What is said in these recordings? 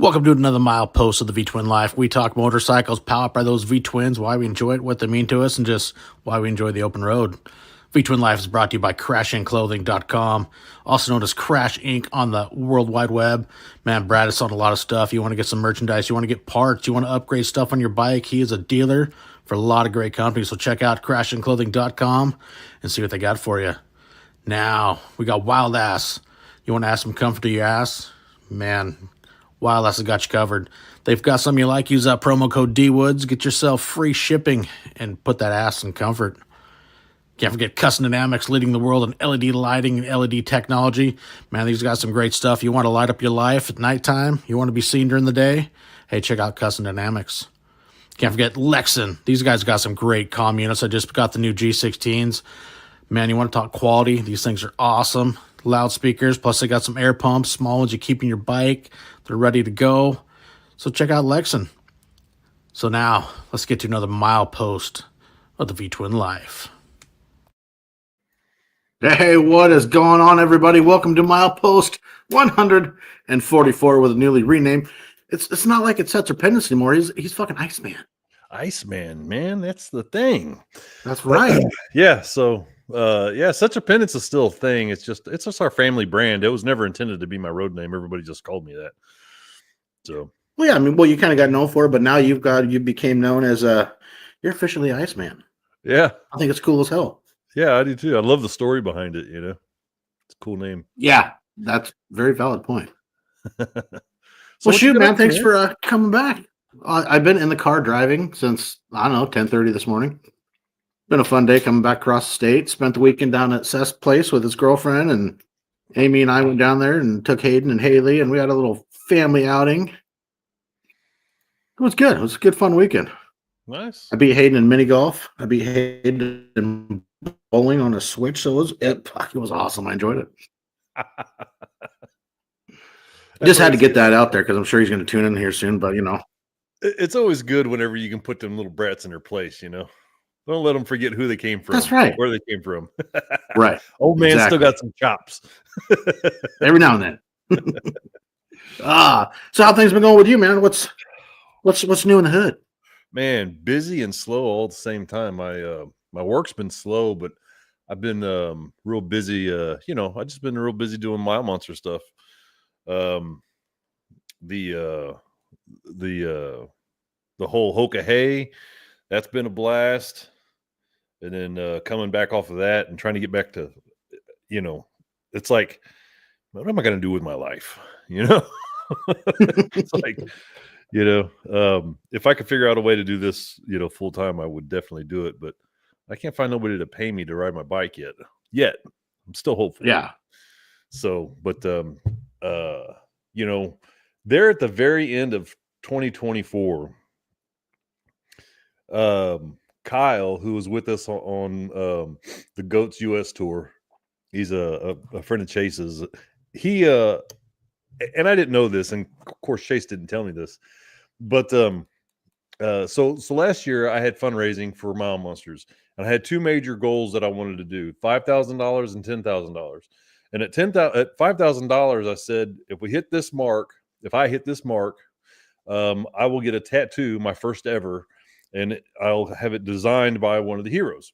Welcome to another Milepost of the V-Twin Life. We talk motorcycles, powered by those V-Twins, why we enjoy it, what they mean to us, and just why we enjoy the open road. V-Twin Life is brought to you by crashinclothing.com, also known as Crash Inc. on the World Wide Web. Man, Brad has sold a lot of stuff. You want to get some merchandise, you want to get parts, you want to upgrade stuff on your bike. He is a dealer for a lot of great companies, so check out crashinclothing.com and see what they got for you. Now, we got Wild Ass. You want to add some comfort to your ass? Man, Wild Ass has got you covered. They've got something you like. Use that promo code DWoods. Get yourself free shipping and put that ass in comfort. Can't forget Custom Dynamics, leading the world in LED lighting and LED technology. Man, these got some great stuff. You want to light up your life at nighttime? You want to be seen during the day? Hey, check out Custom Dynamics. Can't forget Lexan. These guys got some great comm units. I just got the new G16s. Man, you want to talk quality? These things are awesome. Loudspeakers, plus they got some air pumps, small ones you keep in your bike. They're ready to go. So check out Lexan. So now, let's get to another milepost of the V-Twin Life. Hey, what is going on, everybody? Welcome to Milepost 144 with a newly renamed. It's not like it's Setzer Pendants anymore. He's fucking Iceman. Iceman, man, that's the thing. That's right. Yeah, so Setzer Pendants is still a thing. It's just our family brand. It was never intended to be my road name. Everybody just called me that. So well, yeah, I mean, you kind of got known for it, but now you became known as you're officially Iceman. Yeah, I think it's cool as hell. Yeah, I do too. I love the story behind it. It's a cool name. Yeah, that's a very valid point. Well, shoot, man, thanks for coming back. I've been in the car driving since, I don't know, 10:30 this morning. Been a fun day coming back across the state. Spent the weekend down at Seth's place with his girlfriend, and Amy and I went down there and took Hayden and Haley, and we had a little family outing. It was good. It was a good, fun weekend. Nice. I beat Hayden in mini golf. I beat Hayden in bowling on a Switch. So it was awesome. I enjoyed it. Just had to get that out there because I'm sure he's going to tune in here soon. But it's always good whenever you can put them little brats in their place. Don't let them forget who they came from. That's right. Where they came from. Right. Old man still got some chops. Every now and then. So how things been going with you, man? What's new in the hood? Man, busy and slow all at the same time. My work's been slow, but I've been real busy. I just been real busy doing Mile Monster stuff. The whole Hoka Hey, that's been a blast. And then coming back off of that and trying to get back to, it's like, what am I going to do with my life? It's like, if I could figure out a way to do this, full time, I would definitely do it. But I can't find nobody to pay me to ride my bike yet. I'm still hopeful. Yeah. So, but, they're at the very end of 2024. Kyle, who was with us on the Goats US tour, he's a friend of Chase's. He and I didn't know this, and of course Chase didn't tell me this, but so last year I had fundraising for Mile Monsters, and I had two major goals that I wanted to do: $5,000 and $10,000. And at $5,000, I said, if I hit this mark, I will get a tattoo, my first ever, and I'll have it designed by one of the heroes.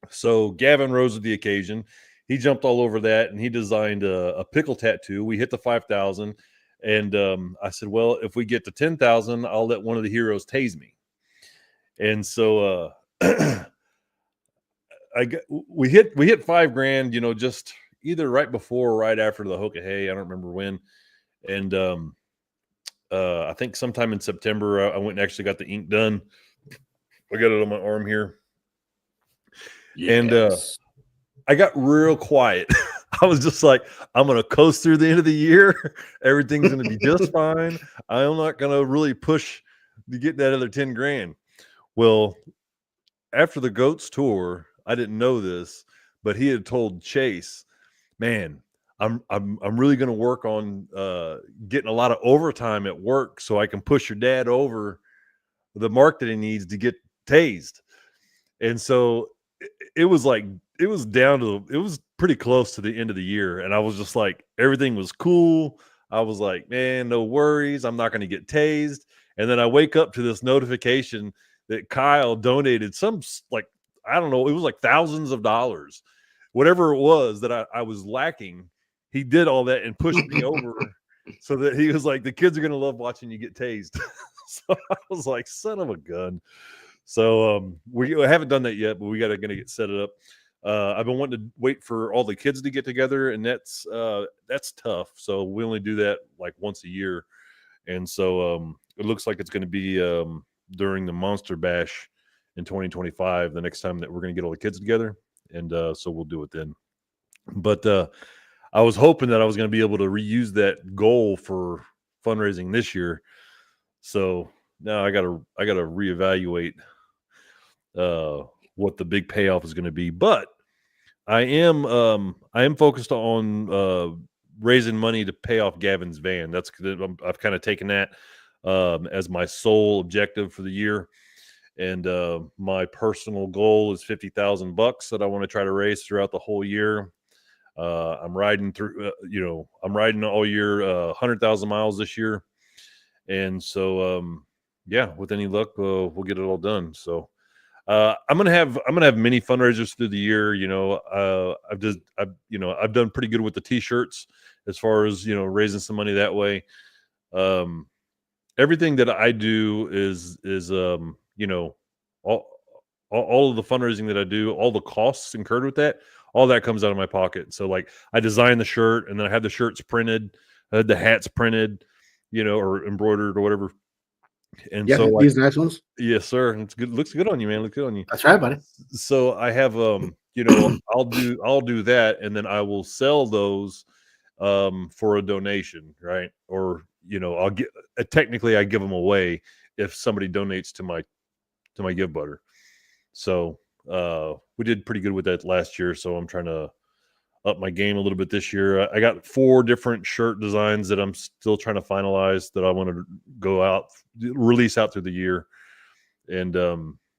So Gavin rose to the occasion. He jumped all over that, and he designed a pickle tattoo. We hit the 5,000, and I said, well, if we get to 10,000, I'll let one of the heroes tase me. And so we hit $5,000, just either right before or right after the Hoka Hey. I don't remember when. And I think sometime in September, I went and actually got the ink done. I got it on my arm here. Yes. And I got real quiet. I was just like, I'm going to coast through the end of the year. Everything's going to be just fine. I'm not going to really push to get that other $10,000. Well, after the Goats tour, I didn't know this, but he had told Chase, man, I'm really going to work on getting a lot of overtime at work so I can push your dad over the mark that he needs to get tased. And so it was pretty close to the end of the year. And I was just like, everything was cool. I was like, man, no worries. I'm not going to get tased. And then I wake up to this notification that Kyle donated some, like, I don't know, it was like thousands of dollars, whatever it was that I was lacking. He did all that and pushed me over so that he was like, the kids are going to love watching you get tased. So I was like, son of a gun. So we haven't done that yet, but we gonna get set it up. I've been wanting to wait for all the kids to get together, and that's tough. So we only do that like once a year, and so it looks like it's going to be during the Monster Bash in 2025, the next time that we're going to get all the kids together, and so we'll do it then. But I was hoping that I was going to be able to reuse that goal for fundraising this year. So now I gotta reevaluate what the big payoff is going to be. But I am focused on raising money to pay off Gavin's van. I've kind of taken that as my sole objective for the year. And my personal goal is $50,000 that I want to try to raise throughout the whole year. I'm riding through, I'm riding all year, 100,000 miles this year. And so, yeah, with any luck, we'll get it all done. So, I'm gonna have many fundraisers through the year. I've done pretty good with the t-shirts as far as raising some money that way. Everything that I do is all of the fundraising that I do, all the costs incurred with that, all that comes out of my pocket. So like I design the shirt and then I have the shirts printed, I had the hats printed, or embroidered or whatever. And Yeah, so like, these nice ones. yes, sir. It's good. Looks good on you, man. Looks good on you. That's right, buddy. So I have, I'll do that, and then I will sell those for a donation, right? Or I'll get technically I give them away if somebody donates to my Give Butter. So we did pretty good with that last year. So I'm trying to up my game a little bit this year. I got 4 different shirt designs that I'm still trying to finalize that I want to go out, release out through the year, and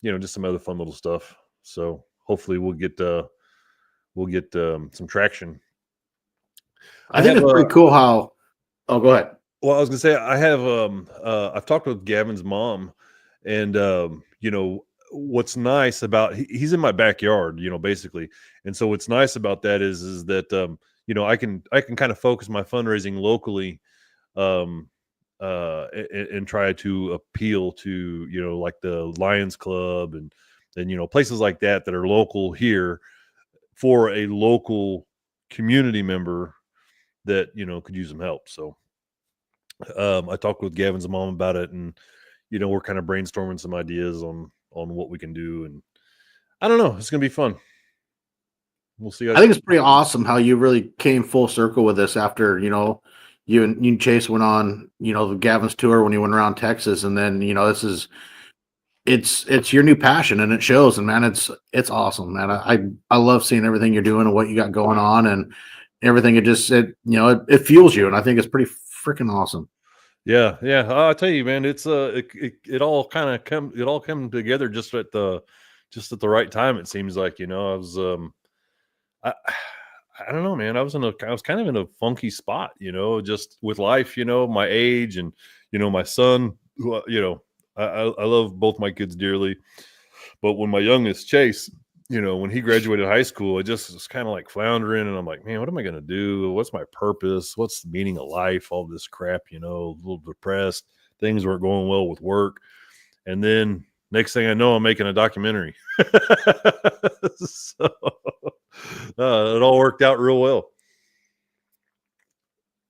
just some other fun little stuff. So hopefully we'll get some traction. I think it's pretty cool how. Oh, go ahead. Well, I was gonna say I have I've talked with Gavin's mom, and what's nice about he's in my backyard, basically, and so what's nice about that is that I can kind of focus my fundraising locally, and try to appeal to like the Lions Club and places like that are local here for a local community member that could use some help. So I talked with Gavin's mom about it, and we're kind of brainstorming some ideas on what we can do, and I don't know, it's gonna be fun. We'll see. I think it's pretty awesome how you really came full circle with this after you and Chase went on the Gavin's tour when you went around Texas, and then this is it's your new passion and it shows, and man, it's awesome, man. I love seeing everything you're doing and what you got going on and everything. It fuels you, and I think it's pretty freaking awesome. Yeah. I'll tell you, man, it's it all kind of come together just at the right time. It seems like I was I don't know, man. I was kind of in a funky spot, just with life, my age and my son, who I love both my kids dearly, but when my youngest Chase, when he graduated high school, I just was kind of like floundering, and I'm like, man, what am I gonna do? What's my purpose? What's the meaning of life? All this crap, a little depressed. Things weren't going well with work, and then next thing I know, I'm making a documentary. So it all worked out real well.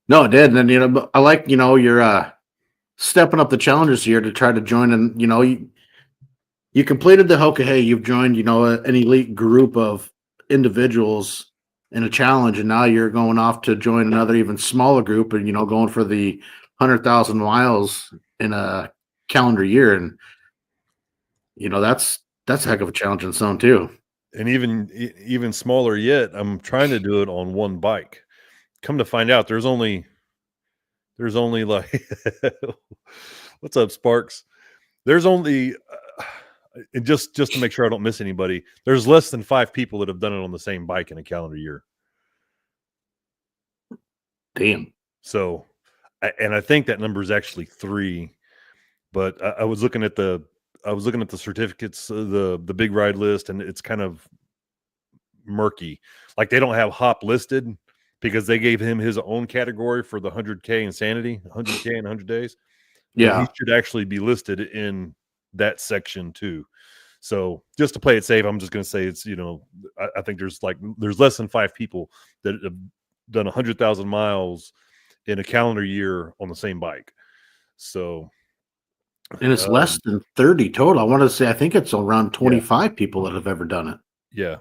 No, it did, and then I like you're stepping up the challenges here to try to join, and you completed the Hoka Hey. You've joined an elite group of individuals in a challenge, and now you're going off to join another even smaller group, and going for the 100,000 miles in a calendar year, and that's a heck of a challenge in its own too. And even smaller yet, I'm trying to do it on one bike. Come to find out, there's only like what's up, Sparks? There's only just to make sure I don't miss anybody, there's less than 5 people that have done it on the same bike in a calendar year. Damn. So and I think that number is actually 3. But I was looking at the certificates, the big ride list, and it's kind of murky. Like they don't have Hop listed because they gave him his own category for the 100K insanity, 100K in 100 days. But he should actually be listed in that section too. So just to play it safe, I'm just going to say it's, I think there's less than 5 people that have done 100,000 miles in a calendar year on the same bike. So, and it's less than 30 total. I want to say, I think it's around 25 people that have ever done it. Yeah.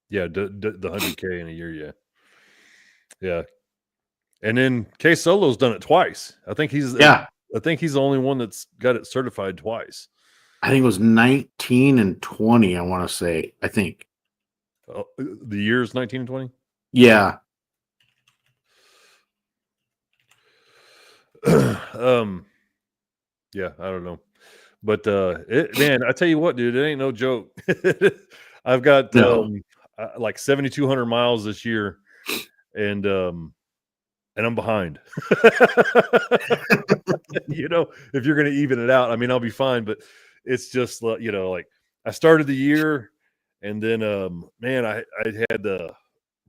Yeah. The 100K in a year. Yeah. Yeah. And then K Solo's done it twice. I think he's the only one that's got it certified twice. I think it was 19 and 20. I want to say, I think the years 19 and 20. Yeah. Yeah, I don't know, but man, I tell you what, dude, it ain't no joke. I've got like 7,200 miles this year, and I'm behind. If you're going to even it out, I mean, I'll be fine, but it's just like I started the year, and then man, I had the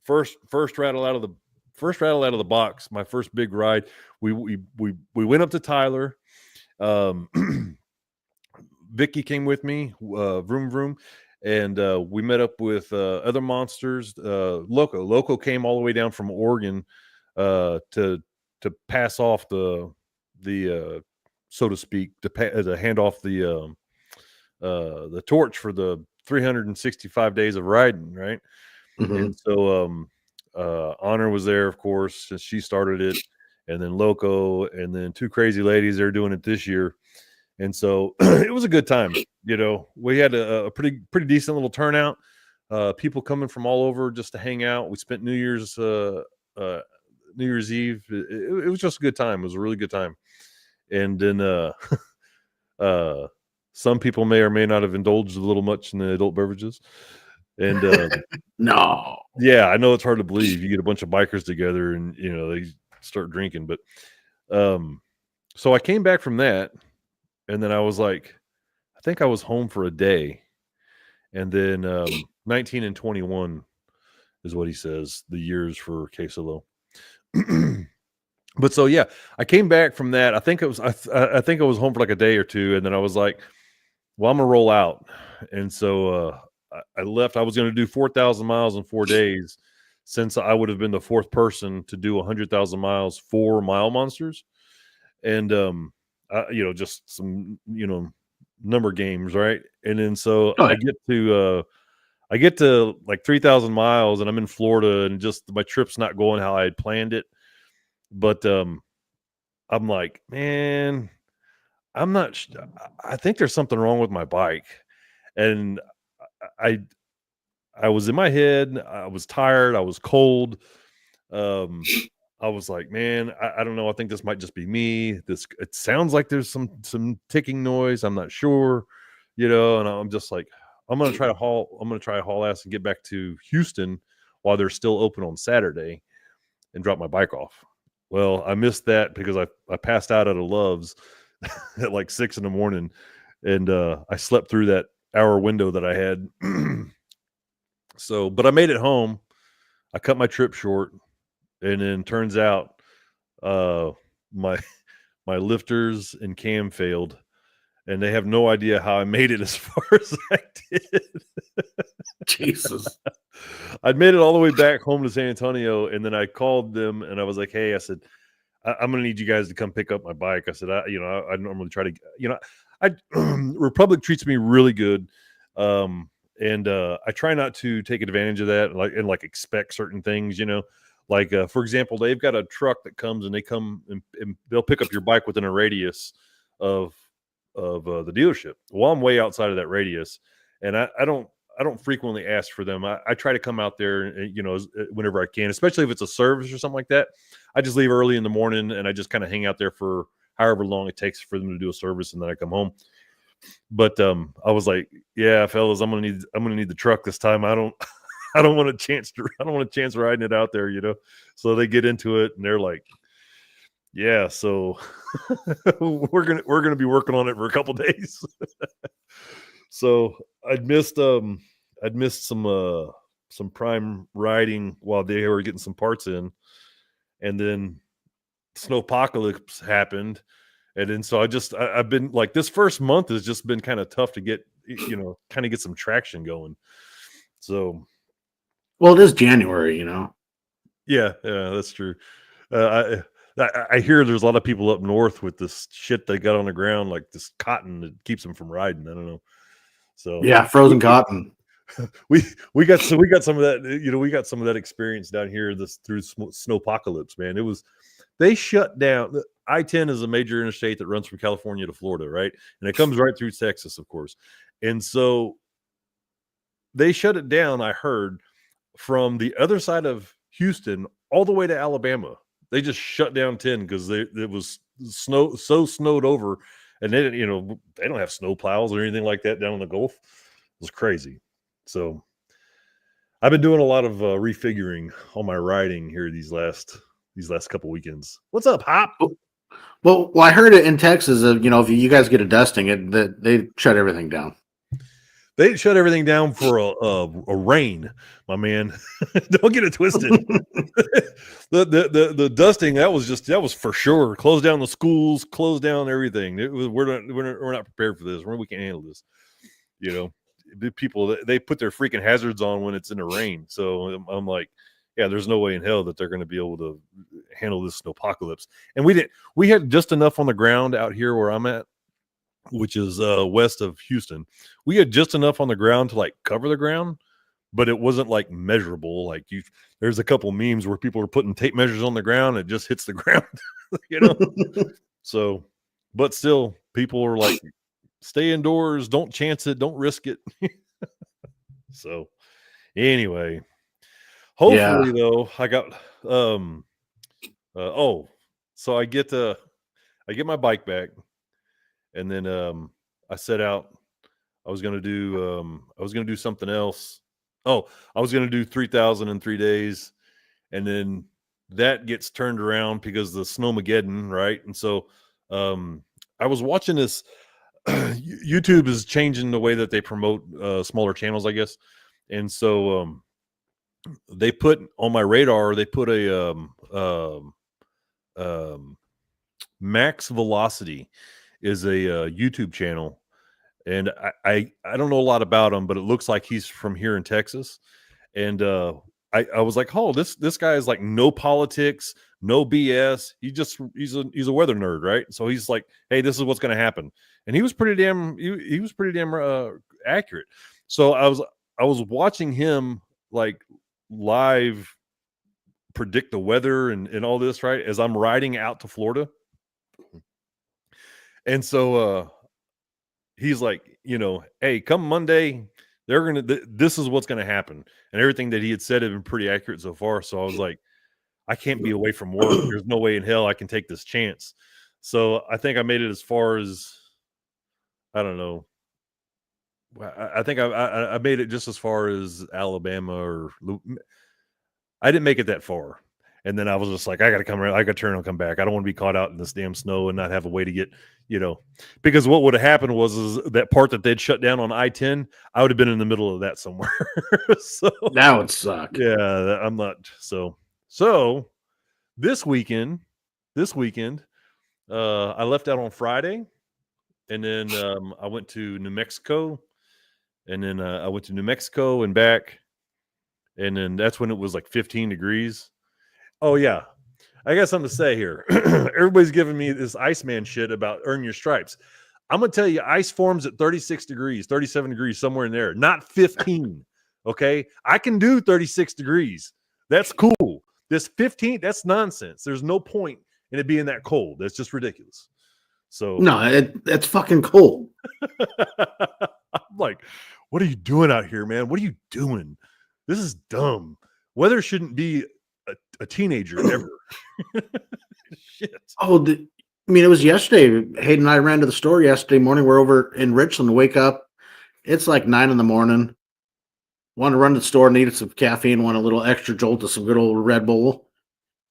first rattle out of the box, my first big ride. We went up to Tyler. Vicky came with me, vroom vroom, and we met up with other monsters. Loco came all the way down from Oregon to pass off the so to speak, to hand off the torch for the 365 days of riding, right? Mm-hmm. And so Honor was there, of course, since she started it, and then Loco, and then 2 crazy ladies, they're doing it this year. And so it was a good time. We had a pretty decent little turnout. People coming from all over just to hang out. We spent New Year's Eve. It was just a good time. It was a really good time. And then some people may or may not have indulged a little much in the adult beverages. And no, yeah, I know it's hard to believe. You get a bunch of bikers together and they start drinking. But so I came back from that, and then I was like, I think I was home for a day. And then 19 and 21 is what he says, the years for Queselo. But so yeah, I came back from that. I think I was home for like a day or two, and then I was like, well, I'm gonna roll out. And so I left. I was going to do 4,000 miles in 4 days, since I would have been the 4th person to do 100,000 miles for Mile Monsters. And just some number games, right? And then so I get to like 3,000 miles, and I'm in Florida, and just my trip's not going how I had planned it. But I'm like, man, I'm not. I think there's something wrong with my bike, and I was in my head. I was tired. I was cold. I was like, man, I don't know. I think this might just be me. It sounds like there's some ticking noise. I'm not sure, and I'm just like, I'm gonna try a haul ass and get back to Houston while they're still open on Saturday, and drop my bike off. Well, I missed that because I passed out at a Love's at like 6 a.m, and I slept through that hour window that I had. So, but I made it home. I cut my trip short, and then turns out my lifters and cam failed, and they have no idea how I made it as far as I did. Jesus. I'd made it all the way back home to San Antonio, and then I called them, and I was like, hey, I said, I'm going to need you guys to come pick up my bike. I said, I normally try to, Republic treats me really good. And I try not to take advantage of that and expect certain things, like, for example, they've got a truck that comes, and they come and they'll pick up your bike within a radius of the dealership. Well, I'm way outside of that radius, and I don't frequently ask for them. I try to come out there, whenever I can, especially if it's a service or something like that. I just leave early in the morning, and I just kind of hang out there for however long it takes for them to do a service, and then I come home. But I was like, yeah, fellas, I'm gonna need the truck this time. I don't want a chance riding it out there, So they get into it, and they're like, Yeah, so we're gonna be working on it for a couple days. So I'd missed some prime riding while they were getting some parts in, and then snowpocalypse happened, and then so I've been like, this first month has just been kind of tough to get, kind of get some traction going. So Well, it is January, you know. yeah, that's true. I hear there's a lot of people up north with this shit they got on the ground, like this cotton that keeps them from riding. I don't know. So Yeah, frozen cotton. we got some of that. We got some of that experience down here through snowpocalypse, man. They shut down. I-10 is a major interstate that runs from California to Florida, right? And it comes right through Texas, of course. And so they shut it down, I heard, from the other side of Houston all the way to Alabama. They just shut down 10 because it was snowed over, and they don't have snow plows or anything like that down in the Gulf. It was crazy. So I've been doing a lot of refiguring on my riding here these last couple weekends. What's up, Hop? Well, I heard it in Texas. If you guys get a dusting, they shut everything down. They shut everything down for a rain, my man. Don't get it twisted. the dusting that was for sure. Close down the schools, close down everything. We're not prepared for this. We can't handle this. The people, they put their freaking hazards on when it's in the rain. So I'm like, yeah, there's no way in hell that they're going to be able to handle this snowpocalypse. And we had just enough on the ground out here where I'm at, which is west of Houston. We had just enough on the ground to like cover the ground, but it wasn't like measurable. Like there's a couple memes where people are putting tape measures on the ground, it just hits the ground, So, but still, people are like, stay indoors, don't chance it, don't risk it. So, anyway, hopefully though, I got so I get my bike back. And then I set out. I was gonna do something else. Oh, I was gonna do 3,000 in 3 days, and then that gets turned around because the Snowmageddon, right? And so I was watching this. YouTube is changing the way that they promote smaller channels, I guess. And so they put on my radar. They put a Max Velocity is a YouTube channel, and I don't know a lot about him, but it looks like he's from here in Texas. And I was like, oh, this guy is like no politics, no BS. He's a weather nerd, right? So he's like, hey, this is what's going to happen, and he was pretty damn accurate. So I was watching him like live predict the weather and all this, right, as I'm riding out to Florida. And so he's like, hey, come Monday, this is what's going to happen. And everything that he had said had been pretty accurate so far. So I was like, I can't be away from work. There's no way in hell I can take this chance. So I think I made it as far as, I don't know. I think I made it just as far as Alabama, or I didn't make it that far. And then I was just like, I got to come around. I got to turn and come back. I don't want to be caught out in this damn snow and not have a way to get, because what would have happened is that part that they'd shut down on I-10, I would have been in the middle of that somewhere. So that would suck. Yeah, I'm not. So this weekend, I left out on Friday, and then I went to New Mexico, and then I went to New Mexico and back, and then that's when it was like 15 degrees. Oh, yeah. I got something to say here. Everybody's giving me this Iceman shit about earn your stripes. I'm going to tell you, ice forms at 36 degrees, 37 degrees, somewhere in there, not 15. Okay? I can do 36 degrees. That's cool. This 15, that's nonsense. There's no point in it being that cold. That's just ridiculous. So no, it's fucking cold. I'm like, what are you doing out here, man? What are you doing? This is dumb. Weather shouldn't be a teenager ever. Shit. Oh, it was yesterday. Hayden and I ran to the store yesterday morning. We're over in Richland. Wake up. It's like 9 a.m. Want to run to the store, needed some caffeine, want a little extra jolt of some good old Red Bull.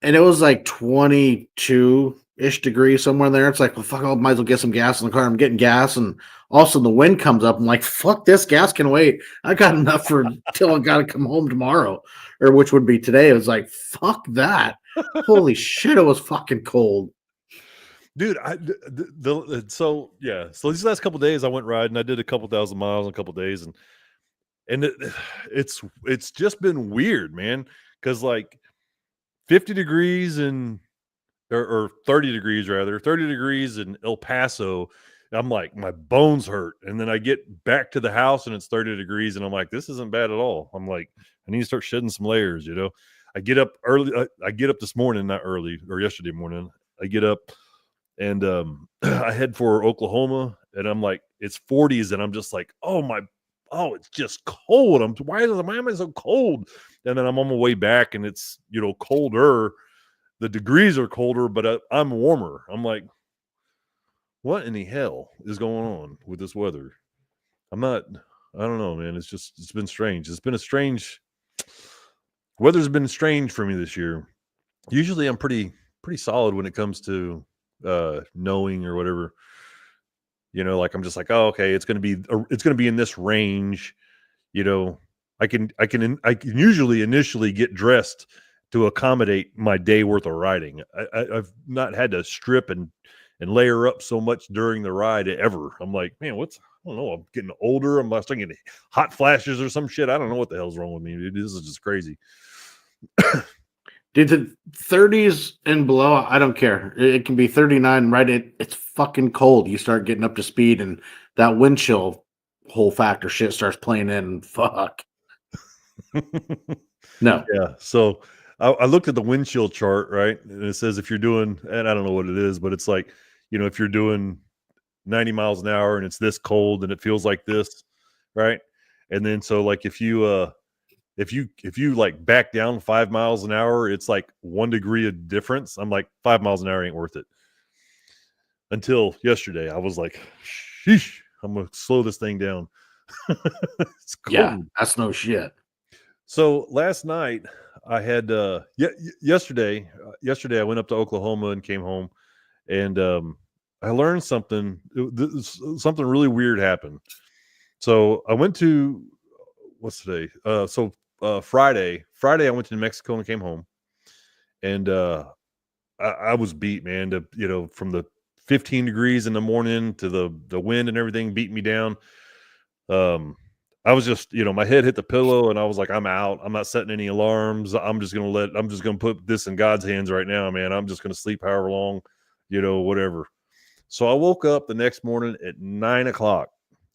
And it was like 22, ish degrees somewhere there. It's like, well, fuck, I might as well get some gas in the car. I'm getting gas, and all of a sudden the wind comes up. I'm like, fuck this, gas can wait. I got enough for till I got to come home tomorrow, or which would be today. It was like, fuck that. Holy shit, it was fucking cold. Dude, so these last couple of days I went riding. I did a couple thousand miles in a couple of days, and it's just been weird, man. Because like 50 degrees or 30 degrees rather, 30 degrees in El Paso, I'm like, my bones hurt. And then I get back to the house and it's 30 degrees, and I'm like, this isn't bad at all. I'm like, I need to start shedding some layers, you know. I get up early. I get up this morning, not early, or yesterday morning. I get up and I head for Oklahoma, and I'm like, it's 40s, and I'm just like, it's just cold. Why am I so cold? And then I'm on my way back, and it's, you know, colder. The degrees are colder, but I'm warmer. I'm like, what in the hell is going on with this weather? I don't know, man. It's been strange. Weather's been strange for me this year. Usually I'm pretty solid when it comes to knowing or whatever, you know, like I'm just like, oh, okay, it's going to be in this range, you know. I can usually initially get dressed to accommodate my day worth of riding. I've not had to strip and layer up so much during the ride ever. I'm like, man, I don't know. I'm getting older. I'm starting getting hot flashes or some shit. I don't know what the hell's wrong with me, dude. This is just crazy. Dude, the 30s and below, I don't care. It can be 39, right? It's fucking cold. You start getting up to speed, and that wind chill whole factor shit starts playing in. Fuck. No. Yeah. So I looked at the wind chill chart, right? And it says if you're doing, and I don't know what it is, but it's like, you know, if you're doing 90 miles an hour and it's this cold and it feels like this, right? And then so like if you like back down 5 miles an hour, it's like 1 degree of difference. I'm like, 5 miles an hour ain't worth it. Until yesterday, I was like, sheesh, I'm gonna slow this thing down. It's cold. Yeah, that's no shit. So last night I had yesterday I went up to Oklahoma and came home, and I learned something. Something really weird happened. So I went to what's today? Friday I went to New Mexico and came home, and I was beat, man. From the 15 degrees in the morning to the wind and everything beat me down. I was just, my head hit the pillow, and I was like, I'm out. I'm not setting any alarms. I'm just gonna put this in God's hands right now, man. I'm just gonna sleep however long, whatever. So I woke up the next morning at 9 o'clock.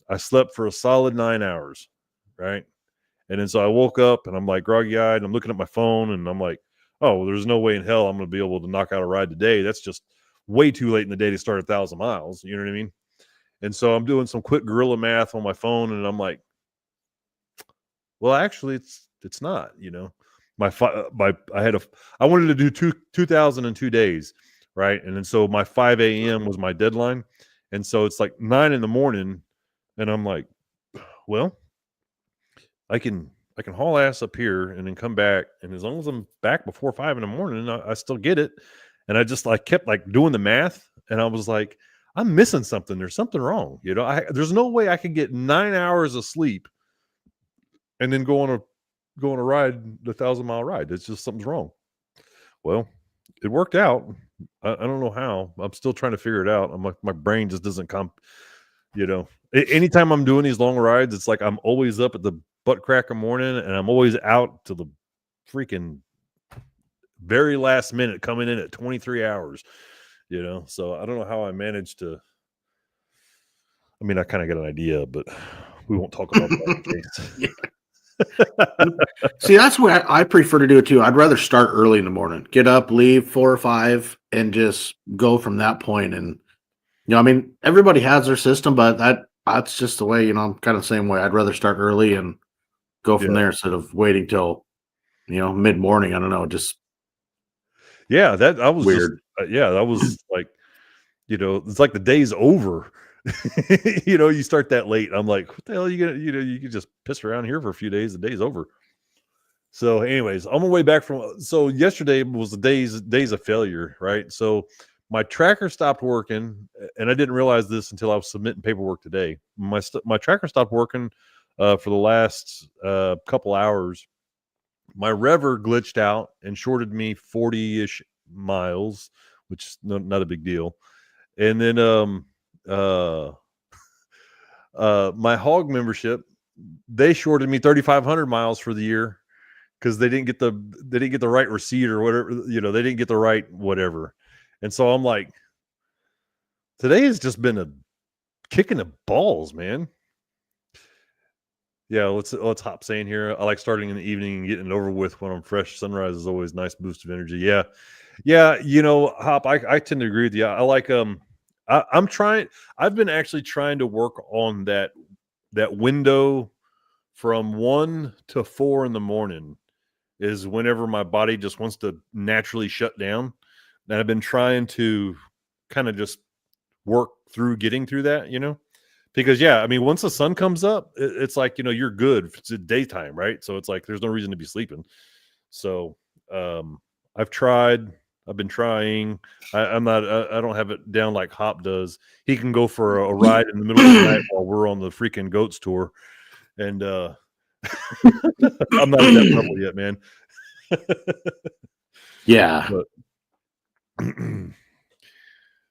I slept for a solid 9 hours, right? And then so I woke up and I'm like groggy-eyed, and I'm looking at my phone, and I'm like, oh, well, there's no way in hell I'm going to be able to knock out a ride today. That's just way too late in the day to start 1,000 miles. You know what I mean? And so I'm doing some quick guerrilla math on my phone, and I'm like, well, actually, it's not. I wanted to do 2,002 days, right? And then so my 5 a.m. was my deadline, and so it's like 9 in the morning, and I'm like, well, I can haul ass up here and then come back, and as long as I'm back before 5 in the morning, I still get it. And I just kept doing the math, and I was like, I'm missing something. There's something wrong. There's no way I could get 9 hours of sleep and then go on a ride, the 1,000-mile ride. It's just something's wrong. Well, it worked out. I don't know how. I'm still trying to figure it out. My brain just doesn't come. Anytime I'm doing these long rides, it's like I'm always up at the butt crack of morning, and I'm always out to the freaking very last minute, coming in at 23 hours. So I don't know how I managed to. I mean, I kind of got an idea, but we won't talk about that. See, that's what I prefer to do it too. I'd rather start early in the morning, get up, leave 4 or 5, and just go from that point. And I mean, everybody has their system, but that's just the way. I'm kind of the same way. I'd rather start early and go from there instead of waiting till mid morning. I don't know, just that was weird. That was like, it's like the day's over. You start that late. I'm like, what the hell are you gonna, you can just piss around here for a few days. The day's over. So anyways, on my way back so yesterday was the days of failure, right? So my tracker stopped working, and I didn't realize this until I was submitting paperwork today. My tracker stopped working for the last couple hours. My rever glitched out and shorted me 40-ish miles, which is not a big deal. And then my hog membership, they shorted me 3,500 miles for the year because they didn't get the right receipt or whatever, they didn't get the right whatever. And so I'm like, today has just been a kick in the balls, man. Yeah, let's hop saying here. I like starting in the evening and getting it over with when I'm fresh. Sunrise is always a nice boost of energy. Yeah. Hop, I tend to agree with you. I like I've been actually trying to work on that window from 1 to 4 in the morning is whenever my body just wants to naturally shut down. And I've been trying to kind of just work through getting through that, because once the sun comes up, it's like, you're good. It's daytime, right? So it's like, there's no reason to be sleeping. So I've been trying. I don't have it down like Hop does. He can go for a ride in the middle of the night while we're on the freaking goats tour. And I'm not at that level yet, man. Yeah.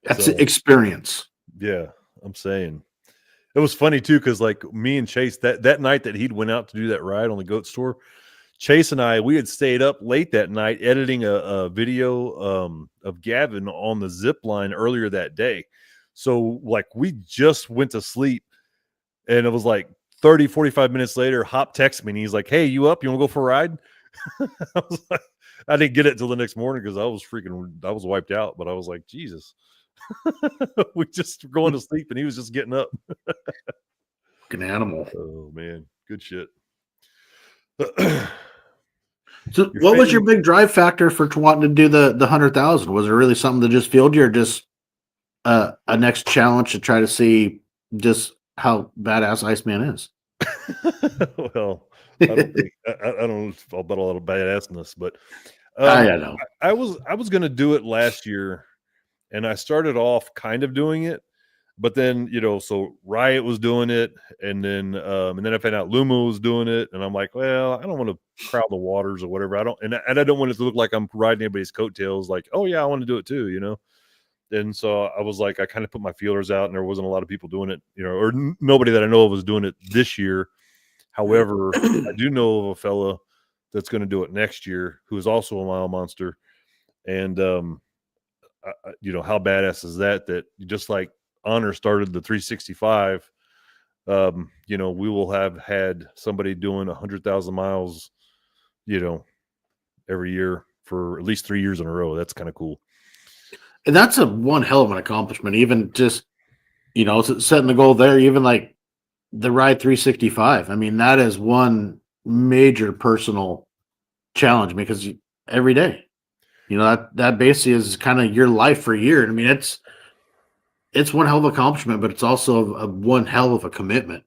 That's experience. Yeah, I'm saying. It was funny too, because like me and Chase, that night that he'd went out to do that ride on the goat store, Chase and we had stayed up late that night editing a video of Gavin on the zip line earlier that day. So like we just went to sleep, and it was like 30, 45 minutes later, Hop texts me and he's like, "Hey, you up? You want to go for a ride?" I was like, I didn't get it till the next morning because I was wiped out, but I was like, Jesus. We just were going to sleep and he was just getting up. Fucking animal. Oh man, good shit. So what was your big drive factor for wanting to do the 100,000? Was it really something that just fueled you, or just a next challenge to try to see just how badass Iceman is? Well, I don't know about a lot of badassness, but I know. I was going to do it last year, and I started off kind of doing it, but then so Riot was doing it, and then I found out Luma was doing it, and I'm like, well, I don't want to crowd the waters or whatever. I don't want it to look like I'm riding anybody's coattails. Like, oh yeah, I want to do it too, And so I was like, I kind of put my feelers out, and there wasn't a lot of people doing it, or nobody that I know of was doing it this year. However, I do know of a fella that's going to do it next year who is also a mile monster. And, how badass is that just like Honor started the 365, we will have had somebody doing 100,000 miles, every year for at least 3 years in a row. That's kind of cool. And that's one hell of an accomplishment. Even just, setting the goal there, even like the Ride 365. I mean, that is one major personal challenge because every day, that basically is kind of your life for a year. I mean, it's one hell of an accomplishment, but it's also one hell of a commitment.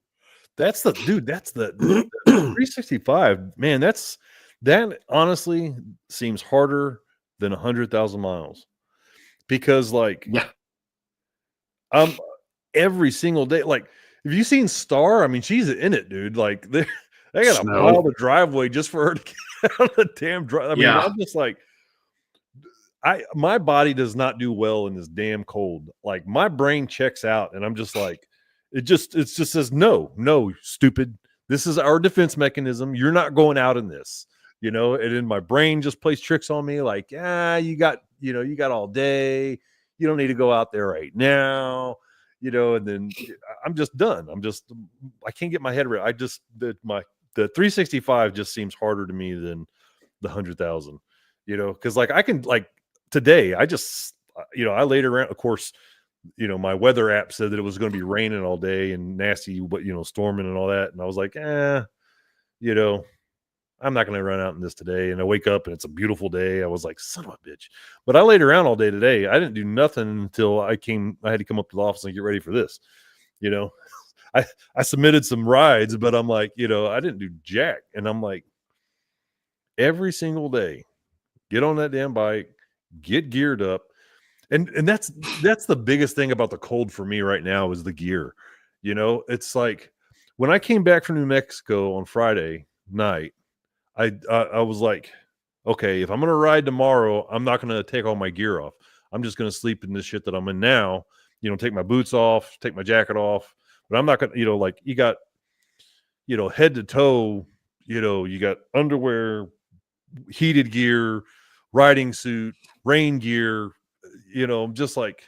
That's the 365, man. That honestly seems harder than 100,000 miles, because like, yeah, every single day, like, have you seen Star? I mean, she's in it, dude. Like they got to plow the driveway just for her to get out of the damn drive. I mean, I'm just like, my body does not do well in this damn cold. Like my brain checks out, and I'm just like, it just says, no, stupid. This is our defense mechanism. You're not going out in this, and then my brain just plays tricks on me. Like, you got all day. You don't need to go out there right now. And then I'm just done. I can't get my head around. The 365 just seems harder to me than the 100,000, because like I can, like today, I just, I laid around, of course, my weather app said that it was going to be raining all day and nasty, but, storming and all that. And I was like, I'm not going to run out in this today. And I wake up and it's a beautiful day. I was like, son of a bitch. But I laid around all day today. I didn't do nothing until I had to come up to the office and get ready for this. I submitted some rides, but I'm like, I didn't do jack. And I'm like, every single day, get on that damn bike, get geared up. And that's the biggest thing about the cold for me right now is the gear. You know, it's like when I came back from New Mexico on Friday night, I was like, okay, if I'm gonna ride tomorrow, I'm not gonna take all my gear off. I'm just gonna sleep in this shit that I'm in now. You know, take my boots off, take my jacket off, but I'm not gonna, you know, like you got, you know, head to toe, you know, you got underwear, heated gear, riding suit, rain gear, you know, just like,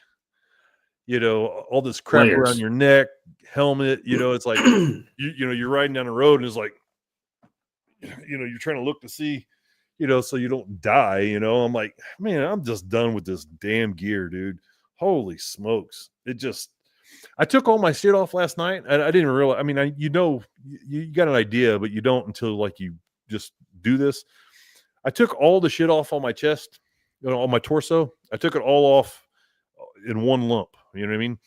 you know, all this crap around Layers. your neck, helmet, you know, it's like you know, you're riding down the road and it's like, you know, you're trying to look to see, you know, so you don't die, you know. I'm like, man, I'm just done with this damn gear, dude. Holy smokes. It just I took all my shit off last night. I didn't realize, I mean, you know, you got an idea, but you don't until like you just do this. I took all the shit off on my chest, you know, on my torso. I took it all off in one lump. You know what I mean?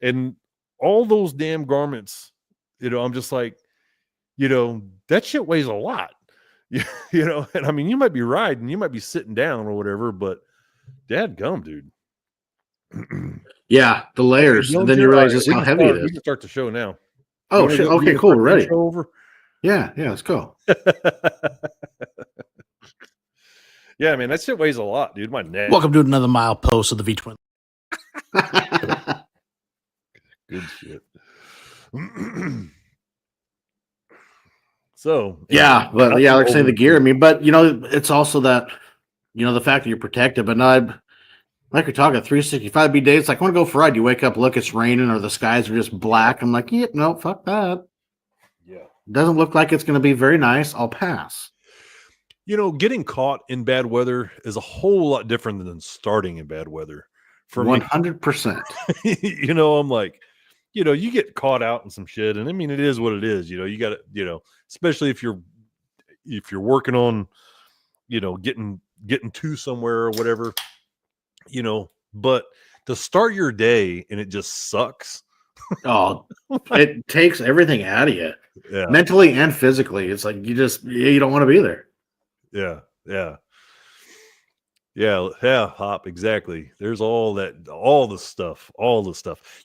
And all those damn garments, you know, I'm just like, you know, that shit weighs a lot. You know, and I mean, you might be riding, you might be sitting down or whatever, but dadgum, dude. Yeah, the layers, and then you realize just how heavy it We is. can start the show now. Oh shit! Okay, cool. We're ready. Over? Yeah, let's go. Yeah, man, that shit weighs a lot, dude. My neck. Welcome to another Milepost of the V-Twin. Good shit. So yeah, but yeah, like saying the gear. I mean, but you know, it's also that, you know, the fact that you're protected. But no, like we're talking 365 B days. Like, I want to go for a ride. You wake up, look, it's raining, or the skies are just black. I'm like, yeah, no, fuck that. Yeah, doesn't look like it's going to be very nice. I'll pass. You know, getting caught in bad weather is a whole lot different than starting in bad weather. For 100%. You know, I'm like, you know, you get caught out in some shit, and I mean, it is what it is. You know, you got to, you know, especially if you're working on, you know, getting to somewhere or whatever, you know. But to start your day and it just sucks. Oh, it takes everything out of you, Yeah, mentally and physically. It's like you don't want to be there. yeah. Hop, exactly. There's all the stuff.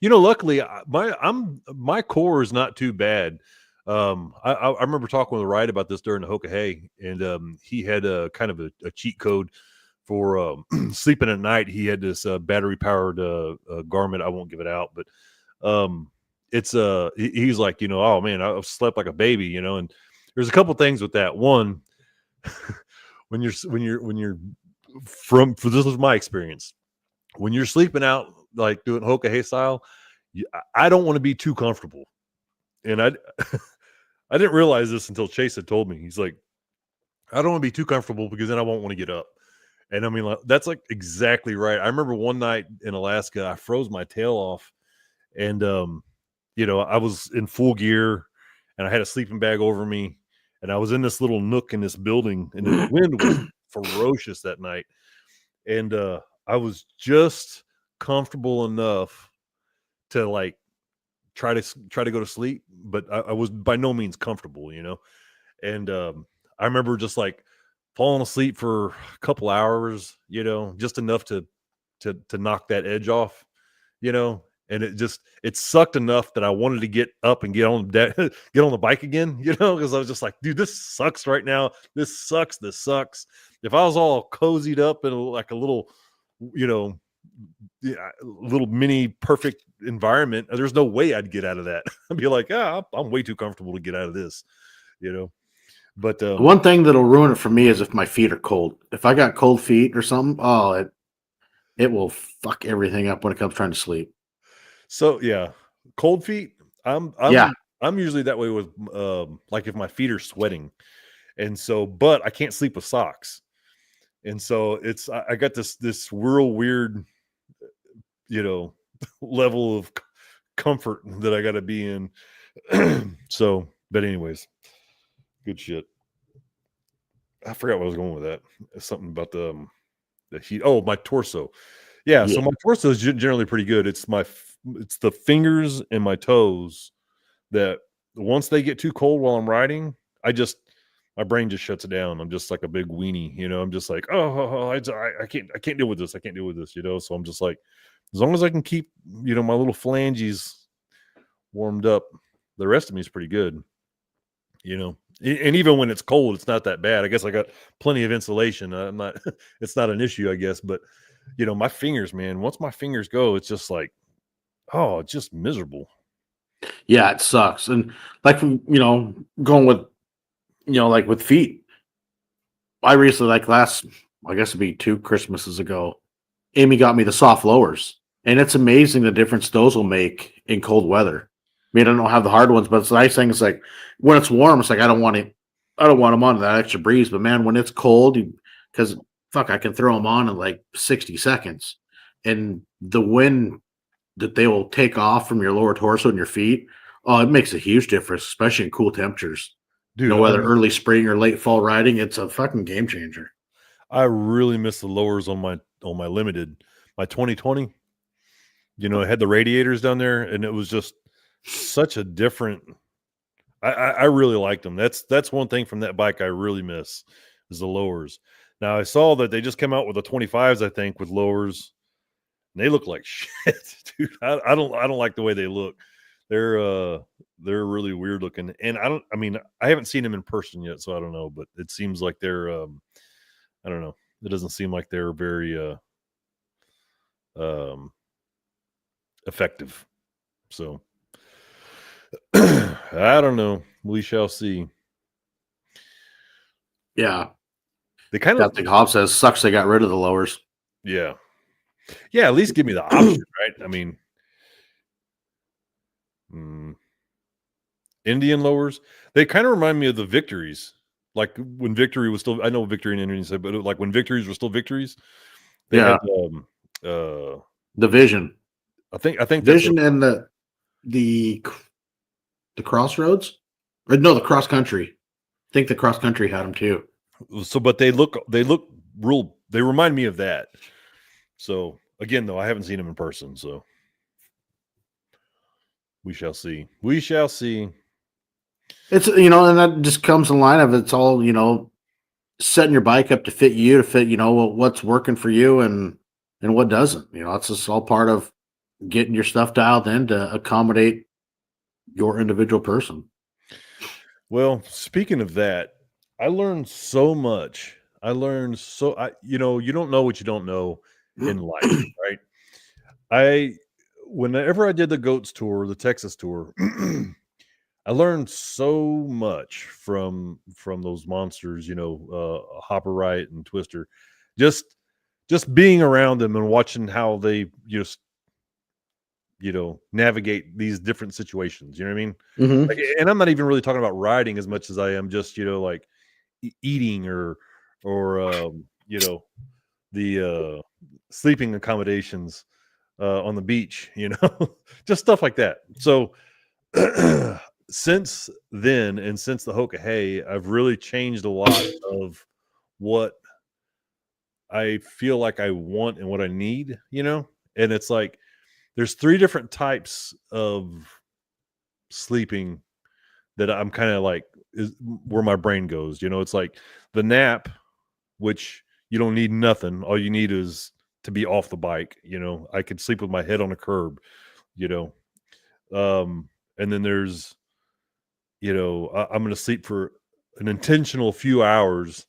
You know, luckily my core is not too bad. I remember talking with a ride about this during the Hoka Hey, and he had a kind of a cheat code for sleeping at night. He had this battery powered garment. I won't give it out, but it's he's like, you know, oh man, I slept like a baby, you know. And there's a couple things with that. One, when you're for this was my experience. When you're sleeping out, like doing Hoka Hey style, I don't want to be too comfortable. And I I didn't realize this until Chase had told me. He's like, I don't want to be too comfortable because then I won't want to get up. And I mean, like, that's like exactly right. I remember one night in Alaska, I froze my tail off, and you know, I was in full gear and I had a sleeping bag over me, and I was in this little nook in this building, and the wind was ferocious that night. And I was just comfortable enough to like try to go to sleep, but I was by no means comfortable, you know. And I remember just like falling asleep for a couple hours, you know, just enough to knock that edge off, you know. And it sucked enough that I wanted to get up and get on the bike again, you know, because I was just like, dude, this sucks right now. This sucks. If I was all cozied up in like a little, you know, little mini perfect environment, there's no way I'd get out of that. I'd be like, I'm way too comfortable to get out of this, you know. But one thing that'll ruin it for me is if my feet are cold. If I got cold feet or something, oh, it will fuck everything up when it comes trying to sleep. So yeah, cold feet. I'm usually that way with like if my feet are sweating, and so but I can't sleep with socks, and so it's I got this real weird, you know, level of comfort that I got to be in. So, but anyways, good shit. I forgot where I was going with that. Something about the heat. Oh, my torso. Yeah, so my torso is generally pretty good. It's the fingers and my toes that once they get too cold while I'm riding, my brain just shuts down. I'm just like a big weenie, you know. I'm just like, I can't deal with this. I can't deal with this, you know. So I'm just like, as long as I can keep, you know, my little phalanges warmed up, the rest of me is pretty good, you know. And even when it's cold, it's not that bad. I guess I got plenty of insulation. I'm not, it's not an issue, I guess. But you know, my fingers, man, once my fingers go, it's just like, oh, it's just miserable. Yeah, it sucks. And like, you know, going with, you know, like with feet, I recently, like last, I guess it'd be 2 Christmases ago, Amy got me the soft lowers. And it's amazing the difference those will make in cold weather. I mean, I don't have the hard ones, but it's the nice thing is like when it's warm, it's like I don't want them on that extra breeze. But man, when it's cold, because fuck, I can throw them on in like 60 seconds. And the wind that they will take off from your lower torso and your feet, oh, it makes a huge difference, especially in cool temperatures. You Dude, know, whether early spring or late fall riding, it's a fucking game changer. I really miss the lowers on my limited, my 2020. You know, it had the radiators down there, and it was just such a different. I really liked them. That's one thing from that bike I really miss is the lowers. Now I saw that they just came out with the 25s, I think, with lowers. And they look like shit, dude. I don't like the way they look. They're really weird looking. And I mean, I haven't seen them in person yet, so I don't know, but it seems like they're I don't know. It doesn't seem like they're very um effective. So I don't know. We shall see. Yeah. They kind That of thing Hobbs says sucks they got rid of the lowers. yeah. Yeah, at least give me the option, right? I mean, Indian lowers, they kind of remind me of the Victories. Like when Victory was still, I know Victory and Indian said, but like when Victories were still Victories, they Yeah. had The Vision. I think that's Vision and the Crossroads? Or no, the Cross Country. I think the Cross Country had them too. so, but they look real. They remind me of that. So again, though, I haven't seen them in person, so we shall see. We shall see. It's, you know, and that just comes in line of it's all, you know, setting your bike up to fit you, to fit, you know, what's working for you and what doesn't. You know, it's just all part of getting your stuff dialed in to accommodate your individual person. Well, speaking of that, I learned so much. You know, you don't know what you don't know in life, right? I whenever I did the goats tour, the Texas tour, I learned so much from those monsters, you know, Hopper Wright and Twister. Just just being around them and watching how they just, you know, navigate these different situations. You know what I mean? Mm-hmm. Like, and I'm not even really talking about riding as much as I am just, you know, like eating or you know, the sleeping accommodations on the beach, you know, just stuff like that. So since then and since the Hoka Hey, I've really changed a lot of what I feel like I want and what I need, you know? And it's like there's 3 different types of sleeping that I'm kind of like is where my brain goes, you know? It's like the nap, which you don't need nothing. All you need is to be off the bike, you know? I could sleep with my head on a curb, you know? And then there's, you know, I'm going to sleep for an intentional few hours.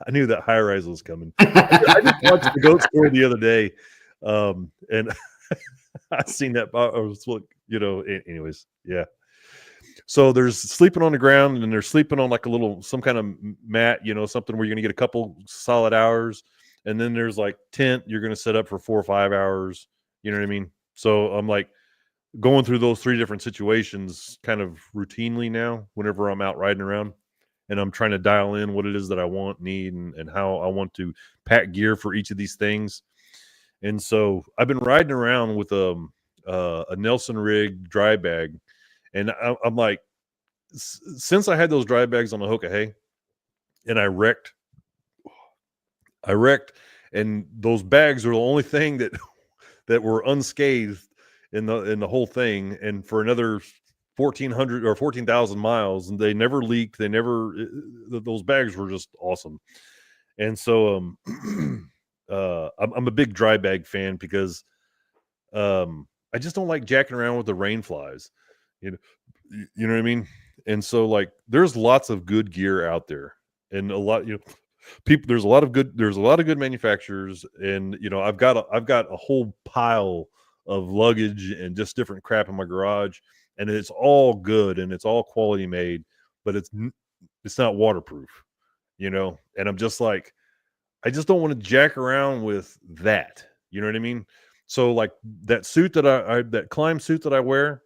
I knew that high rise was coming. I just watched the goat story the other day, and I seen that. I was like, you know, anyways, yeah. So there's sleeping on the ground, and they're sleeping on like a little some kind of mat, you know, something where you're gonna get a couple solid hours, and then there's like tent you're gonna set up for 4 or 5 hours. You know what I mean? So I'm like going through those 3 different situations kind of routinely now whenever I'm out riding around. And I'm trying to dial in what it is that I want, need, and how I want to pack gear for each of these things. And so I've been riding around with a Nelson rig dry bag, and I'm like, since I had those dry bags on the Hoka Hey, and I wrecked, and those bags are the only thing that that were unscathed in the whole thing. And for another 1,400 or 14,000 miles, and they never leaked. They never, those bags were just awesome. And so, I'm a big dry bag fan because, I just don't like jacking around with the rain flies, you know, you know what I mean? And so like, there's lots of good gear out there, and a lot, people, there's a lot of good manufacturers, and, I've got a whole pile of luggage and just different crap in my garage, and it's all good and it's all quality made, but it's not waterproof, and I'm just like, I just don't want to jack around with that. You know what I mean? So like that suit that that climb suit that I wear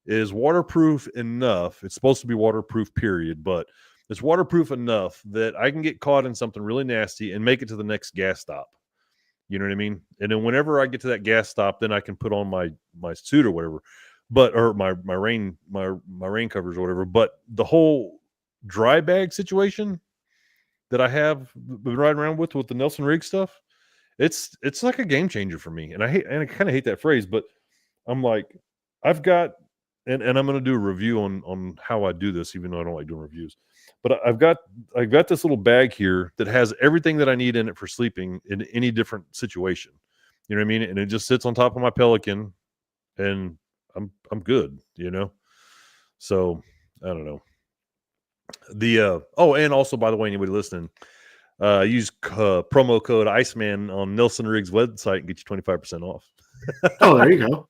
is waterproof enough. It's supposed to be waterproof, period, but it's waterproof enough that I can get caught in something really nasty and make it to the next gas stop. You know what I mean? And then whenever I get to that gas stop, then I can put on my suit or whatever, or my rain covers or whatever. But the whole dry bag situation that I have been riding around with the Nelson rig stuff, it's like a game changer for me. And I kind of hate that phrase, but I'm like, I've got, and I'm going to do a review on how I do this, even though I don't like doing reviews, but I've got this little bag here that has everything that I need in it for sleeping in any different situation. You know what I mean? And it just sits on top of my Pelican, and I'm good, So I don't know. And also, by the way, anybody listening, use promo code Iceman on Nelson Riggs website and get you 25% off. Oh, there you go.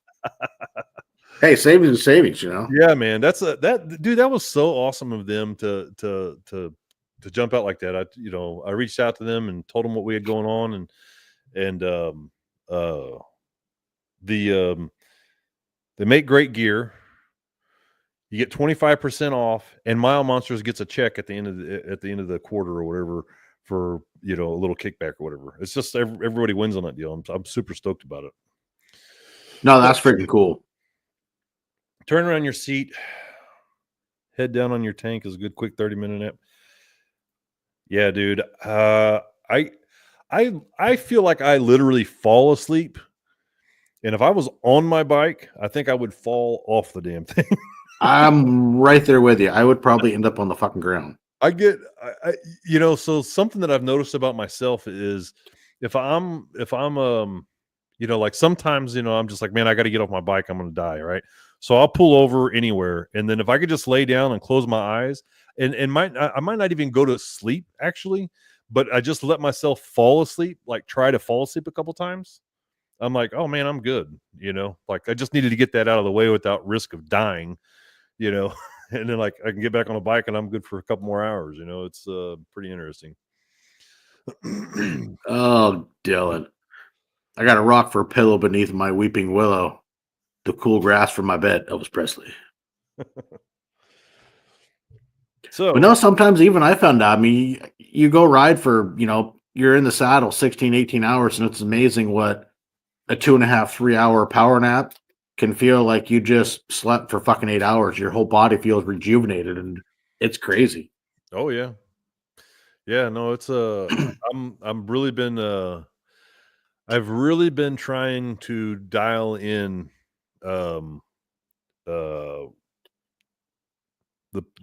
Hey, savings is savings, Yeah, man. Dude, that was so awesome of them to jump out like that. I reached out to them and told them what we had going on, and they make great gear. You get 25% off, and Mile Monsters gets a check at the end of the quarter or whatever for, a little kickback or whatever. It's just everybody wins on that deal. I'm super stoked about it. No, that's freaking cool. Turn around your seat, head down on your tank is a good quick 30-minute nap. Yeah, dude. I feel like I literally fall asleep, and if I was on my bike, I think I would fall off the damn thing. I'm right there with you. I would probably end up on the fucking ground. So something that I've noticed about myself is if I'm like sometimes, I'm just like, man, I got to get off my bike. I'm going to die. Right. So I'll pull over anywhere. And then if I could just lay down and close my eyes and I might not even go to sleep actually, but I just let myself fall asleep, like try to fall asleep a couple times. I'm like, oh man, I'm good. Like I just needed to get that out of the way without risk of dying, and then like I can get back on a bike and I'm good for a couple more hours. It's pretty interesting. Oh, Dylan, I got a rock for a pillow beneath my weeping willow, the cool grass for my bed. Elvis Presley. But no, sometimes even I found out, I mean, you go ride for, you're in the saddle 16, 18 hours, and it's amazing what a 2.5, 3 hour power nap can feel like. You just slept for fucking 8 hours. Your whole body feels rejuvenated, and it's crazy. Oh yeah. Yeah, no, it's I've really been trying to dial in the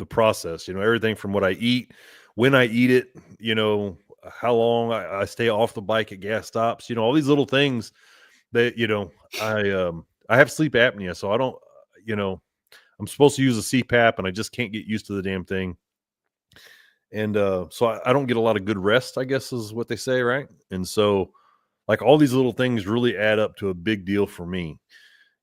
process, everything from what I eat, when I eat it, how long I stay off the bike at gas stops, all these little things that, I have sleep apnea, so I don't, I'm supposed to use a CPAP and I just can't get used to the damn thing. And so I don't get a lot of good rest, I guess is what they say, right? And so like all these little things really add up to a big deal for me,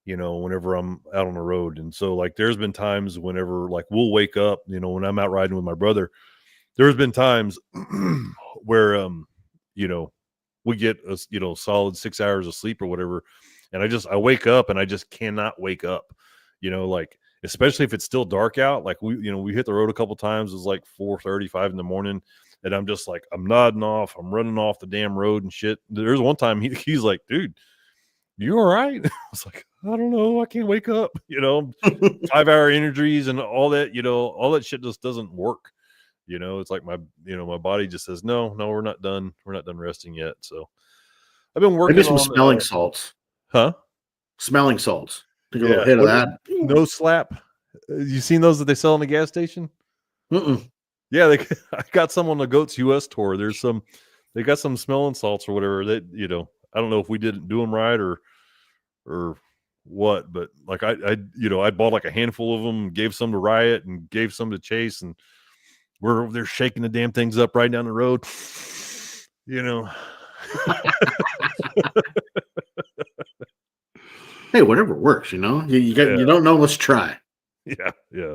whenever I'm out on the road. And so like there's been times whenever like we'll wake up, when I'm out riding with my brother, there's been times where we get a solid 6 hours of sleep or whatever, and I wake up and I just cannot wake up, like especially if it's still dark out. Like we hit the road a couple times. It's like 4:35 in the morning, and I'm just like, I'm nodding off. I'm running off the damn road and shit. There's one time he's like, dude, you all right? I was like, I don't know. I can't wake up, 5-hour energies and all that, all that shit just doesn't work. It's like my body just says, no, we're not done. We're not done resting yet. So I've been working Maybe some on smelling salts. Huh? Smelling salts. Take a Yeah. little hit of that. No slap. You seen those that they sell in the gas station? Mm-mm. Yeah, I got some on the Goats US tour. They got some smelling salts or whatever that, I don't know if we didn't do them right or what, but like I bought like a handful of them, gave some to Riot and gave some to Chase, and we're over there shaking the damn things up right down the road. Hey, whatever works, you Yeah. don't know, let's try. Yeah, yeah.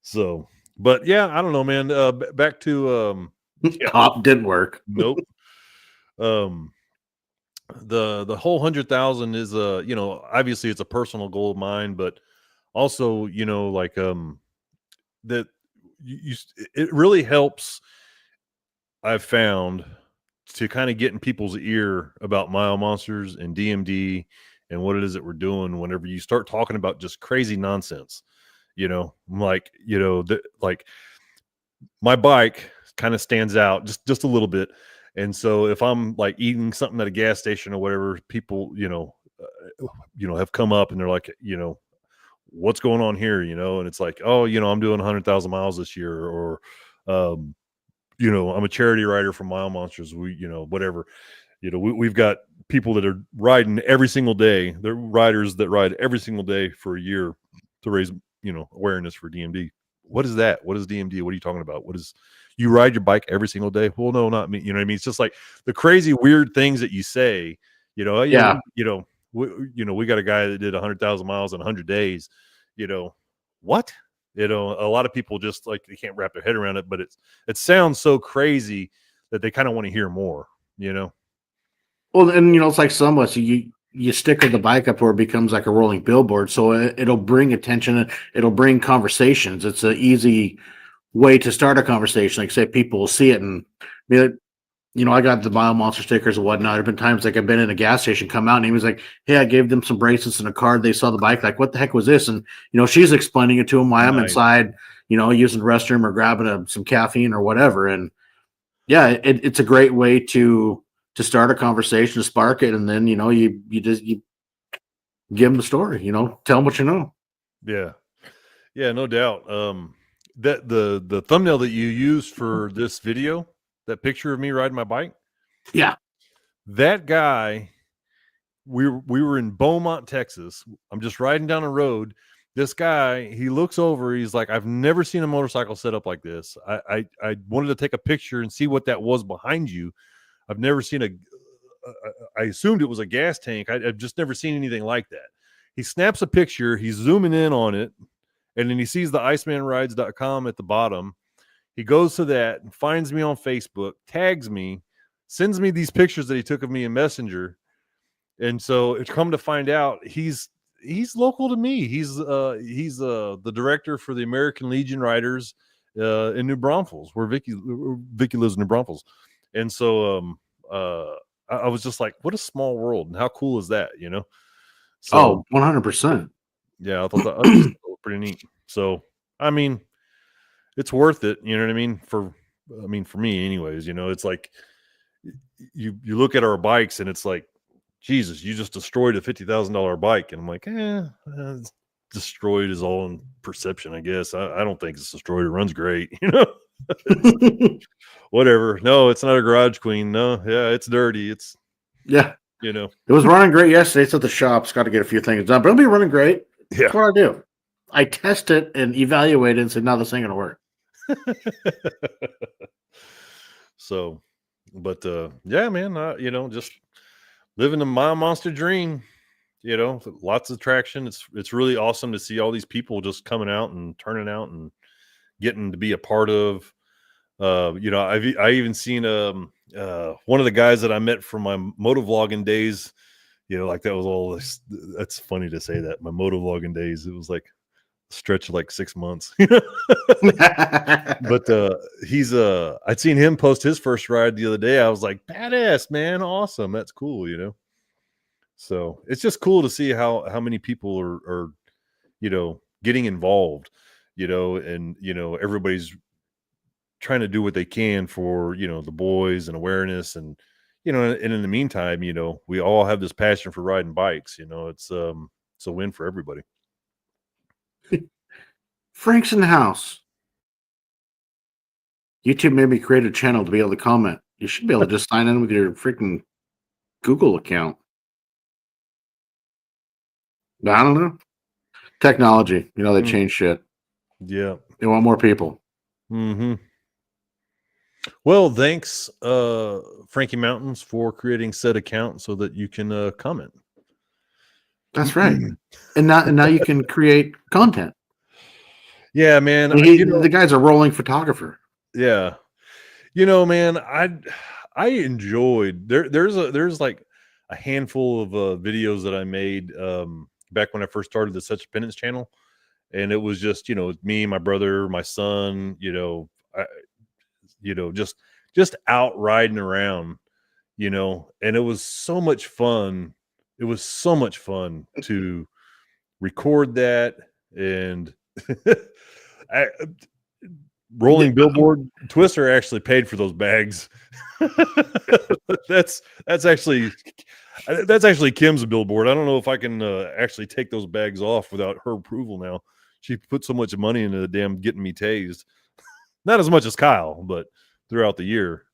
So, but yeah, I don't know, man. Back to yeah, Cop didn't work. nope. Um, the whole 100,000 is obviously it's a personal goal of mine, but also like that it really helps. I've found to kind of get in people's ear about mile monsters and DMD and what it is that we're doing. Whenever you start talking about just crazy nonsense, like my bike kind of stands out just a little bit. And so if I'm like eating something at a gas station or whatever, people, have come up and they're like, what's going on here, and it's like, oh, I'm doing 100,000 miles this year, or, I'm a charity rider for Mile Monsters. Whatever, we've got people that are riding every single day. They're riders that ride every single day for a year to raise, awareness for DMD. What is that? What is DMD? What are you talking about? You ride your bike every single day? Well, no, not me. You know what I mean? It's just like the crazy, weird things that you say, Yeah. we got a guy that did 100,000 miles in 100 days, what? A lot of people just like, they can't wrap their head around it, but it sounds so crazy that they kind of want to hear more, Well, and it's like some of us, you stick with the bike up where it becomes like a rolling billboard, so it'll bring attention, it'll bring conversations. It's an easy way to start a conversation. Like say people will see it and be like, I got the Mile Monster stickers and whatnot. There've been times like I've been in a gas station, come out, and he was like, "Hey, I gave them some bracelets and a card. They saw the bike. Like, what the heck was this?" And she's explaining it to him while I'm Nice. inside, using the restroom or grabbing some caffeine or whatever. And yeah, it's a great way to start a conversation, to spark it, and then you give them the story. Tell them what you know. Yeah. Yeah, no doubt. That the thumbnail that you used for this video, that picture of me riding my bike, Yeah. that guy, we were in Beaumont, Texas. I'm just riding down the road. This guy, he looks over, he's like, I've never seen a motorcycle set up like this. I wanted to take a picture and see what that was behind you. I've never seen I assumed it was a gas tank. I've just never seen anything like that. He snaps a picture, he's zooming in on it, and then he sees the icemanrides.com at the bottom. He goes to that and finds me on Facebook, tags me, sends me these pictures that he took of me in Messenger. And so it's come to find out he's local to me. He's the director for the American Legion Riders in New Braunfels, where Vicky lives in New Braunfels. And so I was just like, what a small world, and how cool is that, So 100%. yeah, I thought that was pretty neat. So I mean, it's worth it, you know what I mean? For me anyways, it's like you look at our bikes and it's like, Jesus, you just destroyed a $50,000 bike. And I'm like, destroyed is all in perception, I guess. I don't think it's destroyed. It runs great, whatever. No, it's not a garage queen. No, yeah, it's dirty. It's, Yeah. It was running great yesterday. It's at the shop's got to get a few things done, but it'll be running great. Yeah. That's what I do. I test it and evaluate it and say, no, this ain't gonna work. So, but yeah, man, just living the Mile Monster dream, lots of traction. It's really awesome to see all these people just coming out and turning out and getting to be a part of. I even seen one of the guys that I met from my motovlogging days. Like that was all this. That's funny to say that, my motovlogging days. It was like a stretch of like 6 months. But he's I'd seen him post his first ride the other day. I was like, badass, man, awesome, that's cool, So it's just cool to see how many people are getting involved, and everybody's trying to do what they can for the boys and awareness, and and in the meantime, we all have this passion for riding bikes. It's a win for everybody. Frank's in the house. YouTube made me create a channel to be able to comment. You should be able to just sign in with your freaking Google account. I don't know. Technology. You know, they change shit. Yeah. They want more people. Mm-hmm. Well, thanks, Frankie Mountains, for creating said account so that you can comment. That's right. and now you can create content. Yeah, man. I mean, the guy's a rolling photographer. Yeah. You know, man, I enjoyed there's like a handful of videos that I made back when I first started the Such a Penance channel, and it was just, you know, me, my brother, my son, just out riding around, you know, and it was so much fun. It was so much fun to record that, and rolling billboard Twister actually paid for those bags. that's actually Kim's billboard. I don't know if I can actually take those bags off without her approval now. She put so much money into the damn getting me tased. Not as much as Kyle, but throughout the year.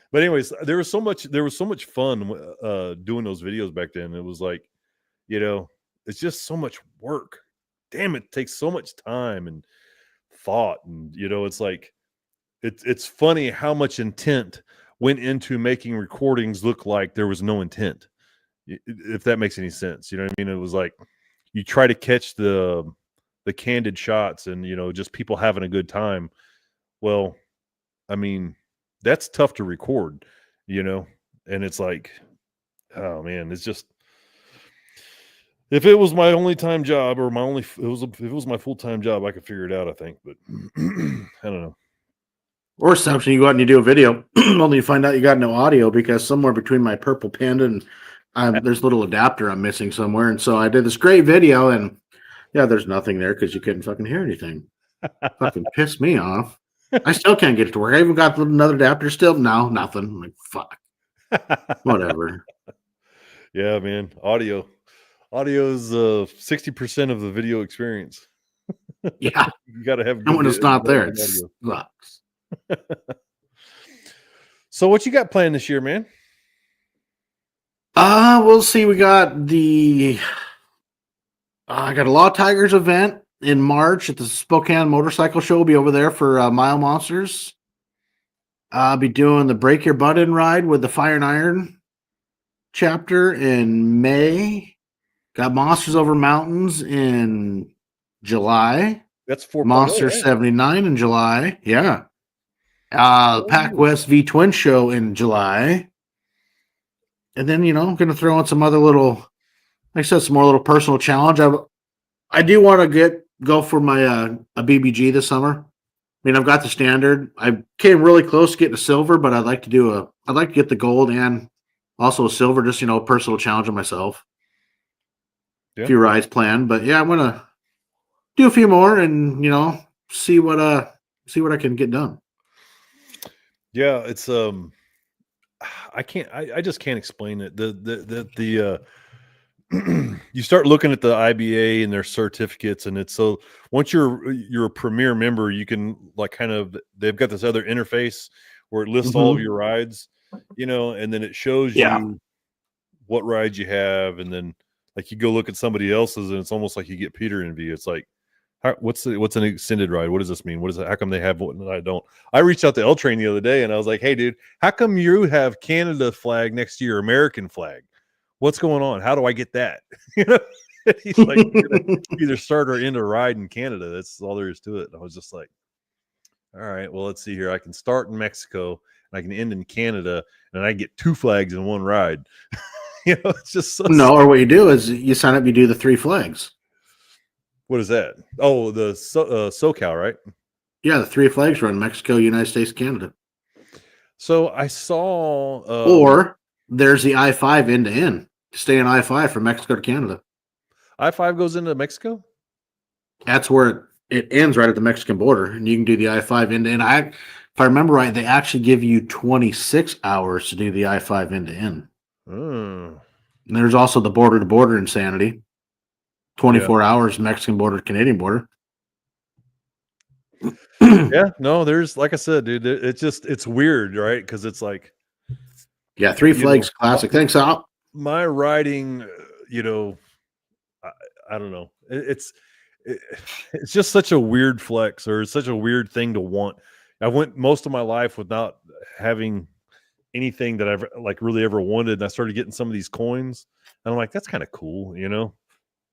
But anyways, there was so much fun doing those videos back then. It was like, you know, it's just so much work. Damn, it takes so much time and thought, and you know, it's like it's funny how much intent went into making recordings look like there was no intent, if that makes any sense. You know what I mean? It was like you try to catch the candid shots and, you know, just people having a good time. Well, I mean, that's tough to record, you know, and it's like, oh man, it's just, if it was my only time job or if it was my full-time job, I could figure it out, I think, but I don't know. Or something, you go out and you do a video, only you find out you got no audio because somewhere between my purple Panda and there's a little adapter I'm missing somewhere. And so I did this great video, and yeah, there's nothing there because you couldn't fucking hear anything. Fucking pissed me off. I still can't get it to work. I even got another adapter still. No, nothing. I'm like, fuck. Whatever. Yeah, man. Audio is 60% of the video experience. Yeah. You got to have good, and when it's not there, it audio. sucks. So what you got planned this year, man? We'll see. We got I got a Law Tigers event in March at the Spokane Motorcycle Show. We'll be over there for Mile Monsters. I'll be doing the Break Your Butt In ride with the Fire and Iron chapter in May. Got Monsters Over Mountains in July. That's 4.0, Monster right? 79 in July. Yeah. Pac West V Twin Show in July. And then, you know, I'm going to throw in some other little, like I said, some more little personal challenge. I do want to go for my a BBG this summer. I mean, I've got the standard. I came really close to getting a silver, but I'd like to get the gold and also a silver, just, you know, a personal challenge of myself. Yeah. A few rides planned, but yeah, I'm going to do a few more and, you know, see what I can get done. Yeah, it's I just can't explain it. The you start looking at the IBA and their certificates, and it's so once you're a premier member, you can like kind of, they've got this other interface where it lists all of your rides, you know, and then it shows you what rides you have, and then like you go look at somebody else's, and it's almost like you get Peter envy. It's like, what's an extended ride? What does this mean? What is it? How come they have one and I don't? I reached out to L Train the other day and I was like, hey dude, how come you have Canada flag next to your American flag? What's going on? How do I get that? You know, he's like, either start or end a ride in Canada. That's all there is to it. And I was just like, all right, well, let's see here. I can start in Mexico and I can end in Canada, and I get 2 flags in one ride. You know, it's just so no, or what you do is you sign up, you do the 3 flags. What is that? Oh, the SoCal, right? Yeah, the 3 flags run: Mexico, United States, Canada. So I saw, or there's the I-5 end to end. Stay on I-5 from Mexico to Canada. I-5 goes into Mexico? That's where it ends, right at the Mexican border, and you can do the I-5 end to end. If I remember right, they actually give you 26 hours to do the I-5 end to end. And there's also the border to border insanity. 24 hours Mexican border, Canadian border. Yeah, no, there's, like I said, dude, it's weird, right? Because it's like, Yeah, Three Flags classic. Thanks, Al. My riding, I don't know. It's just such a weird flex, or it's such a weird thing to want. I went most of my life without having anything that I've like really ever wanted, and I started getting some of these coins, and I'm like, that's kind of cool,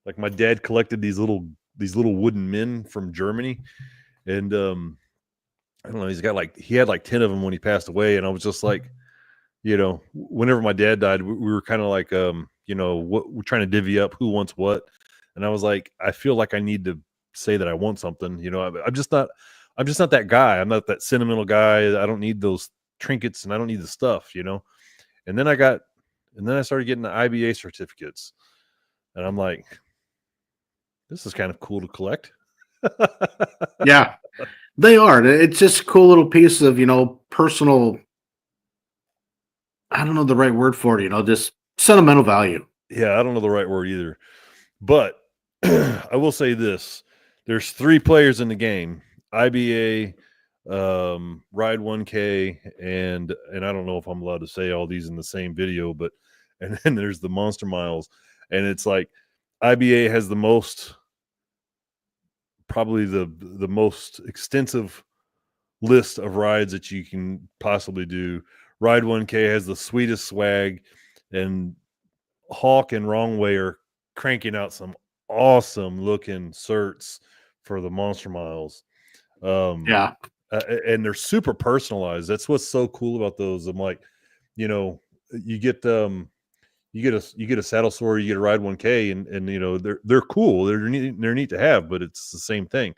Like my dad collected these little wooden men from Germany, and I don't know, he had like 10 of them when he passed away, and I was just like, whenever my dad died, we were kind of like, we're trying to divvy up who wants what. And I was like, I feel like I need to say that I want something, I'm just not that guy. I'm not that sentimental guy. I don't need those trinkets and I don't need the stuff, And then I started getting the IBA certificates, and I'm like, this is kind of cool to collect. Yeah, they are. It's just a cool little piece of, personal, I don't know the right word for it, just sentimental value. Yeah, I don't know the right word either. But I will say this. There's 3 players in the game: IBA, Ride 1K, and I don't know if I'm allowed to say all these in the same video, but and then there's the Monster Miles. And it's like IBA has the most, probably the most extensive list of rides that you can possibly do. Ride 1K has the sweetest swag, and Hawk and Wrong Way are cranking out some awesome looking certs for the Monster Miles. Yeah. And they're super personalized. That's what's so cool about those. I'm like, you get a saddle sore, you get a Ride 1K, and they're cool. They're neat to have, but it's the same thing.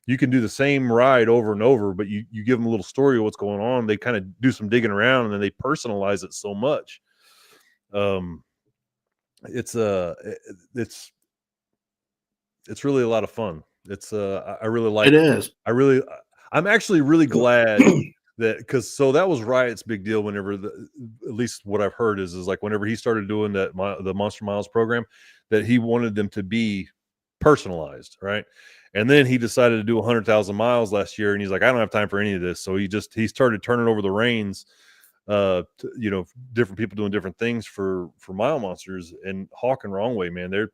You can do the same ride over and over, but you give them a little story of what's going on. They kind of do some digging around, and then they personalize it so much. It's really a lot of fun. I really like it. Is. I'm actually really glad because that was Riot's big deal whenever at least what I've heard is like whenever he started doing the Monster Miles program, that he wanted them to be personalized, right? And then he decided to do 100,000 miles last year, and he's like, I don't have time for any of this. So he started turning over the reins, different people doing different things for Mile Monsters. And Hawk and Wrong Way, man, they're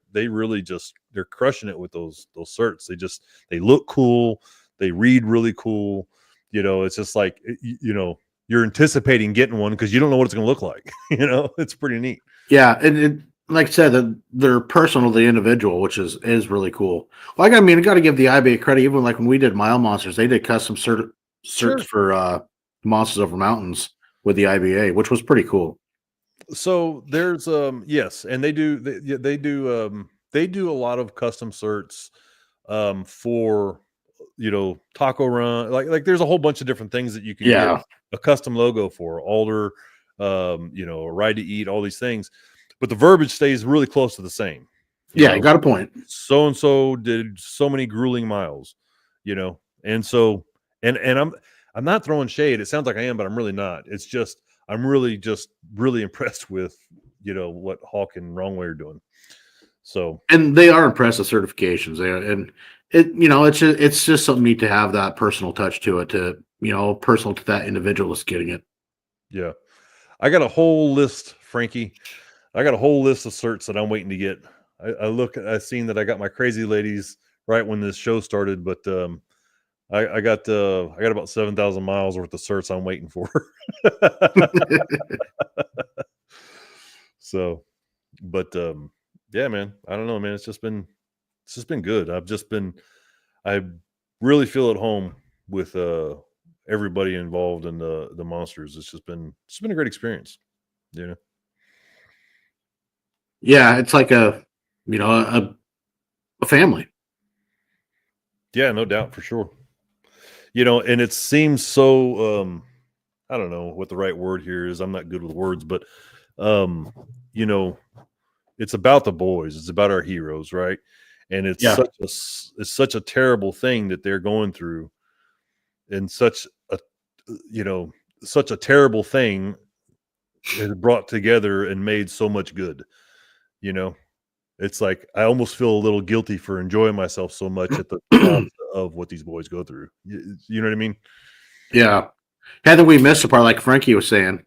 crushing it with those certs. They look cool, they read really cool. It's just like, you're anticipating getting one because you don't know what it's going to look like. It's pretty neat. Yeah, and like I said, they're personal to the individual, which is really cool. Like, I got to give the IBA credit. Even like when we did Mile Monsters, they did custom certs Sure. for Monsters Over Mountains with the IBA, which was pretty cool. So there's yes, and they do a lot of custom certs for Taco Run. Like there's a whole bunch of different things that you can get a custom logo for. Alder, a Ride to Eat, all these things. But the verbiage stays really close to the same. You got a point. So and so did so many grueling miles, and so and I'm not throwing shade. It sounds like I am, but I'm really not. It's just I'm really impressed with what Hawk and Wrong Way are doing. So, and they are impressive certifications there, and it's just something neat to have that personal touch to it, to personal to that individual that's getting it. Yeah, I got a whole list, Frankie. I got a whole list of certs that I'm waiting to get. I seen that I got my Crazy Ladies right when this show started, but I got about 7,000 miles worth of certs I'm waiting for. So, but yeah, man, I don't know, man. It's just been good. I really feel at home with everybody involved in the monsters. It's been a great experience. Yeah, it's like a family. Yeah, no doubt, for sure. And it seems so I don't know what the right word here is. I'm not good with words, but it's about the boys. It's about our heroes, right? And it's such a terrible thing that they're going through, and such a terrible thing is brought together and made so much good, it's like I almost feel a little guilty for enjoying myself so much at the cost of what these boys go through. You know what I mean? Yeah. Had we missed the part like Frankie was saying,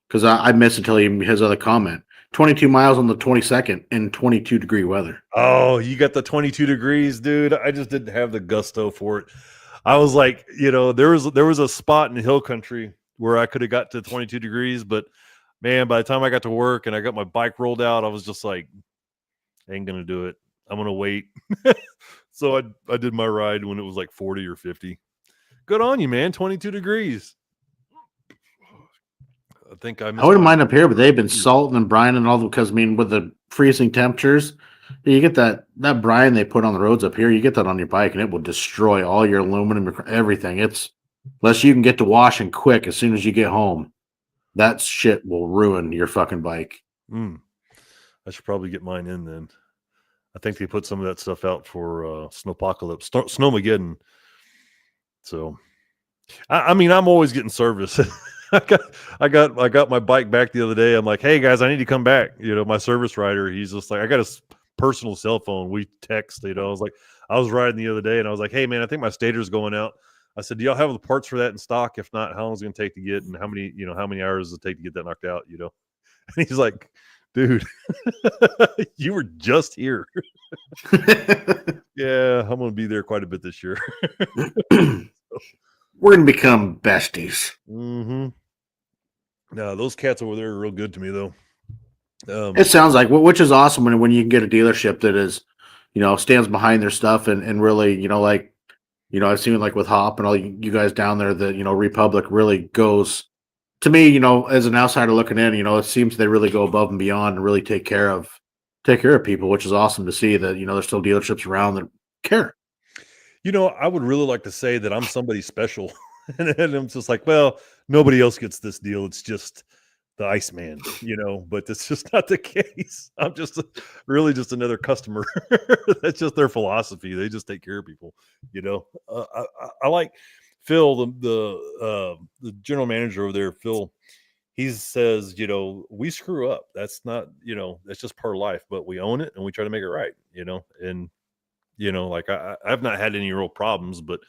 because I missed until his other comment. 22 miles on the 22nd in 22-degree weather. Oh, you got the 22 degrees, dude. I just didn't have the gusto for it. I was like, there was a spot in hill country where I could have got to 22 degrees, but man, by the time I got to work and I got my bike rolled out, I was just like, I ain't gonna do it. I'm gonna wait. So I did my ride when it was like 40 or 50. Good on you, man. 22 degrees. I think I wouldn't mind up here, but they've been salting and brining and all because with the freezing temperatures, you get that brine they put on the roads up here, you get that on your bike and it will destroy all your aluminum, everything. It's unless you can get to washing quick as soon as you get home, that shit will ruin your fucking bike. I should probably get mine in then. I think they put some of that stuff out for Snowpocalypse, Snowmageddon. So, I mean, I'm always getting service. I got my bike back the other day. I'm like, hey guys, I need to come back. My service rider, he's just like, I got a personal cell phone. We text. I was riding the other day and I was like, hey man, I think my stator's going out. I said, do y'all have the parts for that in stock? If not, how long is it going to take to get, and how many hours does it take to get that knocked out? And he's like, dude, you were just here. Yeah, I'm going to be there quite a bit this year. We're going to become besties. Mm-hmm. No, those cats over there are real good to me, though. It sounds like, which is awesome when you can get a dealership that is, stands behind their stuff and really, I've seen like with Hop and all you guys down there that, Republic really goes, to me, as an outsider looking in, it seems they really go above and beyond and really take care of people, which is awesome to see that, there's still dealerships around that care. I would really like to say that I'm somebody special. and I'm just like, well, nobody else gets this deal. It's just the Iceman, but that's just not the case. I'm just really just another customer. That's just their philosophy. They just take care of people, I like Phil, the general manager over there, Phil. He says, we screw up. That's not, that's just part of life, but we own it and we try to make it right, and like I've not had any real problems, but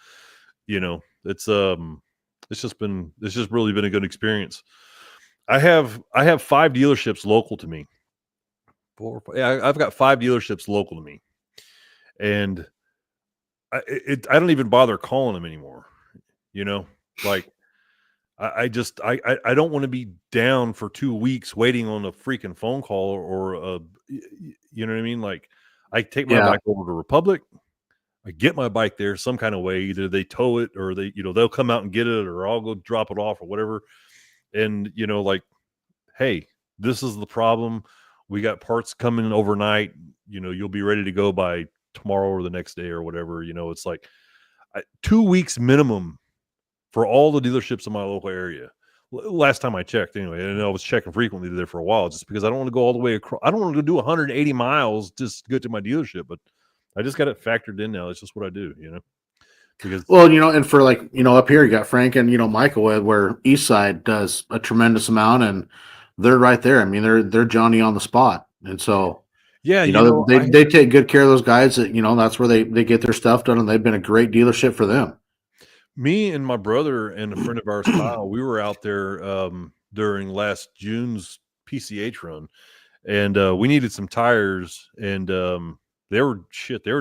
it's just really been a good experience. I have 5 dealerships local to me. I've got 5 dealerships local to me, and I don't even bother calling them anymore. Like I don't want to be down for 2 weeks waiting on a freaking phone call or you know what I mean? Like I take my bike over to Republic. I get my bike there some kind of way. Either they tow it or they, they'll come out and get it, or I'll go drop it off or whatever. And, like, hey, this is the problem. We got parts coming overnight. You'll be ready to go by tomorrow or the next day or whatever. It's like 2 weeks minimum for all the dealerships in my local area. Last time I checked anyway, and I was checking frequently there for a while just because I don't want to go all the way across. I don't want to do 180 miles just to get to my dealership, but I just got it factored in now. It's just what I do, because and for like, up here you got Frank and, Michael, where East Side does a tremendous amount and they're right there. I mean, they're Johnny on the spot. And so, yeah, they take good care of those guys that, that's where they get their stuff done. And they've been a great dealership for them. Me and my brother and a friend of ours, Kyle, we were out there during last June's PCH run, and we needed some tires, and they were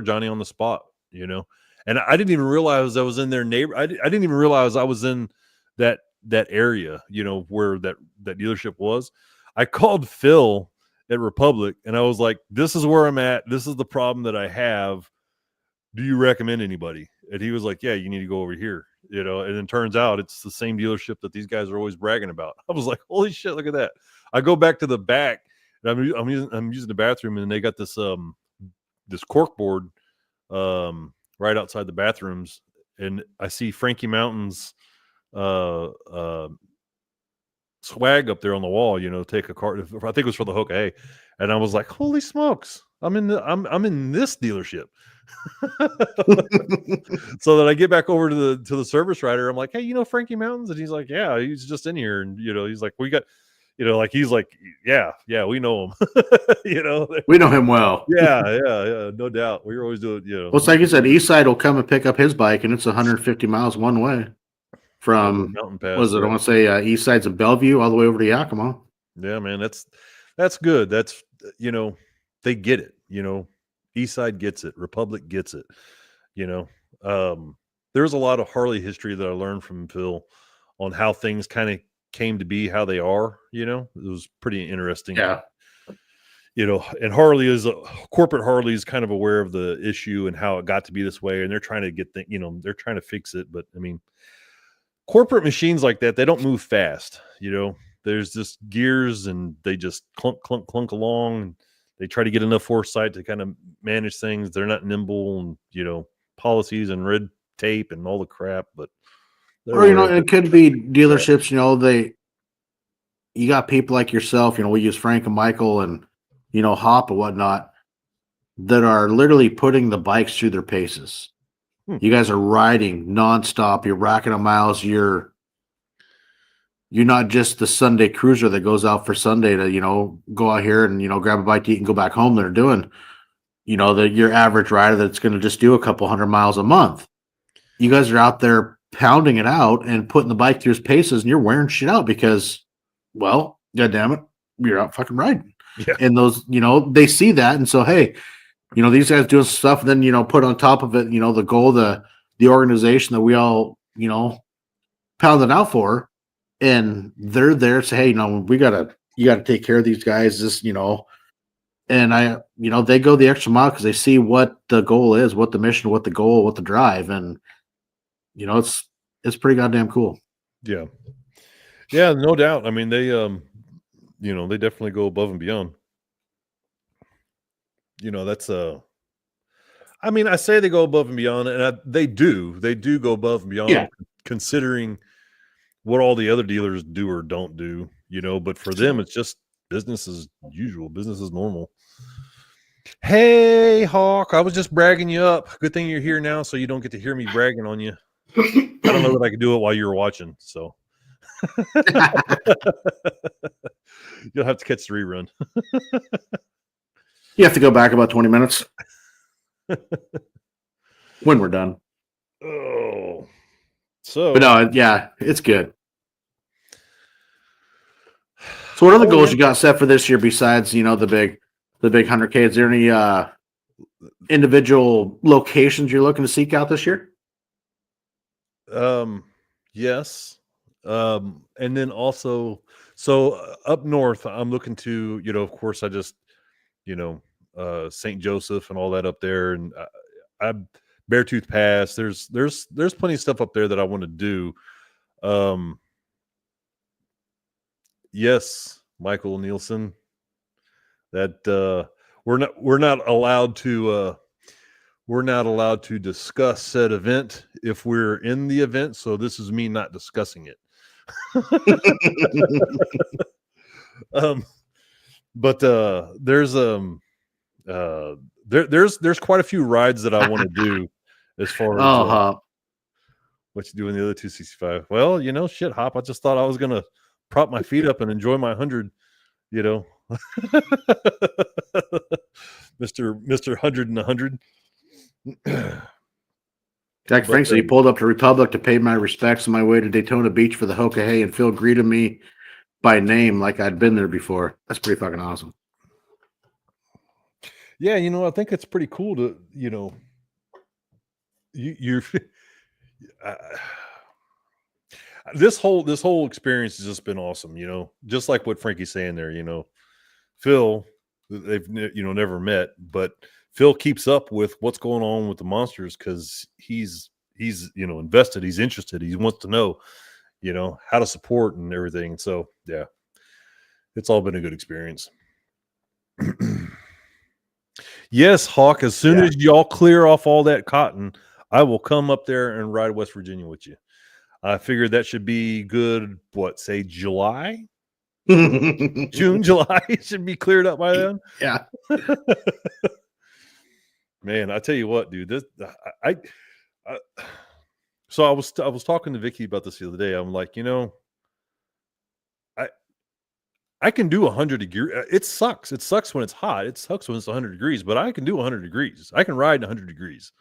Johnny on the spot, and I didn't even realize I was in their neighbor. I didn't even realize I was in that area, where that dealership was. I called Phil at Republic and I was like, this is where I'm at. This is the problem that I have. Do you recommend anybody? And he was like, yeah, you need to go over here, and it turns out it's the same dealership that these guys are always bragging about. I was like, holy shit, look at that. I go back to the back and I'm using the bathroom, and they got this this cork board right outside the bathrooms, and I see Frankie Mountain's swag up there on the wall, take a cart. I think it was for the Hoka Hey, and I was like, holy smokes, I'm in this dealership. So that I get back over to the service rider, I'm like, hey, Frankie Mountains? And he's like, yeah, he's just in here, and he's like, we got, you know, like he's like, yeah, we know him. You know, We know him well. yeah, no doubt. We were always doing, you know. Well, it's like you said, Eastside will come and pick up his bike, and it's 150 miles one way Over the from, mountain pass. was it? I want to say Eastside's of Bellevue all the way over to Yakima. Yeah, man, that's good. That's, you know, they get it. You know, Eastside gets it. Republic gets it. You know, there's a lot of Harley history that I learned from Phil on how things kind of came to be how they are. You know, it was pretty interesting. Yeah. You know, and Harley is corporate Harley is kind of aware of the issue and how it got to be this way, and they're trying to get you know, they're trying to fix it. But I mean, corporate machines like that, they don't move fast. You know, there's just gears and they just clunk, clunk, clunk along. And they try to get enough foresight to kind of manage things. They're not nimble, and, you know, policies and red tape and all the crap. But Or, you know, it could be dealerships, you know, you got people like yourself, you know, we use Frank and Michael and, you know, Hop and whatnot that are literally putting the bikes through their paces. You guys are riding nonstop. You're racking up miles. You're not just the Sunday cruiser that goes out for Sunday to, you know, go out here and, you know, grab a bite to eat and go back home. They're doing, you know, your average rider that's going to just do a couple 100 miles a month. You guys are out there pounding it out and putting the bike through his paces, and you're wearing shit out because, well, God damn it, you're out fucking riding. Yeah. And those, you know, they see that. And so, hey, you know, these guys doing stuff, and then, you know, put on top of it, you know, the goal, the organization that we all, you know, pounded out for, and they're there to say, hey, you know, you gotta take care of these guys, this, you know, and you know, they go the extra mile because they see what the goal is, what the mission, what the goal, what the drive, and, you know, it's pretty goddamn cool. Yeah, no doubt. I mean, they, you know, they definitely go above and beyond. You know, that's I mean, I say they go above and beyond, and they do go above and beyond, considering what all the other dealers do or don't do, you know. But for them, it's just business as usual, business as normal. Hey, Hawk, I was just bragging you up. Good thing you're here now, so you don't get to hear me bragging on you. I don't know that I could do it while you were watching, so you'll have to catch the rerun. You have to go back about 20 minutes when we're done. Oh, so, but no, yeah, it's good. So what other goals you got set for this year besides, you know, the big 100K? Is there any individual locations you're looking to seek out this year? Yes. And then also, so up north, I'm looking to, you know, of course, I just, you know, St. Joseph and all that up there, and I Beartooth Pass. There's plenty of stuff up there that I want to do. Yes, Michael Nielsen. That we're not allowed to discuss said event if we're in the event. So this is me not discussing it. But there's quite a few rides that I want to do as far as what you do in the other 265. Well, you know, shit, Hop. I just thought I was gonna prop my feet up and enjoy my 100. You know, Mr. 100 and 100. Jack Frank said he pulled up to Republic to pay my respects on my way to Daytona Beach for the Hoka Hey, and Phil greeted me by name like I'd been there before. That's pretty fucking awesome. Yeah, you know, I think it's pretty cool to, you know, you're this whole experience has just been awesome, you know, just like what Frankie's saying there. You know, Phil, they've, you know, never met, but Phil keeps up with what's going on with the monsters because he's you know, invested, he's interested, he wants to know, you know, how to support and everything. So yeah, it's all been a good experience. Yes, Hawk, as soon as y'all clear off all that cotton, I will come up there and ride West Virginia with you. I figured that should be good. What, say July? June, July should be cleared up by then. Yeah. Man, I tell you what, dude. This so I was talking to Vicky about this the other day. I'm like, you know, I can do 100 degrees. It sucks. It sucks when it's hot. It sucks when it's 100 degrees, but I can do 100 degrees. I can ride 100 degrees.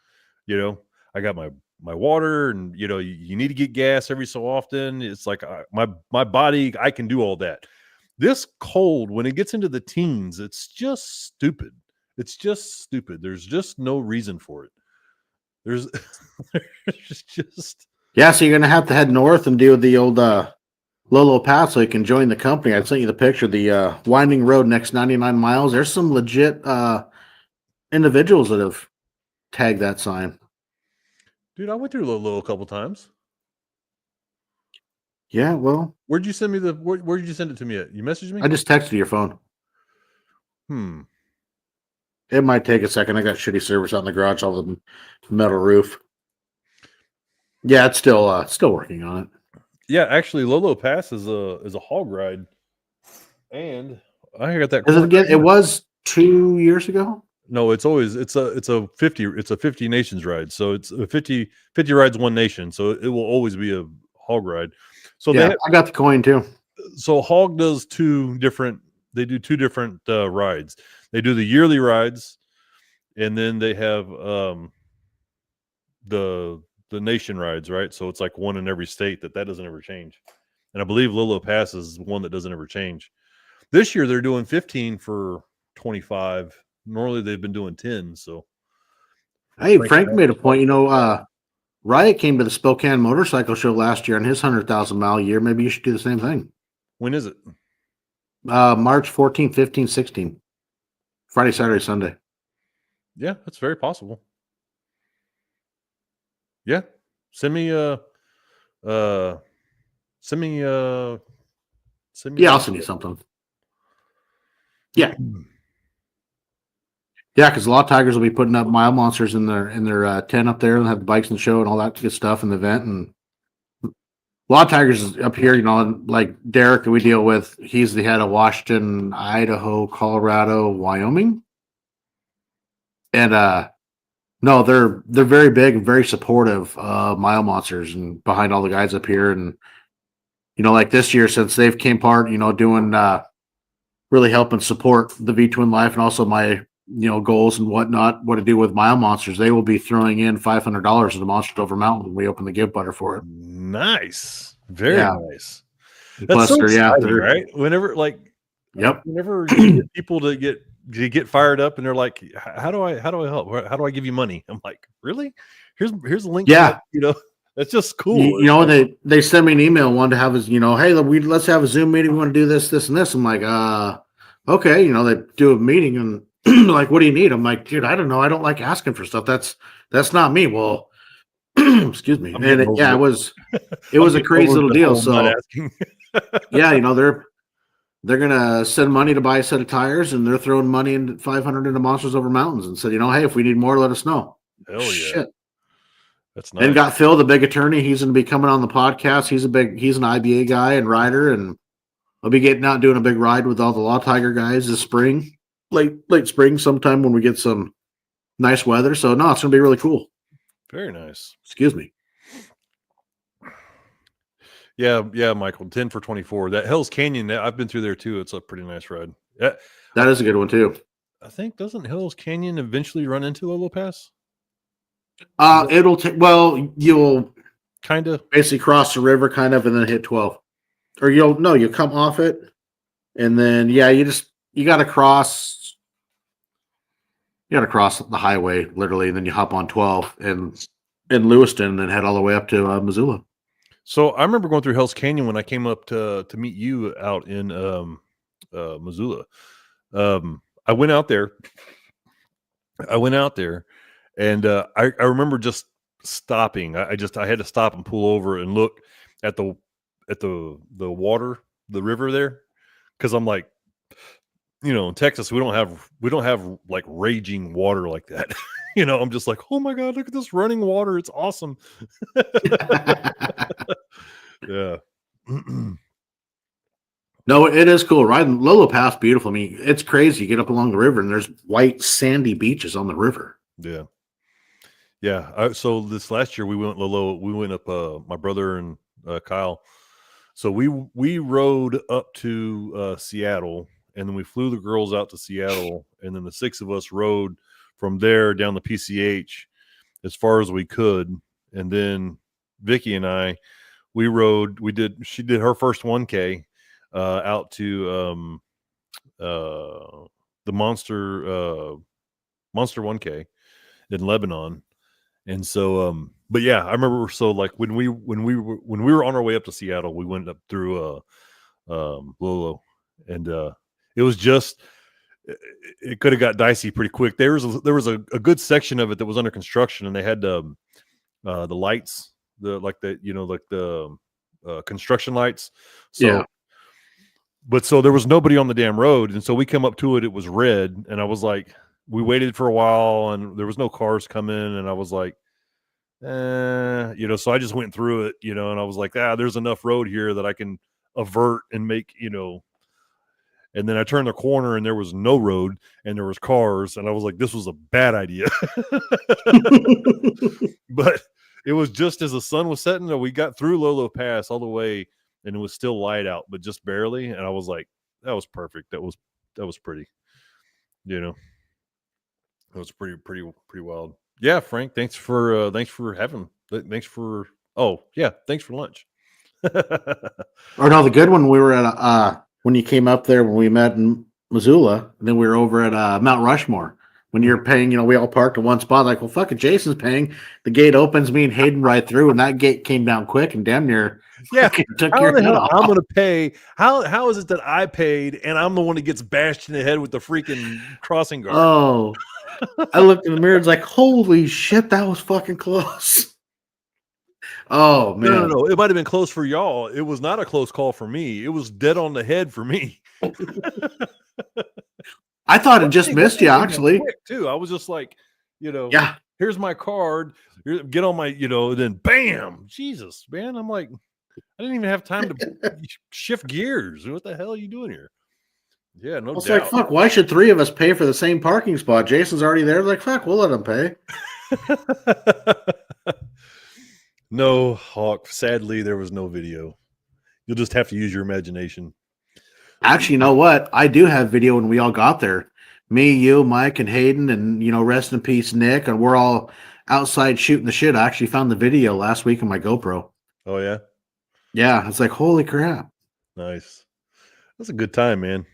You know, I got my water, and you know, you need to get gas every so often. It's like my body, I can do all that. This cold, when it gets into the teens, it's just stupid. It's just stupid. There's just no reason for it. There's just Yeah, so you're gonna have to head north and do the old Lolo Pass so you can join the company. I sent you the picture, the winding road next 99 miles. There's some legit individuals that have tagged that sign. dude. I went through Lolo a couple times. Yeah, well, Where'd you send me where did you send it to me at? You messaged me? I just texted your phone. It might take a second. I got shitty service out in the garage, all the metal roof. Yeah, it's still working on it. Yeah, actually, Lolo Pass is a hog ride, and I got that. Is it again? It was 2 years ago. No, it's a 50 nations ride. So it's a 50 rides one nation. So it will always be a hog ride. So yeah, I got the coin too. So hog does two different rides. They do the yearly rides, and then they have the nation rides, right? So it's like one in every state that doesn't ever change. And I believe Lolo Pass is one that doesn't ever change. This year they're doing 15 for 25. Normally they've been doing 10. So hey, Frank made a point. You know, Riot came to the Spokane Motorcycle Show last year on his 100,000 mile year. Maybe you should do the same thing. When is it? March 14, 15, 16. Friday, Saturday, Sunday. Yeah, that's very possible. Yeah. Send me yeah, I'll send you something. Yeah. Yeah, because a lot of tigers will be putting up mile monsters in their tent up there and have the bikes in the show and all that good stuff in the event. And a lot of tigers up here, you know, like Derek that we deal with, he's the head of Washington, Idaho, Colorado, Wyoming. And no, they're very big and very supportive of mile monsters and behind all the guys up here. And you know, like this year, since they've came part, you know, doing really helping support the V Twin Life and also my goals and whatnot, what to do with mile monsters, they will be throwing in $500 to the Monster Over Mountain when we open the gift butter for it. Nice, very nice. That's plus so exciting, right? Whenever whenever you get people to get fired up and they're like, how do I help? How do I give you money? I'm like, really? Here's a link. Yeah, that's just cool. They send me an email, one to have hey, let's have a Zoom meeting. We want to do this, this, and this. I'm like, okay. They do a meeting and like, what do you need? I'm like, dude, I don't know. I don't like asking for stuff. That's not me. Well, excuse me. And it was a crazy little deal. So yeah, they're gonna send money to buy a set of tires, and they're throwing money in 500 into Monsters Over Mountains, and said, hey, if we need more, let us know. Hell yeah. Shit. That's nice. And got Phil, the big attorney. He's going to be coming on the podcast. He's an IBA guy and rider, and I'll be getting out doing a big ride with all the Law Tiger guys this spring, late spring, sometime when we get some nice weather. So no, it's going to be really cool. Very nice. Excuse me. Yeah, Michael. 10 for 24. That Hell's Canyon, I've been through there too. It's a pretty nice ride. Yeah, that is a good one too. I think doesn't Hell's Canyon eventually run into Lolo Pass? It'll take. Well, you'll kind of basically cross the river, kind of, and then hit 12, or you'll come off it, and then you got to cross. You got to cross the highway literally, and then you hop on 12 and in Lewiston, and then head all the way up to Missoula. So I remember going through Hell's Canyon when I came up to meet you out in Missoula. I went out there. And I remember just stopping. I had to stop and pull over and look at the water, the river there, because I'm like, in Texas we don't have like raging water like that. I'm just like, oh my god, look at this running water, it's awesome. Yeah. No, it is cool. Riding Lolo Pass, beautiful. I mean, it's crazy. You get up along the river and there's white sandy beaches on the river. Yeah. Yeah. So this last year we went Lolo. We went up. My brother and Kyle So we rode up to Seattle, and then we flew the girls out to Seattle, and then the 6 of us rode from there down the PCH as far as we could, and then Vicky and I, she did her first 1K out to the Monster 1K in Lebanon. And so but yeah, I remember, so like when we were on our way up to Seattle, we went up through Lolo, and it was just, it could have got dicey pretty quick. There was a good section of it that was under construction, and they had the lights, the construction lights. So Yeah. But so there was nobody on the damn road, and so we come up to it. It was red, and I was like, we waited for a while, and there was no cars coming, and I was like, so I just went through it, and I was like, there's enough road here that I can avert and make, and then I turned the corner, and there was no road, and there was cars, and I was like, this was a bad idea. But it was just as the sun was setting, and we got through Lolo Pass all the way, and it was still light out, but just barely. And I was like, that was perfect. That was pretty, it was pretty wild. Yeah, Frank, thanks for lunch. Or no, the good one, we were at when you came up there, when we met in Missoula, and then we were over at Mount Rushmore. When you're paying, we all parked in one spot. Like, well, fuck it, Jason's paying. The gate opens, me and Hayden right through, and that gate came down quick and damn near took How your the head hell off. I'm gonna pay? How is it that I paid and I'm the one that gets bashed in the head with the freaking crossing guard? Oh, I looked in the mirror and was like, holy shit, that was fucking close. Oh man. No. It might have been close for y'all. It was not a close call for me. It was dead on the head for me. I thought it just missed you, actually. Too. I was just like, yeah. Here's my card. Get on my, then bam, Jesus, man. I'm like, I didn't even have time to shift gears. What the hell are you doing here? Yeah, no doubt. It's like, fuck, why should 3 of us pay for the same parking spot? Jason's already there. Like, fuck, we'll let him pay. No, Hawk. Sadly, there was no video. You'll just have to use your imagination. Actually, you know what? I do have video when we all got there. Me, you, Mike, and Hayden, and, rest in peace, Nick, and we're all outside shooting the shit. I actually found the video last week on my GoPro. Oh, yeah? Yeah, it's like, holy crap. Nice. That's a good time, man.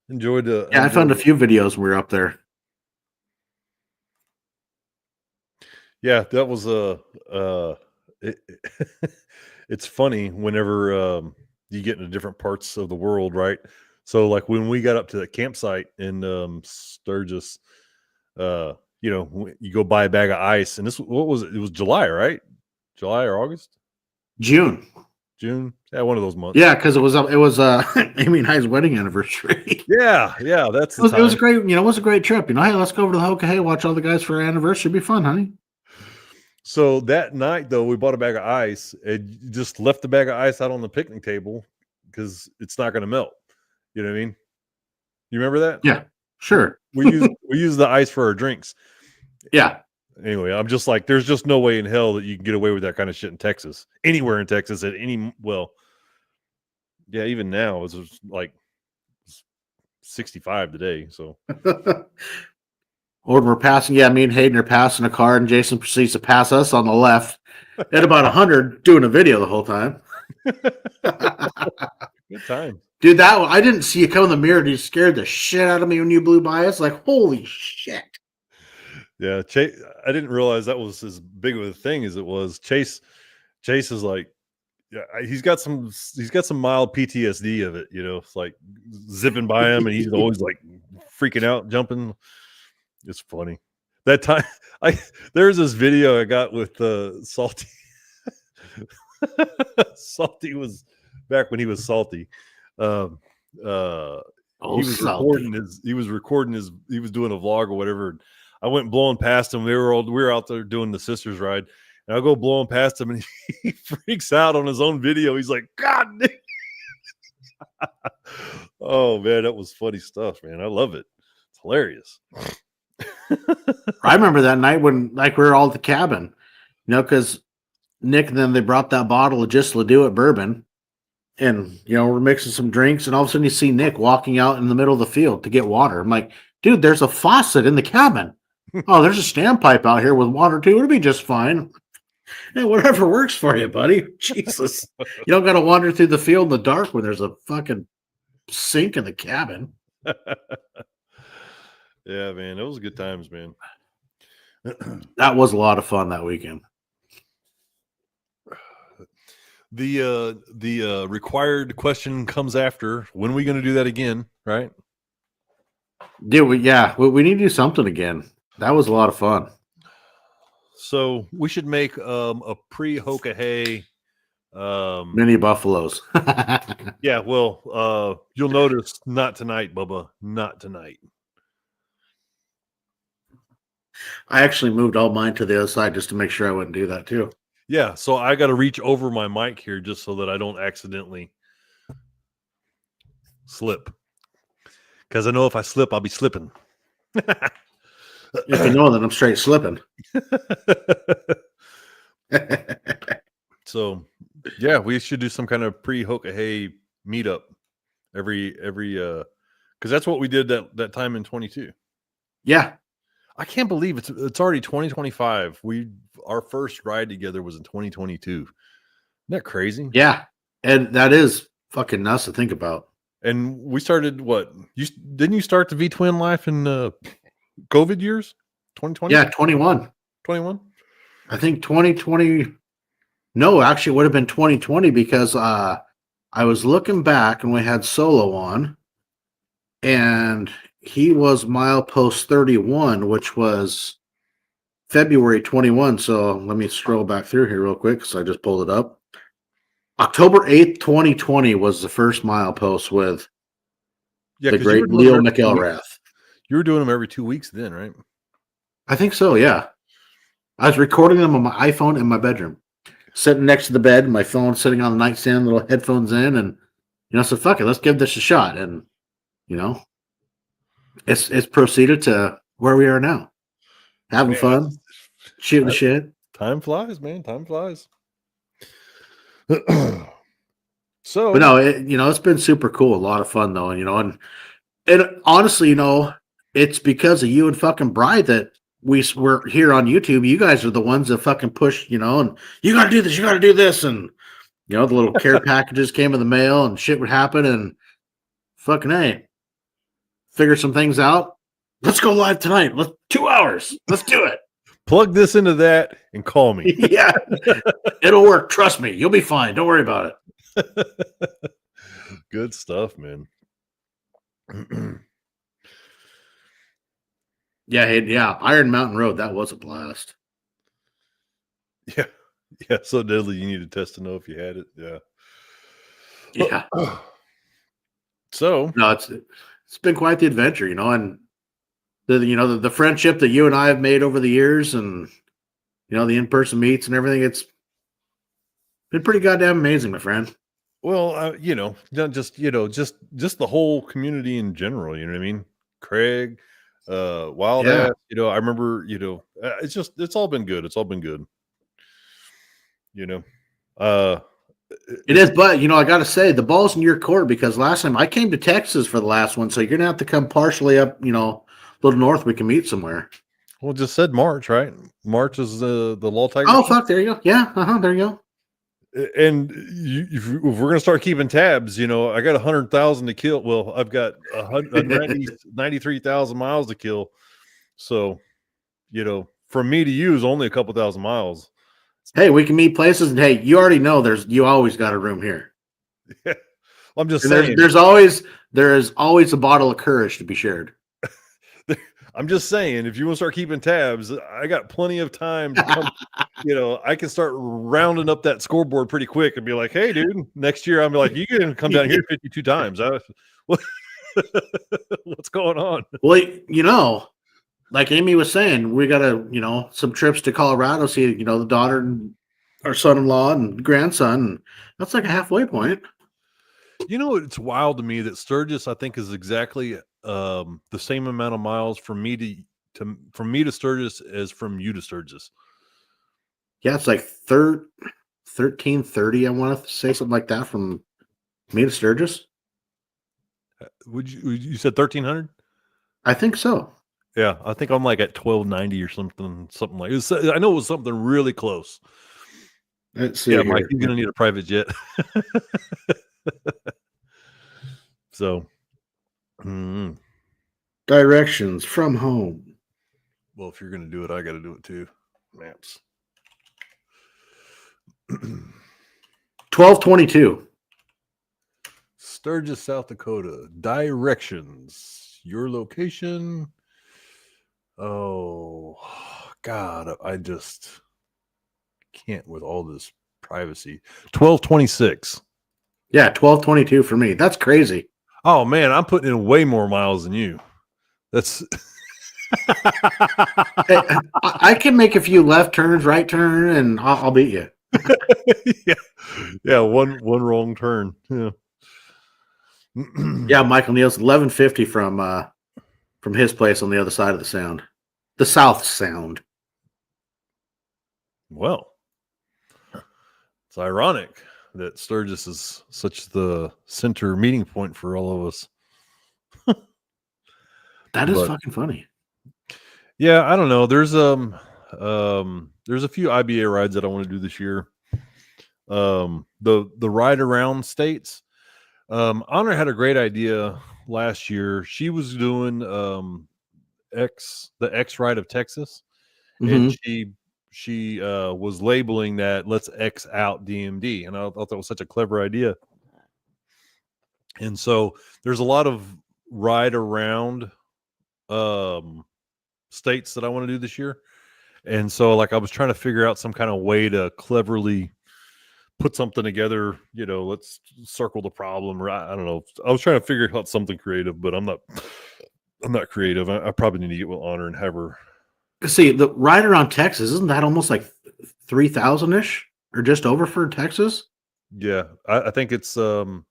Enjoyed it. Yeah, I found a few videos when we were up there. Yeah, that was it's funny whenever you get into different parts of the world, right? So like when we got up to the campsite in Sturgis, you go buy a bag of ice, and what was it? It was July, right? July or August? June. Yeah, one of those months. Yeah, because it was Amy and I's wedding anniversary. Yeah, it was a great, it was a great trip. Hey, let's go over to the Hoka Hey, watch all the guys for our anniversary. It'd be fun, honey. So that night, though, we bought a bag of ice and just left the bag of ice out on the picnic table because it's not going to melt. You know what I mean? You remember that? Yeah, sure. We use the ice for our drinks. Yeah. Anyway, I'm just like, there's just no way in hell that you can get away with that kind of shit in Texas. Anywhere in Texas even now it's like 65 today. So. Or we're passing, me and Hayden are passing a car, and Jason proceeds to pass us on the left at about 100, doing a video the whole time. Good time. Dude, I didn't see you come in the mirror. You scared the shit out of me when you blew by us. Like, holy shit. Yeah, Chase, I didn't realize that was as big of a thing as it was. Chase is like, yeah, he's got some mild PTSD of it, It's like zipping by him, and he's always like freaking out, jumping. It's funny. That time, there's this video I got with Salty. Salty was back when he was Salty. He was doing a vlog or whatever. I went blowing past him. We were out there doing the sisters ride, and I go blowing past him, and he freaks out on his own video. He's like, God damn. Oh man, that was funny stuff, man. I love it. It's hilarious. I remember that night when we were all at the cabin, because Nick and them, they brought that bottle of Just Ledoux It bourbon, and we're mixing some drinks, and all of a sudden you see Nick walking out in the middle of the field to get water. I'm like, dude, there's a faucet in the cabin. Oh, there's a standpipe out here with water too. It'll be just fine. Hey, whatever works for you, buddy. Jesus, you don't got to wander through the field in the dark when there's a fucking sink in the cabin. Yeah, man, it was good times, man. That was a lot of fun that weekend. The required question comes after: when are we going to do that again? Right? Dude, we need to do something again. That was a lot of fun. So we should make a pre-Hoka Hey mini buffaloes. Yeah, well, you'll notice not tonight, Bubba. Not tonight. I actually moved all mine to the other side just to make sure I wouldn't do that too. Yeah, so I got to reach over my mic here just so that I don't accidentally slip. Because I know if I slip, I'll be slipping. If you know that I'm straight slipping. So, yeah, we should do some kind of pre-Hoka Hey meetup every because that's what we did that time in 22. Yeah. I can't believe it's already 2025. Our first ride together was in 2022. Isn't that crazy? Yeah. And that is fucking nuts to think about. And we started didn't you start the V Twin life in COVID years? 2020? Yeah, 21. 21? I think 2020. No, actually it would have been 2020 because I was looking back and we had Solo on, and he was Milepost 31, which was February 21. So let me scroll back through here real quick because I just pulled it up. October 8th, 2020 was the first Milepost with the great Leo McElrath. You were doing them every 2 weeks then, right? I think so, yeah. I was recording them on my iPhone in my bedroom, sitting next to the bed, my phone sitting on the nightstand, little headphones in, and so fuck it, let's give this a shot. And it's proceeded to where we are now, having fun, shooting the shit. Time flies, man. Time flies. So, but no, it's been super cool, a lot of fun though, and honestly, it's because of you and fucking Bri that we're here on YouTube. You guys are the ones that fucking push, and you got to do this, you got to do this, and the little care packages came in the mail and shit would happen, and fucking hey, figure some things out. Let's go live tonight. 2 hours. Let's do it. Plug this into that and call me. Yeah, it'll work. Trust me, you'll be fine. Don't worry about it. Good stuff, man. Yeah. Iron Mountain Road. That was a blast. Yeah. So deadly. You need to test to know if you had it. Yeah. Yeah. So no, it's been quite the adventure, and the friendship that you and I have made over the years, and the in-person meets and everything. It's been pretty goddamn amazing, my friend. Well, not just the whole community in general. You know what I mean? Craig, Wild Ass. I remember. It's all been good. It's all been good. It is, but I got to say the ball's in your court, because last time I came to Texas for the last one, so you're gonna have to come partially up, a little north. We can meet somewhere. Well, just said March, right? March is the Law Tiger. Oh, fuck! There you go. Yeah, there you go. And if we're gonna start keeping tabs, I got 100,000 to kill. Well, I've got 93,000 miles to kill. So, from me to you is only a couple thousand miles. Hey, we can meet places, and hey, you already know you always got a room here. Yeah, I'm just saying. There is always a bottle of courage to be shared. I'm just saying, if you want to start keeping tabs, I got plenty of time to come. I can start rounding up that scoreboard pretty quick and be like, "Hey, dude, next year I'm like, you can come down here 52 times." What's going on? Well, like Amy was saying, we got some trips to Colorado, see, the daughter and our son-in-law and grandson. That's like a halfway point. It's wild to me that Sturgis, I think, is exactly the same amount of miles from me to Sturgis as from you to Sturgis. Yeah, it's like 1330. I want to say something like that from Made of Sturgis? You said 1,300? I think so. Yeah, I think I'm like at 1,290 or something like it. I know it was something really close. Let's see Yeah, here. Mike, you're gonna need a private jet. So, Directions from home. well, if you're gonna do it, I got to do it too. Maps. 1222. Sturgis, South Dakota. Directions. Your location. Oh, God, I just can't with all this privacy. 1226. Yeah, 1222 for me. That's crazy. Oh man, I'm putting in way more miles than you. That's Hey, I can make a few left turns, right turn, and I'll beat you. yeah, one wrong turn. Yeah. Yeah, Michael Nielsen, 1150 from his place on the other side of the sound, the South Sound. Well, it's ironic that Sturgis is such the center meeting point for all of us. That is fucking funny. Yeah, I don't know. There's a few IBA rides that I want to do this year. The ride around states. Honor had a great idea last year. She was doing the X ride of Texas, and she was labeling that let's X out DMD, and I thought that was such a clever idea. And so there's a lot of ride around states that I want to do this year. And so like I was trying to figure out some kind of way to cleverly put something together, let's circle the problem, or I don't know. I was trying to figure out something creative, but I'm not creative. I probably need to get with Honor and have her. See, the ride around Texas, isn't that almost like 3,000-ish or just over for Texas? Yeah, I think it's you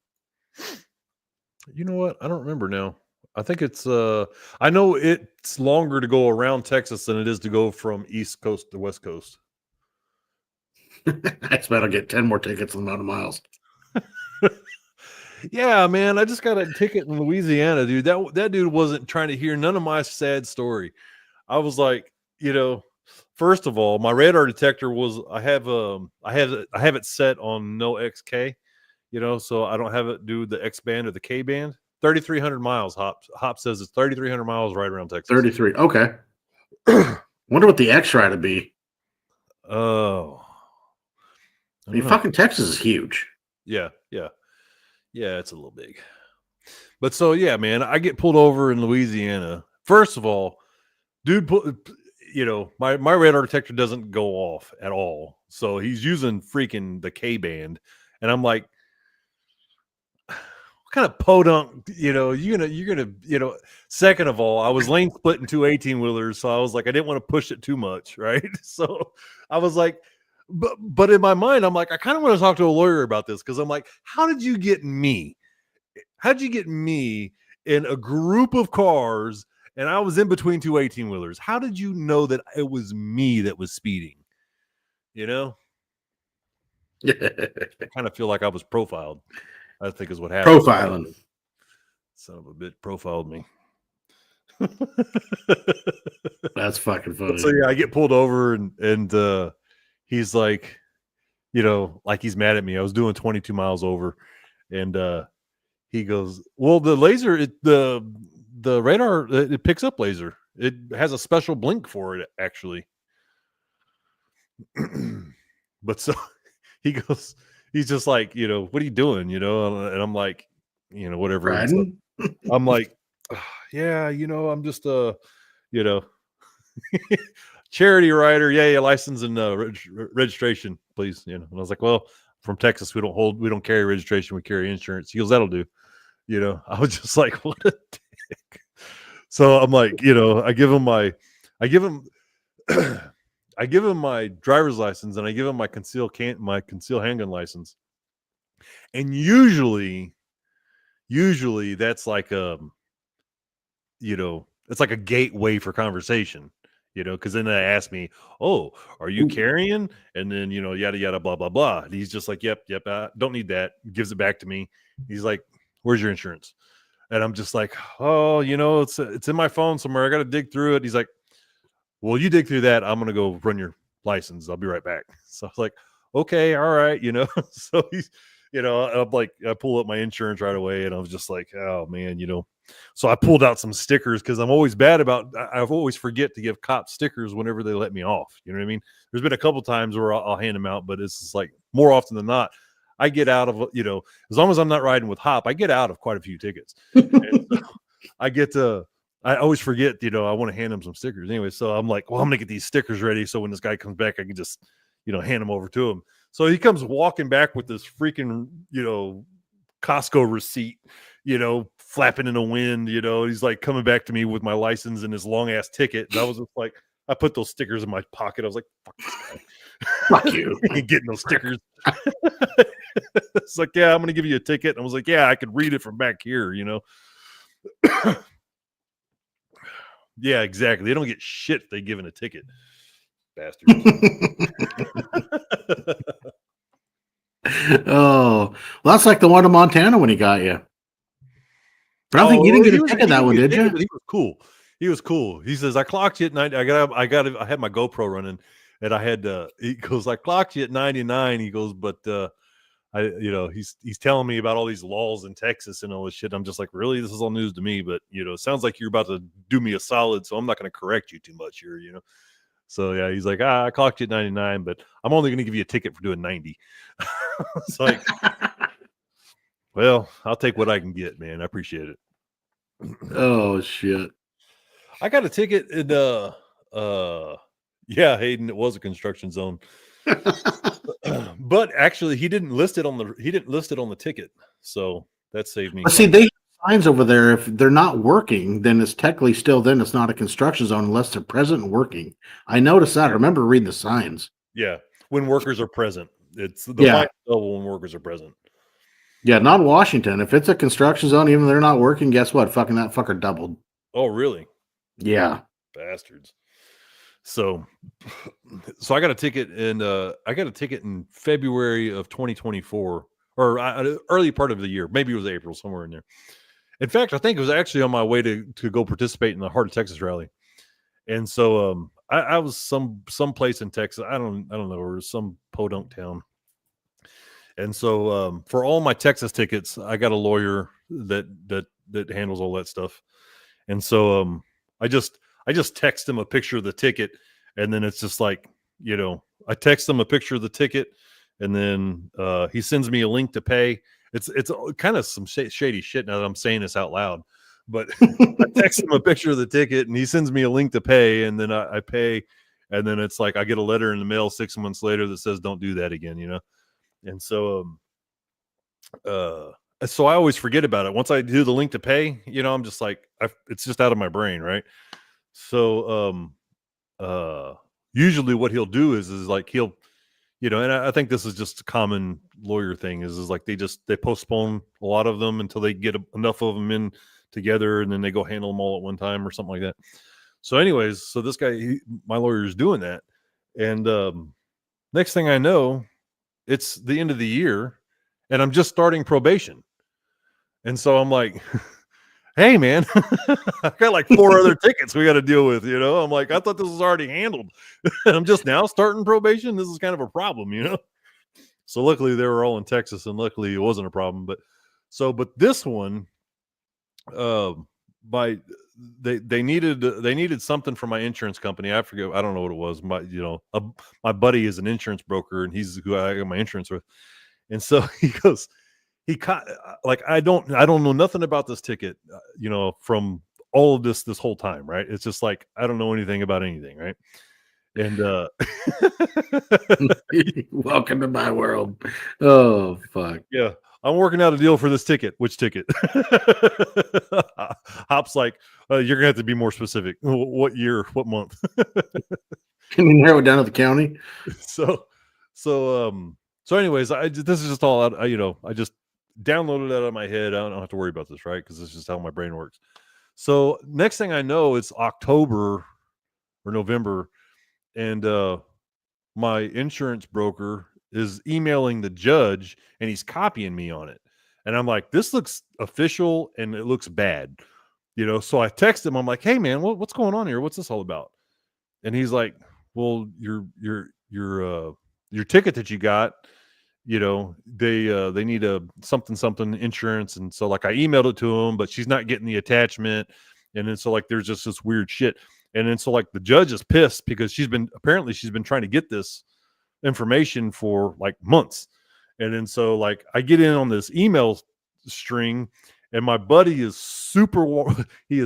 know what? I don't remember now. I think it's I know it's longer to go around Texas than it is to go from East Coast to West Coast. I bet I'll get 10 more tickets than the amount of miles. Yeah, man, I just got a ticket in Louisiana, dude. That dude wasn't trying to hear none of my sad story. I was like, first of all, my radar detector was I have it set on no XK, so I don't have it do the X band or the K band. 3,300 miles. Hop says it's 3,300 miles right around Texas. 33. Okay. Wonder what the X ride would be. Oh, I mean, fucking Texas is huge. Yeah, it's a little big. But so yeah, man, I get pulled over in Louisiana. First of all, dude, my radar detector doesn't go off at all. So he's using freaking the K band, and I'm like, what kind of podunk, you're gonna, second of all, I was lane splitting 2 18-wheelers, so I was like, I didn't want to push it too much, right? So I was like, but in my mind, I'm like, I kind of want to talk to a lawyer about this, because I'm like, how did you get me? How'd you get me in a group of cars, and I was in between 2 18-wheelers? How did you know that it was me that was speeding? I kind of feel like I was profiled, I think is what happened. Profiling. Son of a bitch profiled me. That's fucking funny. So yeah, I get pulled over, and he's like, like he's mad at me. I was doing 22 miles over, and he goes, well, the laser, the radar, it picks up laser. It has a special blink for it, actually. But so he goes, he's just like, what are you doing? And I'm like, whatever. Riding? So I'm like, yeah, I'm just charity rider. Yeah, license and registration, please. And I was like, well, from Texas, we don't carry registration, we carry insurance. He goes, that'll do. I was just like, what a dick. So I'm like, I give him I give him my driver's license, and I give him my concealed handgun license. And usually that's like it's like a gateway for conversation. because then they asked me, "Oh, are you carrying?" And then yada yada blah blah blah. And he's just like, "Yep, don't need that." Gives it back to me. He's like, "Where's your insurance?" And I'm just like, "Oh, it's in my phone somewhere. I got to dig through it." He's like, "Well, you dig through that. I'm gonna go run your license. I'll be right back." So I was like, "Okay, all right," So he's, I'm like, I pull up my insurance right away, and I was just like, "Oh man," So I pulled out some stickers because I'm always bad about. I've always forget to give cops stickers whenever they let me off. You know what I mean? There's been a couple times where I'll hand them out, but it's just like more often than not, I get out of as long as I'm not riding with Hop, I get out of quite a few tickets. And so I get to. I always forget, I want to hand him some stickers anyway. So I'm like, well, I'm gonna get these stickers ready so when this guy comes back, I can just, hand them over to him. So he comes walking back with this freaking, Costco receipt, flapping in the wind. He's like coming back to me with my license and his long ass ticket. And I was just like, I put those stickers in my pocket. I was like, fuck this guy. Fuck you. Ain't getting those stickers. It's like, yeah, I'm gonna give you a ticket. And I was like, yeah, I could read it from back here, Yeah, exactly. They don't get shit if they given a ticket. Bastards. Oh, well, that's like the one in Montana when he got you. But I don't think you didn't get a ticket that one, did you? But he was cool. He was cool. He says, I clocked you at 90. I had my GoPro running, and I had he goes, I clocked you at 99. He goes, but he's telling me about all these laws in Texas and all this shit. I'm just like, really? This is all news to me, but it sounds like you're about to do me a solid, so I'm not going to correct you too much here, So yeah, he's like, I clocked you at 99, but I'm only going to give you a ticket for doing 90. It's like, well, I'll take what I can get, man. I appreciate it. Oh shit. I got a ticket in yeah, Hayden, it was a construction zone. But actually he didn't list it on the ticket. So that saved me. But see, they have signs over there. If they're not working, then it's technically it's not a construction zone unless they're present and working. I noticed that. I remember reading the signs. Yeah. When workers are present. It's the Yeah. level when workers are present. Yeah, not Washington. If it's a construction zone, even if they're not working, guess what? Fucking that fucker doubled. Oh, really? Yeah. Bastards. So I got a ticket in February of 2024 or early part of the year. Maybe it was April, somewhere in there. In fact, I think it was actually on my way to go participate in the Heart of Texas rally. And so I was some place in Texas. I don't know, or some podunk town. And so for all my Texas tickets, I got a lawyer that handles all that stuff. And so I just text him a picture of the ticket, and then it's just like, I text him a picture of the ticket, and then he sends me a link to pay. It's kind of some shady shit now that I'm saying this out loud, but I text him a picture of the ticket, and he sends me a link to pay, and then I pay, and then it's like I get a letter in the mail 6 months later that says don't do that again, And so so I always forget about it. Once I do the link to pay, I'm just like, it's just out of my brain, right? So usually what he'll do is like he'll, and I think this is just a common lawyer thing is like they postpone a lot of them until they get enough of them in together, and then they go handle them all at one time or something like that. So anyways, so this guy, my lawyer is doing that. And next thing I know, it's the end of the year and I'm just starting probation. And so I'm like, hey man, I got like 4 other tickets we got to deal with, I'm like, I thought this was already handled. And I'm just now starting probation. This is kind of a problem, So luckily they were all in Texas, and luckily it wasn't a problem. But this one, they needed something from my insurance company. I forget. I don't know what it was. My buddy is an insurance broker, and he's who I got my insurance with. And so he goes, like, I don't know nothing about this ticket, from all of this whole time. Right. It's just like, I don't know anything about anything. Right. And welcome to my world. Oh fuck. Yeah. I'm working out a deal for this ticket. Which ticket? Hop's like, you're gonna have to be more specific. What year? What month? Can you narrow it down to the county? So anyways, this is just all out. I just downloaded it out of my head. I don't have to worry about this, right? Because this is just how my brain works. So next thing I know, it's October or November, and my insurance broker is emailing the judge and he's copying me on it. And I'm like, this looks official and it looks bad, So I text him. I'm like, hey man, what's going on here? What's this all about? And he's like, well, your ticket that you got, they need a something insurance. And so like I emailed it to him, but she's not getting the attachment. And then so like there's just this weird shit. And then so like the judge is pissed because she's been trying to get this information for like months. And then so like I get in on this email string, and my buddy is he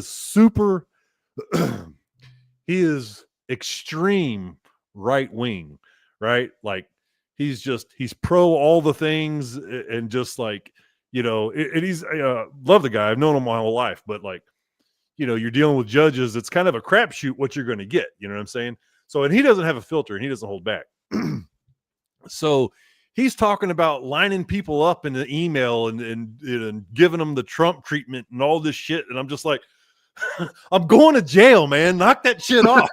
is extreme right wing, right? Like he's pro all the things, and just like, and he's love the guy. I've known him my whole life, but like, you're dealing with judges. It's kind of a crapshoot what you're going to get. You know what I'm saying? So, and he doesn't have a filter and he doesn't hold back. So he's talking about lining people up in the email and giving them the Trump treatment and all this shit. And I'm just like, I'm going to jail, man. Knock that shit off.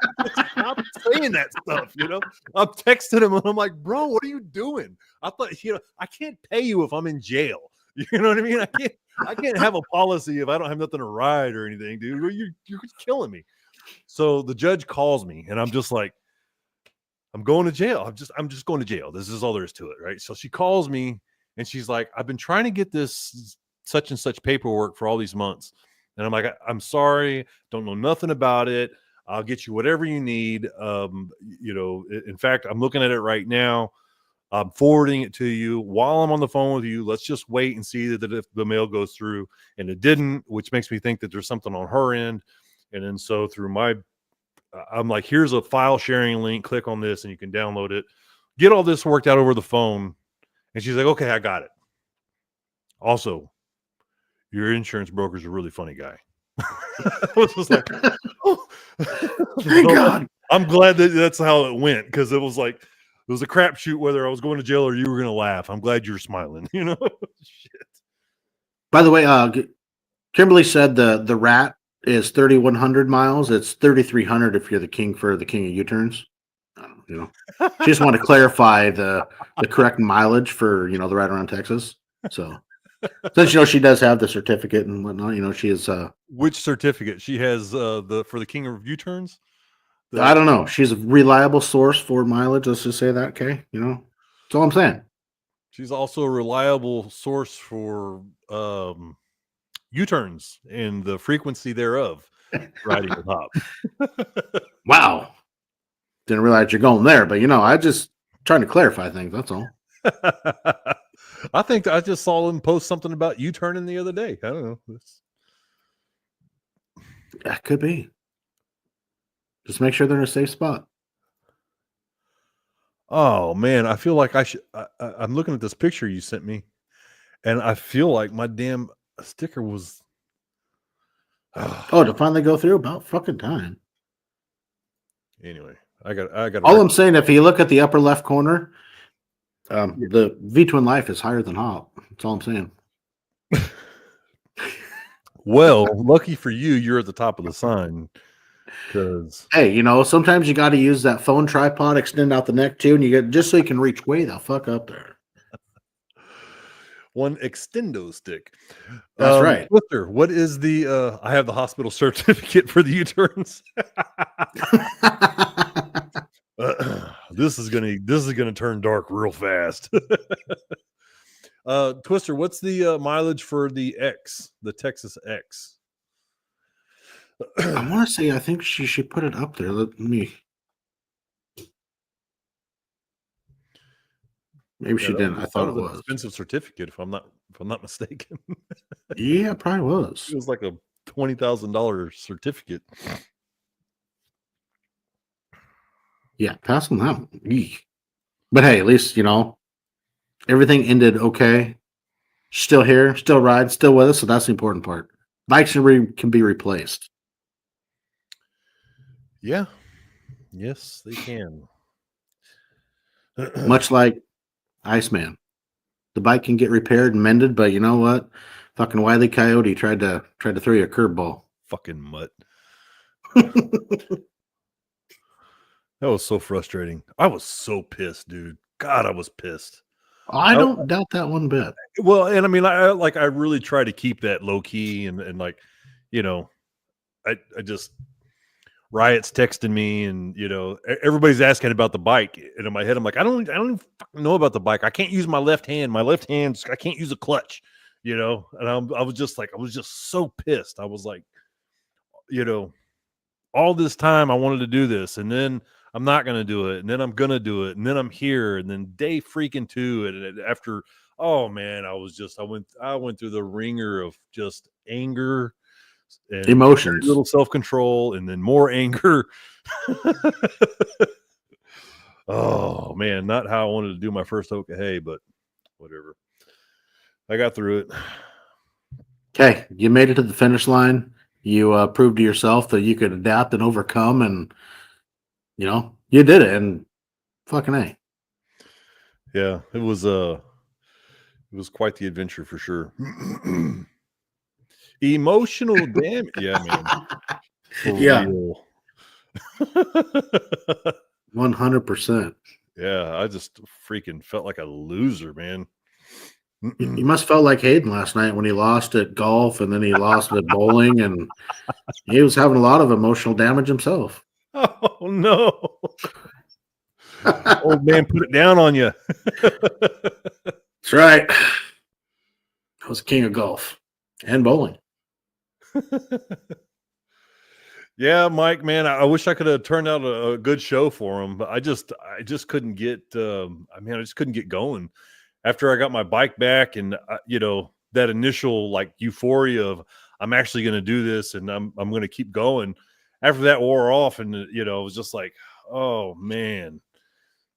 I'm saying that stuff, I'm texting him and I'm like, bro, what are you doing? I thought, I can't pay you if I'm in jail. You know what I mean? I can't have a policy if I don't have nothing to ride or anything, dude. You're killing me. So the judge calls me and I'm just like, I'm going to jail. I'm just going to jail. This is all there is to it, right? So she calls me and she's like, I've been trying to get this such and such paperwork for all these months. And I'm like, I'm sorry, don't know nothing about it. I'll get you whatever you need. In fact, I'm looking at it right now. I'm forwarding it to you while I'm on the phone with you. Let's just wait and see that if the mail goes through. And it didn't, which makes me think that there's something on her end. And then so through I'm like, here's a file sharing link. Click on this and you can download it. Get all this worked out over the phone. And she's like, okay, I got it. Also, your insurance broker's a really funny guy. I was just like, oh. Thank God. I'm glad that's how it went, because it was like, it was a crapshoot whether I was going to jail or you were going to laugh. I'm glad you're smiling, Shit. By the way, Kimberly said the rat is 3,100 miles. It's 3,300 if you're the king of U-turns. She just want to clarify the correct mileage for the ride around Texas. So since she does have the certificate and whatnot, she is which certificate she has for the king of U-turns? I don't know. She's a reliable source for mileage. Let's just say that, okay? That's all I'm saying. She's also a reliable source for U-turns and the frequency thereof. Riding the top. Wow. Didn't realize you're going there, but I just trying to clarify things. That's all. I think I just saw him post something about U-turning the other day. I don't know. That could be. Just make sure they're in a safe spot. Oh man, I feel like I'm looking at this picture you sent me, and I feel like my damn sticker was. Oh, to finally go through, about fucking time. Anyway, I got. All I'm saying, if you look at the upper left corner, the V-twin Life is higher than Hop. That's all I'm saying. Well, lucky for you, you're at the top of the sign. Because hey, sometimes you got to use that phone tripod, extend out the neck too, and you get just so you can reach way the fuck up there. One extendo stick. That's right. Twister, what is the? I have the hospital certificate for the U-turns. This is gonna turn dark real fast. Twister, what's the mileage for the X, the Texas X? I want to say, I think she put it up there. Let me. Maybe she didn't. I thought it was an expensive certificate, if I'm not mistaken. Yeah, it probably was. It was like a $20,000 certificate. Yeah, pass on that one. Eek. But hey, at least everything ended okay. Still here, still riding, still with us. So that's the important part. Bikes can be replaced. Yeah. Yes, they can. Much like Iceman. The bike can get repaired and mended, but you know what? Fucking Wile E. Coyote tried to throw you a curveball. Fucking mutt. That was so frustrating. I was so pissed, dude. God, I was pissed. I don't doubt that one bit. Well, and I mean, I really try to keep that low key and like, you know, I just Riot's texting me and everybody's asking about the bike, and in my head I'm like, I don't even fucking know about the bike. I can't use my left hand. I can't use a clutch, and I was just so pissed. I was like, all this time I wanted to do this, and then I'm not going to do it, and then I'm going to do it, and then I'm here, and then day freaking 2, and after, oh man, I went through the ringer of just anger and Emotions. little self-control, and then more anger. Oh man, not how I wanted to do my first Hoka Hey, but whatever. I got through it. Okay, you made it to the finish line. You proved to yourself that you could adapt and overcome, and you did it. And fucking A. Yeah, it was quite the adventure for sure. Emotional damage. Yeah, man. For real. 100%. Yeah, I just freaking felt like a loser, man. You must felt like Hayden last night when he lost at golf and then he lost at bowling, and he was having a lot of emotional damage himself. Oh no. Old man put it down on you. That's right. I was king of golf and bowling. Yeah, Mike, man, I wish I could have turned out a good show for him, but I just couldn't get. I just couldn't get going after I got my bike back, and that initial like euphoria of I'm actually going to do this, and I'm going to keep going. After that wore off, and it was just like, oh man,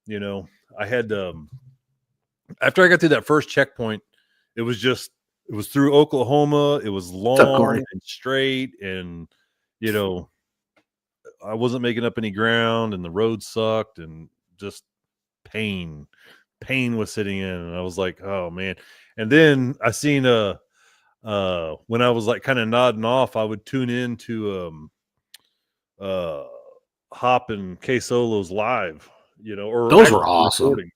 I had after I got through that first checkpoint, it was through Oklahoma. It was long and straight, and I wasn't making up any ground, and the road sucked, and just pain was sitting in, and I was like, oh man. And then I seen when I was like kind of nodding off, I would tune in to Hop and K Solo's live, or those were awesome. Recordings.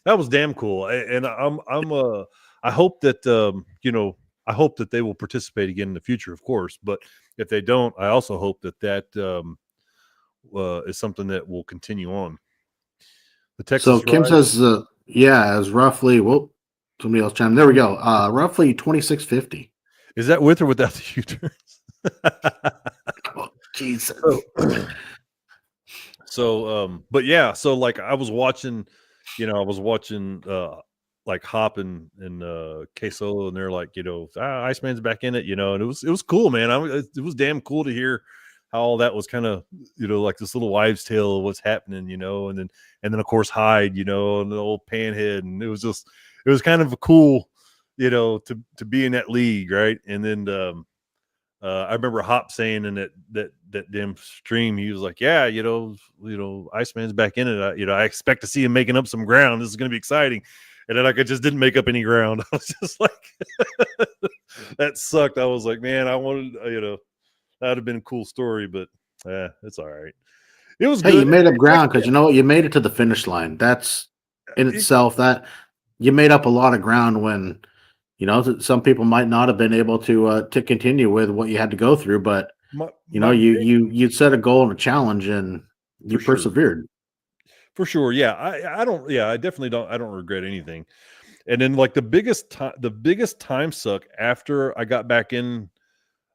That was damn cool. And I hope that I hope that they will participate again in the future, of course. But if they don't, I also hope that is something that will continue on. The Texas so Kim ride, says, is roughly, somebody else chimed. There we go. Roughly 2650. is that with or without the U-turns? Oh, Jesus. But yeah, so like I was watching like Hop and K Solo, and they're like, Iceman's back in it, and it was cool, man. It was damn cool to hear how all that was kind of, like this little wives' tale of what's happening, and then of course Hyde, and the old Panhead, and it was kind of a cool, to be in that league, right? And then I remember Hop saying in that damn stream, he was like, yeah, Iceman's back in it. I expect to see him making up some ground. This is going to be exciting. And then I just didn't make up any ground. I was just like, that sucked. I was like, man, I wanted, that would have been a cool story, but it's all right. It was good. You made up ground because you made it to the finish line. That's in itself that you made up a lot of ground when, some people might not have been able to continue with what you had to go through, but you set a goal and a challenge and you persevered. For sure. Yeah. I definitely don't regret anything. And then like the biggest time suck after I got back on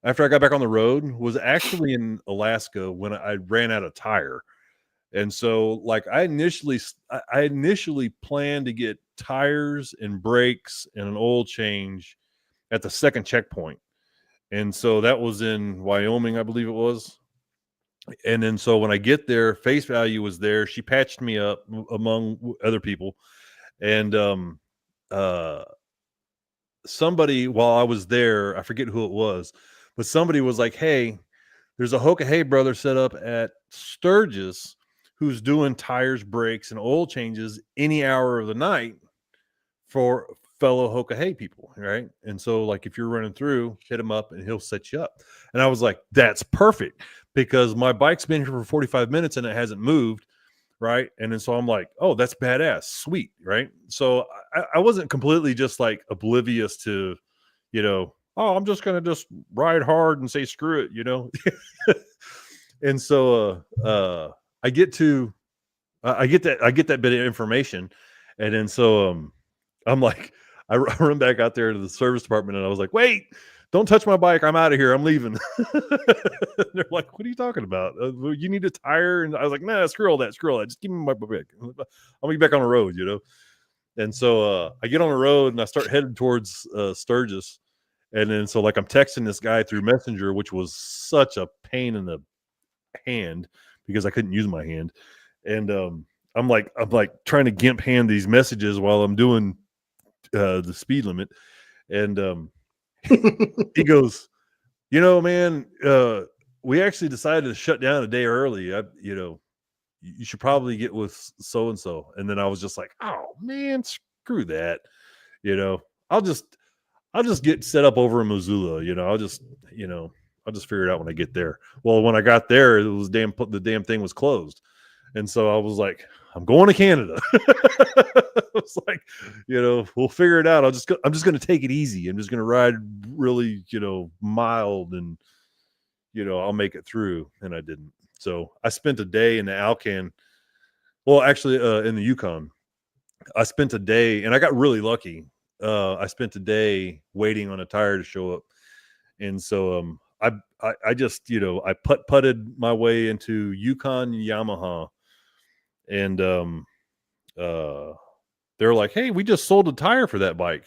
the road was actually in Alaska when I ran out of tire. And so like I initially planned to get tires and brakes and an oil change at the second checkpoint. And so that was in Wyoming, I believe it was. And then so when I get there, Face Value was there. She patched me up among other people. And somebody, while I was there, I forget who it was, but somebody was like, hey, there's a Hoka Hey brother set up at Sturgis who's doing tires, brakes, and oil changes any hour of the night for fellow Hoka Hey people, right? And so like if you're running through, hit him up and he'll set you up. And I was like, that's perfect, because my bike's been here for 45 minutes and it hasn't moved. right? And then so I'm like, oh, that's badass, sweet, right? So I wasn't completely just like oblivious to, oh, I'm just gonna just ride hard and say screw it, And so I get to I get that bit of information, and then so I'm like, I run back out there to the service department, and I was like, wait, don't touch my bike, I'm out of here, I'm leaving. They're like, what are you talking about? Well, you need a tire? And I was like, nah, screw all that, just give me my bike, I'll be back on the road, And so I get on the road and I start heading towards Sturgis, and then so like I'm texting this guy through Messenger, which was such a pain in the hand because I couldn't use my hand. And I'm like trying to gimp hand these messages while I'm doing the speed limit. And he goes, man, we actually decided to shut down a day early. You should probably get with so and so. And then I was just like, oh man, screw that. I'll just get set up over in Missoula. I'll just figure it out when I get there. Well, when I got there, it was the damn thing was closed. And so I was like, I'm going to Canada. I was like, we'll figure it out. I'm just going to take it easy. I'm just going to ride really, mild, and, I'll make it through. And I didn't. So I spent a day in the Alcan. Well, actually, in the Yukon, I spent a day, and I got really lucky. I spent a day waiting on a tire to show up. And so, I just, I putted my way into Yukon Yamaha, and they're like, hey, we just sold a tire for that bike.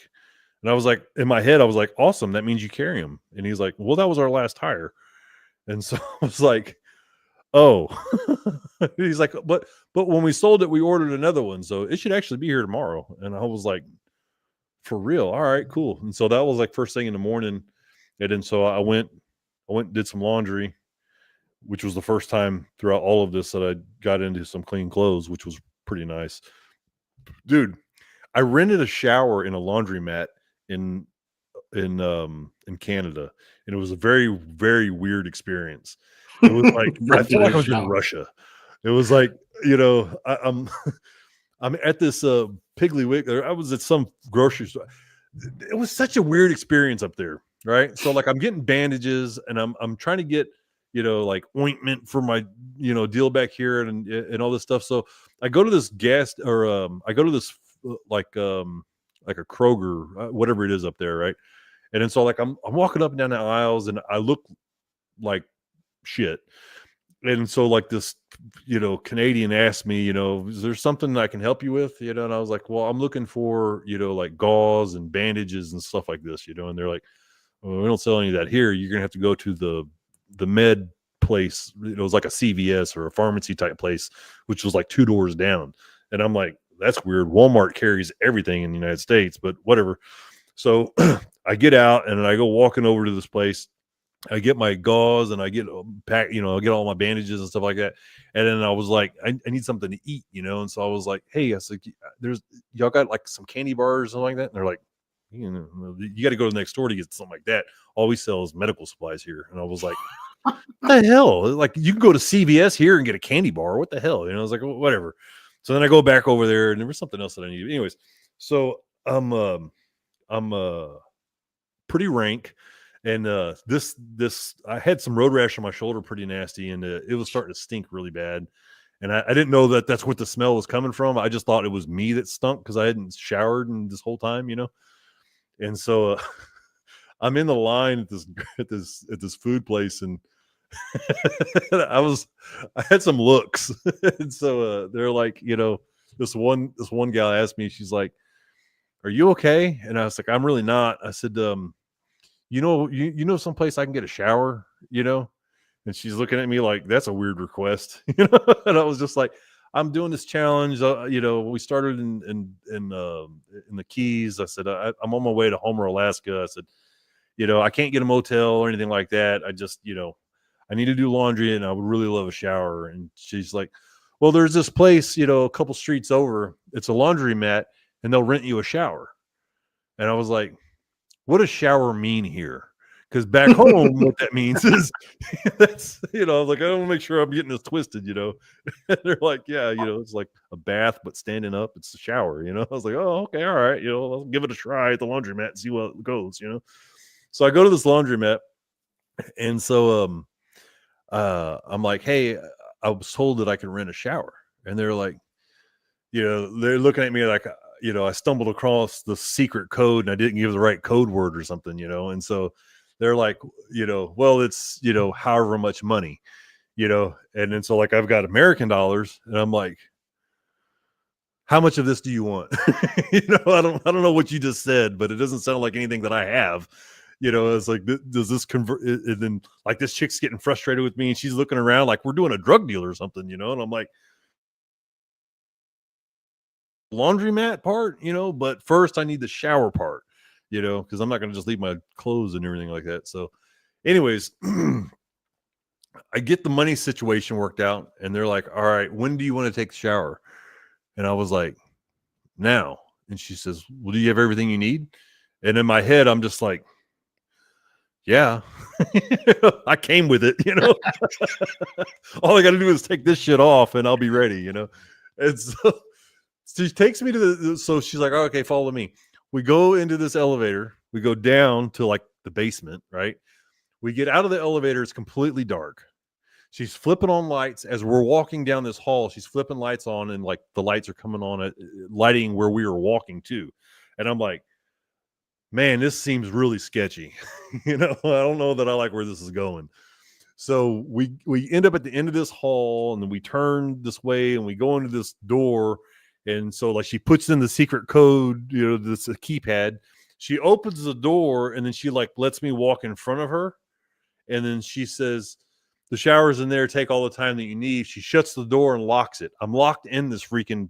And I was like, in my head, I was like, awesome, that means you carry them. And he's like, well, that was our last tire. And so I was like, oh. He's like, but when we sold it, we ordered another one, so it should actually be here tomorrow. And I was like, for real? All right, cool. And so that was like first thing in the morning. And then so I went and did some laundry, which was the first time throughout all of this that I got into some clean clothes, which was pretty nice. Dude, I rented a shower in a laundromat in Canada, and it was a very, very weird experience. It was like I felt like I was in Russia. It was like, I'm at this Piggly Wiggly. I was at some grocery store. It was such a weird experience up there, right? So like I'm getting bandages, and I'm trying to get like ointment for my deal back here, and all this stuff. So I go to this I go to this like a Kroger, whatever it is up there, right? And then so like I'm walking up and down the aisles, and I look like shit. And so like this, Canadian asked me, is there something I can help you with? And I was like, well, I'm looking for, like gauze and bandages and stuff like this, and they're like, well, we don't sell any of that here. You're going to have to go to the med place. It was like a CVS or a pharmacy type place, which was like 2 doors down. And I'm like, that's weird. Walmart carries everything in the United States, but whatever. So I get out and I go walking over to this place. I get my gauze and I get I get all my bandages and stuff like that. And then I was like, I need something to eat, And so I was like, hey, I said, y'all got like some candy bars or something like that? And they're like, you got to go to the next door to get something like that. All we sell is medical supplies here. And I was like, what the hell? Like, you can go to CVS here and get a candy bar. What the hell? I was like, well, whatever. So then I go back over there, and there was something else that I needed. Anyways, so I'm pretty rank. And this I had some road rash on my shoulder, pretty nasty, and it was starting to stink really bad. And I didn't know that that's what the smell was coming from. I just thought it was me that stunk because I hadn't showered in this whole time, And so I'm in the line at this food place, and I had some looks, and so they're like, this one gal asked me, she's like, "Are you okay?" And I was like, "I'm really not." I said, you know someplace I can get a shower, And she's looking at me like, that's a weird request, And I was just like, I'm doing this challenge. We started in the Keys. I said, I'm on my way to Homer, Alaska. I said, I can't get a motel or anything like that. I just, I need to do laundry, and I would really love a shower. And she's like, well, there's this place, a couple streets over. It's a laundromat, and they'll rent you a shower. And I was like, what does shower mean here? Because back home, what that means is that's, I was like, I don't want to make sure I'm getting this twisted, And they're like, yeah, it's like a bath, but standing up, it's a shower, I was like, oh, okay, all right, I'll give it a try at the laundromat and see what it goes, So I go to this laundromat, and so I'm like, hey, I was told that I could rent a shower, and they're like, they're looking at me like, I stumbled across the secret code and I didn't give the right code word or something, and so they're like, well, it's, however much money, and then so like I've got American dollars, and I'm like, how much of this do you want? I don't know what you just said, but it doesn't sound like anything that I have. It's like, does this convert? And then like this chick's getting frustrated with me, and she's looking around like we're doing a drug deal or something, and I'm like, laundromat part, but first I need the shower part, because I'm not going to just leave my clothes and everything like that. So, anyways, I get the money situation worked out, and they're like, all right, when do you want to take the shower? And I was like, now. And she says, well, do you have everything you need? And in my head, I'm just like, yeah, I came with it, all I got to do is take this shit off and I'll be ready, and so she takes me to so she's like, oh, okay, follow me. We go into this elevator. We go down to like the basement, right? We get out of the elevator. It's completely dark. She's flipping on lights as we're walking down this hall. She's flipping lights on, and like the lights are coming on, lighting where we were walking to. And I'm like, man, this seems really sketchy. I don't know that I like where this is going. So we end up at the end of this hall, and then we turn this way and we go into this door. And so like she puts in the secret code, this keypad. She opens the door, and then she like lets me walk in front of her. And then she says, the shower's in there, take all the time that you need. She shuts the door and locks it. I'm locked in this room.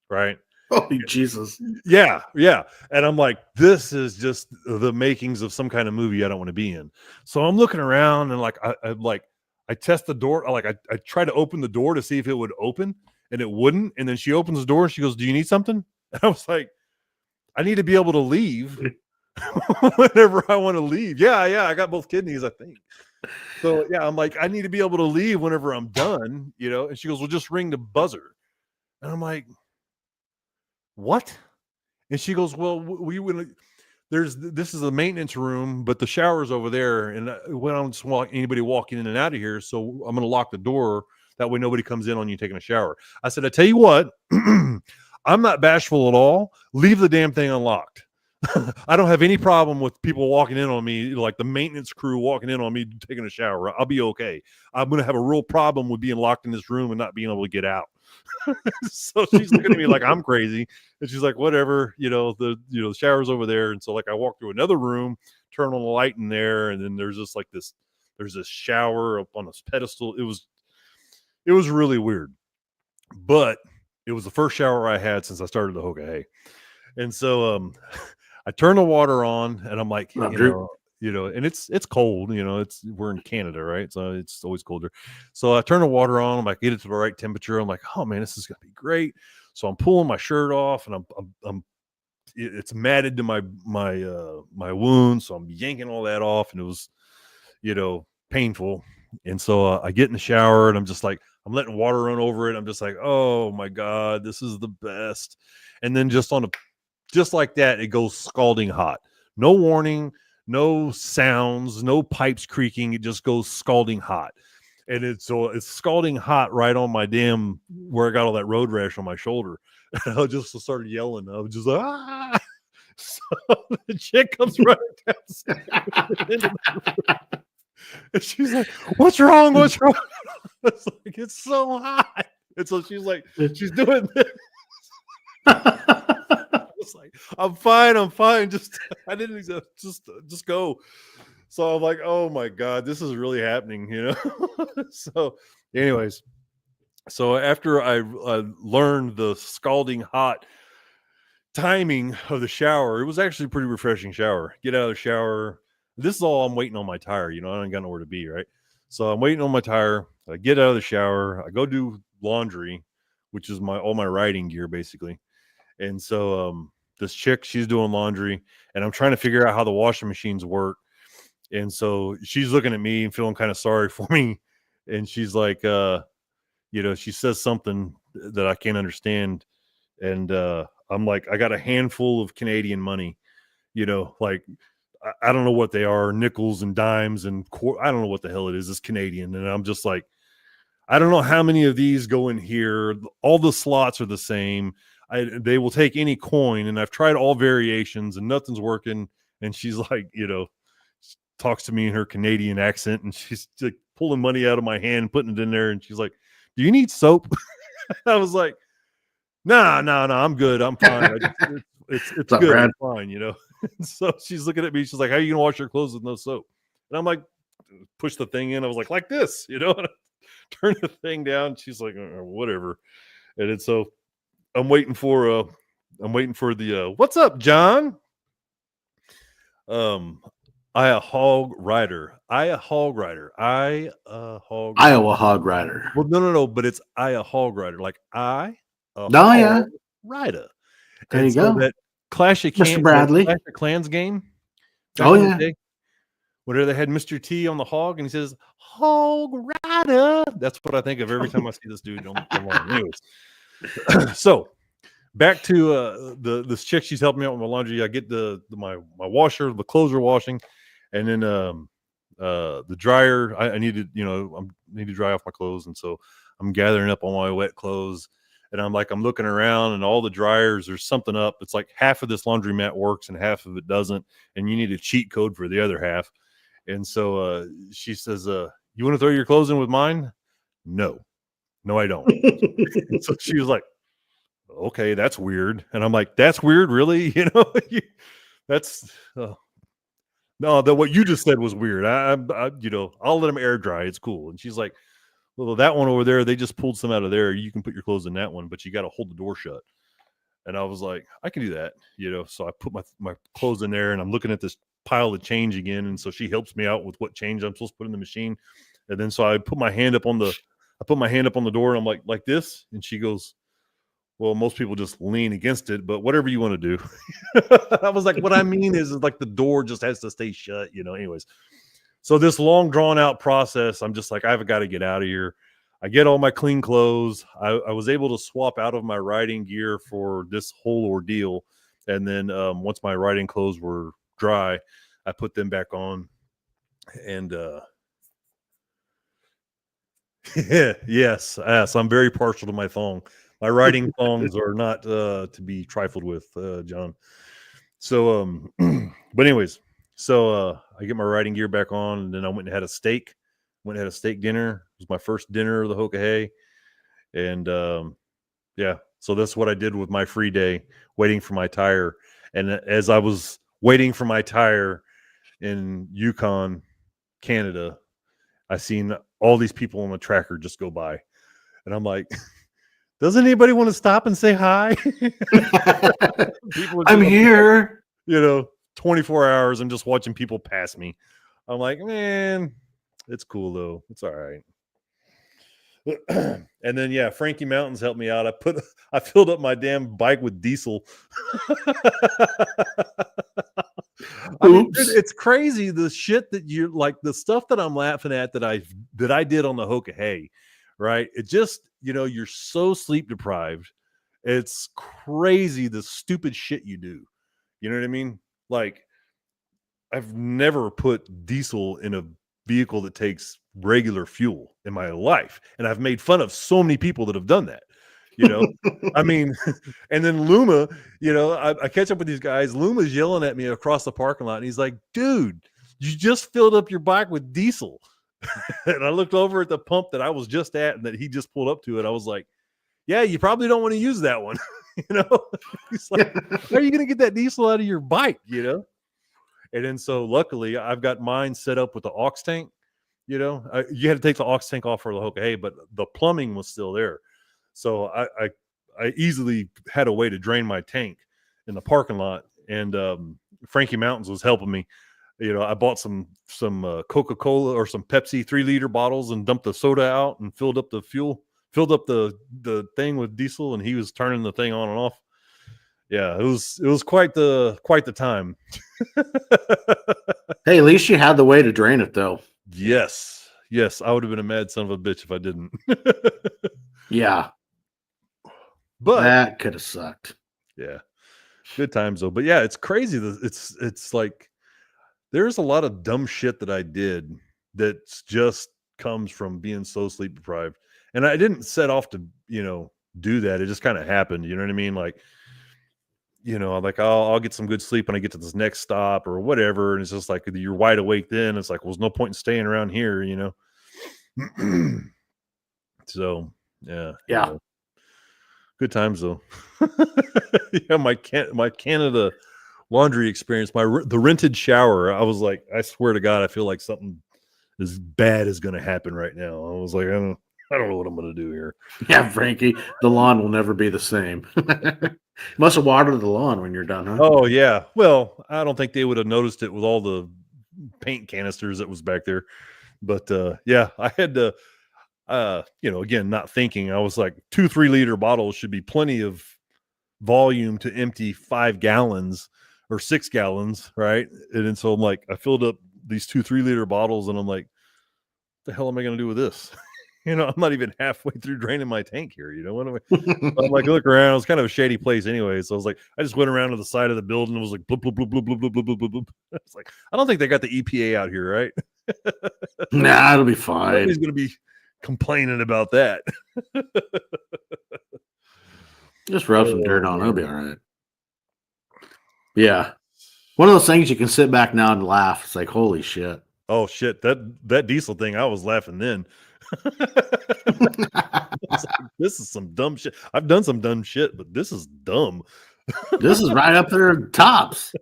Right. Oh, Jesus. Yeah. Yeah. And I'm like, this is just the makings of some kind of movie I don't want to be in. So I'm looking around, and like, I test the door. I try to open the door to see if it would open, and it wouldn't. And then she opens the door and she goes, do you need something? And I was like, I need to be able to leave whenever I want to leave. Yeah. I got both kidneys, I think. So yeah, I'm like, I need to be able to leave whenever I'm done, and she goes, well, just ring the buzzer. And I'm like, what? And she goes, well, this is a maintenance room, but the shower's over there. And we don't just want anybody walking in and out of here. So I'm going to lock the door. That way nobody comes in on you taking a shower. I said, I tell you what, I'm not bashful at all. Leave the damn thing unlocked. I don't have any problem with people walking in on me, like the maintenance crew walking in on me taking a shower. I'll be okay. I'm going to have a real problem with being locked in this room and not being able to get out. So she's looking at me like I'm crazy, and she's like, whatever, the shower's over there. And so like I walk through another room, turn on the light in there, and then there's just like there's this shower up on this pedestal. It was really weird, but it was the first shower I had since I started the Hoka Hey. And so I turn the water on, and I'm like, and it's cold, we're in Canada, right? So it's always colder. So I turn the water on, I'm like, get it to the right temperature. I'm like, oh man, this is gonna be great. So I'm pulling my shirt off, and it's matted to my wound. So I'm yanking all that off, and it was, painful. And so I get in the shower, and I'm just like, I'm letting water run over it. I'm just like, oh my God, this is the best. And then just like that, it goes scalding hot. No warning, no sounds, no pipes creaking. It just goes scalding hot. And it's scalding hot right on my damn, where I got all that road rash on my shoulder. And I just started yelling. I was just like, ah. So the chick comes running down. And she's like, what's wrong? What's wrong? It's like, it's so hot. And so she's like, she's doing this. Like, I'm fine. Just I didn't just go. So I'm like, oh my God, this is really happening, So anyways, so after I learned the scalding hot timing of the shower, it was actually a pretty refreshing shower. Get out of the shower. This is all I'm waiting on my tire, I don't got nowhere to be, right? So I'm waiting on my tire. I get out of the shower. I go do laundry, which is all my riding gear basically. And so this chick, she's doing laundry, and I'm trying to figure out how the washing machines work. And so she's looking at me and feeling kind of sorry for me. And she's like, she says something that I can't understand. And I'm like, I got a handful of Canadian money, like I don't know what they are, nickels and dimes and I don't know what the hell it is. It's Canadian. And I'm just like, I don't know how many of these go in here. All the slots are the same. They will take any coin, and I've tried all variations and nothing's working. And she's like, talks to me in her Canadian accent, and she's like pulling money out of my hand, putting it in there. And she's like, do you need soap? I was like, no, I'm good. I'm fine. It's good. Brad? I'm fine, So she's looking at me. She's like, how are you going to wash your clothes with no soap? And I'm like, push the thing in. I was like this, and I turn the thing down. She's like, whatever. And then so I'm waiting for the what's up, John? Iowa hog rider. Iowa hog rider. Iowa hog rider. Well, no, but it's Iowa hog rider. Like hog rider. There And you so go. that Clash of Mr. Bradley. Clash of Clans game. Oh, yeah. Whenever they had Mr. T on the hog and he says, hog rider. That's what I think of every time I see this dude on the lawn. Anyways. So back to this chick, she's helping me out with my laundry. I get my washer, the clothes are washing, and then the dryer. I need to dry off my clothes, and so I'm gathering up all my wet clothes, and I'm looking around, and all the dryers, there's something up. It's like half of this laundromat works and half of it doesn't, and you need a cheat code for the other half. And so she says, "You want to throw your clothes in with mine?" No, I don't. So she was like, okay, that's weird. And I'm like, that's weird, really? That's no, what you just said was weird. I'll let them air dry. It's cool. And she's like, well, that one over there, they just pulled some out of there. You can put your clothes in that one, but you got to hold the door shut. And I was like, I can do that, So I put my clothes in there, and I'm looking at this pile of change again. And so she helps me out with what change I'm supposed to put in the machine. And then so I put my hand up on the door, and I'm like this, and she goes, well, most people just lean against it, but whatever you want to do. I was like, what I mean is like the door just has to stay shut, anyways. So this long drawn out process, I'm just like, I've got to get out of here. I get all my clean clothes. I was able to swap out of my riding gear for this whole ordeal. And then once my riding clothes were dry, I put them back on. And yes, I'm very partial to my thong. My riding thongs are not to be trifled with, John. So, but anyways, so I get my riding gear back on, and then I went and had a steak. Went and had a steak dinner. It was my first dinner of the Hoka Hey. And yeah, so that's what I did with my free day, waiting for my tire. And as I was waiting for my tire in Yukon, Canada, I seen all these people on the tracker just go by. And I'm like, doesn't anybody want to stop and say hi? I'm here. 24 hours. I'm just watching people pass me. I'm like, man, it's cool though. It's all right. And then yeah, Frankie Mountains helped me out. I filled up my damn bike with diesel. I mean, it's crazy the shit that you like, the stuff that I'm laughing at that I did on the Hoka Hey, right? It just, you're so sleep deprived. It's crazy the stupid shit you do. You know what I mean? Like, I've never put diesel in a vehicle that takes regular fuel in my life. And I've made fun of so many people that have done that. I mean, and then Luma, I catch up with these guys. Luma's yelling at me across the parking lot, and he's like, dude, you just filled up your bike with diesel. And I looked over at the pump that I was just at and that he just pulled up to it. I was like, yeah, you probably don't want to use that one. He's like, how are you going to get that diesel out of your bike? And then so luckily I've got mine set up with the aux tank. You had to take the aux tank off for the Hoka Hey, but the plumbing was still there. So I easily had a way to drain my tank in the parking lot. And Frankie Mountains was helping me. I bought some Coca-Cola or some Pepsi 3-liter bottles and dumped the soda out and filled up the fuel, filled up the thing with diesel, and he was turning the thing on and off. Yeah, it was quite the time. Hey, at least you had the way to drain it, though. Yes, I would have been a mad son of a bitch if I didn't. Yeah, But that could have sucked. yeah, good times though. But yeah, it's crazy that it's like there's a lot of dumb shit that I did that's just comes from being so sleep deprived. And I didn't set off to, do that. It just kind of happened. You know what I mean? Like, I'm like, I'll get some good sleep when I get to this next stop or whatever. And it's just like you're wide awake then. It's like, well, there's no point in staying around here, So yeah. Yeah. Anyway. Good times though. Yeah, my Canada laundry experience, the rented shower. I was like, I swear to God, I feel like something as bad is going to happen right now. I was like, I don't know what I'm going to do here. Yeah, Frankie, the lawn will never be the same. Must have watered the lawn when you're done, huh? Oh yeah. Well, I don't think they would have noticed it with all the paint canisters that was back there. But yeah, I had to again, not thinking. I was like 2 3-liter bottles should be plenty of volume to empty 5 gallons or 6 gallons, right? And then so I'm like, I filled up these 2 3-liter bottles and I'm like, the hell am I going to do with this? I'm not even halfway through draining my tank here. What am I? I'm like, look around. It's kind of a shady place anyway. So I was like, I just went around to the side of the building and was like, bloop, bloop, bloop, bloop, bloop, bloop, bloop, bloop, bloop. I was like, I don't think they got the EPA out here, right? Nah, it'll be fine. Nobody's going to be complaining about that. Just rub some dirt on. It'll be all right. Yeah. One of those things you can sit back now and laugh. It's like, holy shit. Oh shit, that diesel thing, I was laughing then. Like, this is some dumb shit. I've done some dumb shit, but this is dumb. This is right up there tops.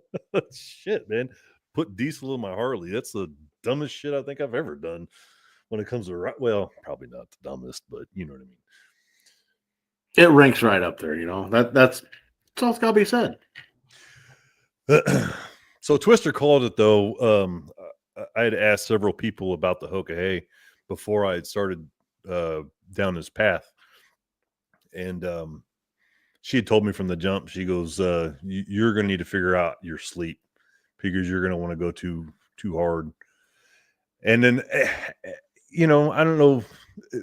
Shit, man. Put diesel in my Harley. That's the dumbest shit I think I've ever done when it comes to well, probably not the dumbest, but you know what I mean. It ranks right up there, That's all it's gotta be said. So Twister called it though. I had asked several people about the Hoka Hey before I had started down this path, and she had told me from the jump. She goes, "You're going to need to figure out your sleep because you're going to want to go too hard." And then, I don't know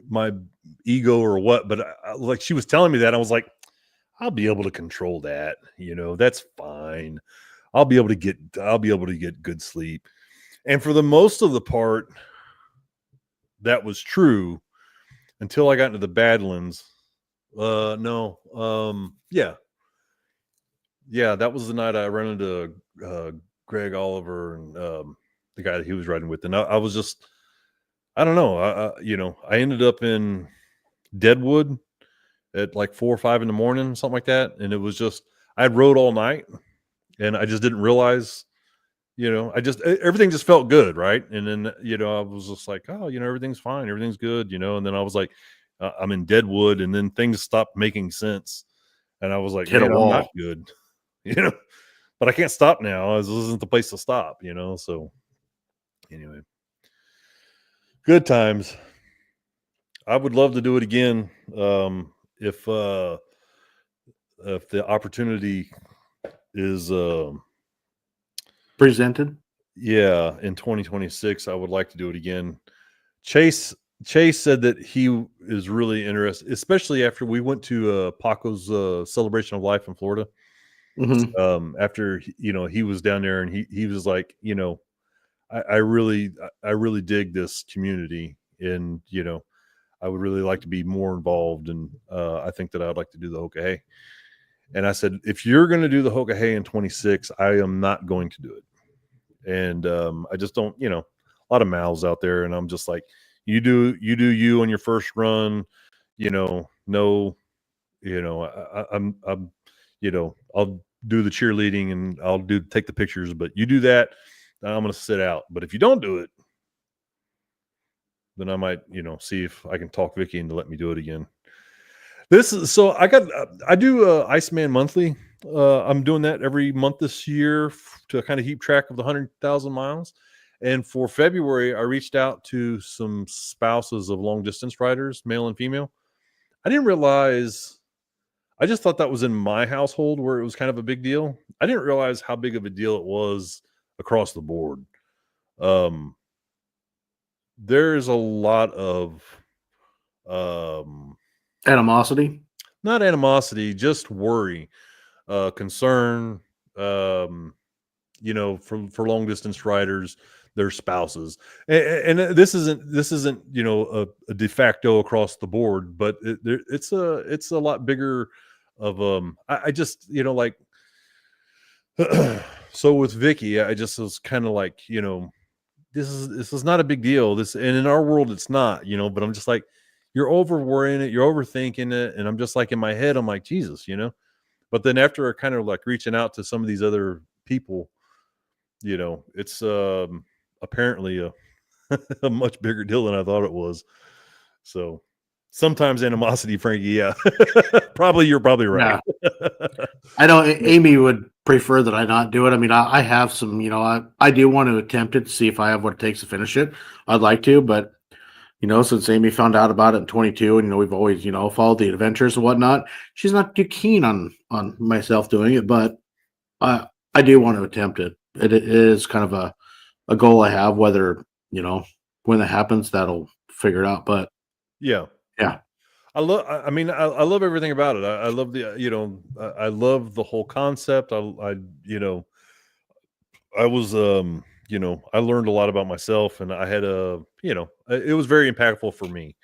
my ego or what, but like she was telling me that, I was like, "I'll be able to control that. That's fine. I'll be able to get good sleep." And for the most of the part, that was true until I got into the Badlands. No. Yeah, that was the night I ran into Greg Oliver and the guy that he was riding with. And I was just, I don't know. I ended up in Deadwood at like 4 or 5 in the morning, something like that. And it was just, I had rode all night and I just didn't realize, everything just felt good. Right. And then, I was just like, oh, everything's fine. Everything's good, and then I was like, I'm in Deadwood, and then things stopped making sense. And I was like, Hit a man, wall. I'm not good, but I can't stop now. This isn't the place to stop, so anyway, good times. I would love to do it again. If the opportunity is, Presented. yeah, in 2026, I would like to do it again. Chase said that he is really interested, especially after we went to Paco's celebration of life in Florida. Mm-hmm. After he was down there, and he was like, I really dig this community, and I would really like to be more involved, and I think that I'd like to do the Hoka Hey. And I said, if you're going to do the Hoka Hey in 26, I am not going to do it. And I just don't, a lot of mouths out there, and I'm just like, you do you on your first run, no, I'm I'll do the cheerleading and I'll take the pictures, but you do that, I'm going to sit out. But if you don't do it, then I might, see if I can talk Vicky into let me do it again. So I do Iceman monthly. I'm doing that every month this year to kind of keep track of the 100,000 miles. And for February, I reached out to some spouses of long distance riders, male and female. I didn't realize I just thought that was in my household where it was kind of a big deal. I didn't realize how big of a deal it was across the board. There's a lot of Animosity. not animosity, just worry, concern, for long distance riders, their spouses, and this isn't a de facto across the board, but it's a lot bigger of I just like so with Vicky, I just was kind of like this is not a big deal. And in our world, it's not, but I'm just like, you're over worrying it, you're overthinking it. And I'm just like, in my head, I'm like, Jesus, but then after kind of like reaching out to some of these other people, it's apparently a much bigger deal than I thought it was. So sometimes animosity, Frankie. Yeah, you're probably right. Yeah. I know Amy would prefer that I not do it. I mean, I have some, I do want to attempt it to see if I have what it takes to finish it. I'd like to, but since Amy found out about it in 22, and we've always, followed the adventures and whatnot, she's not too keen on myself doing it, but I do want to attempt it. It is kind of a goal I have, whether, when it happens, that'll figure it out. But yeah. I love everything about it. I love I love the whole concept. I was, I learned a lot about myself, and I had it was very impactful for me.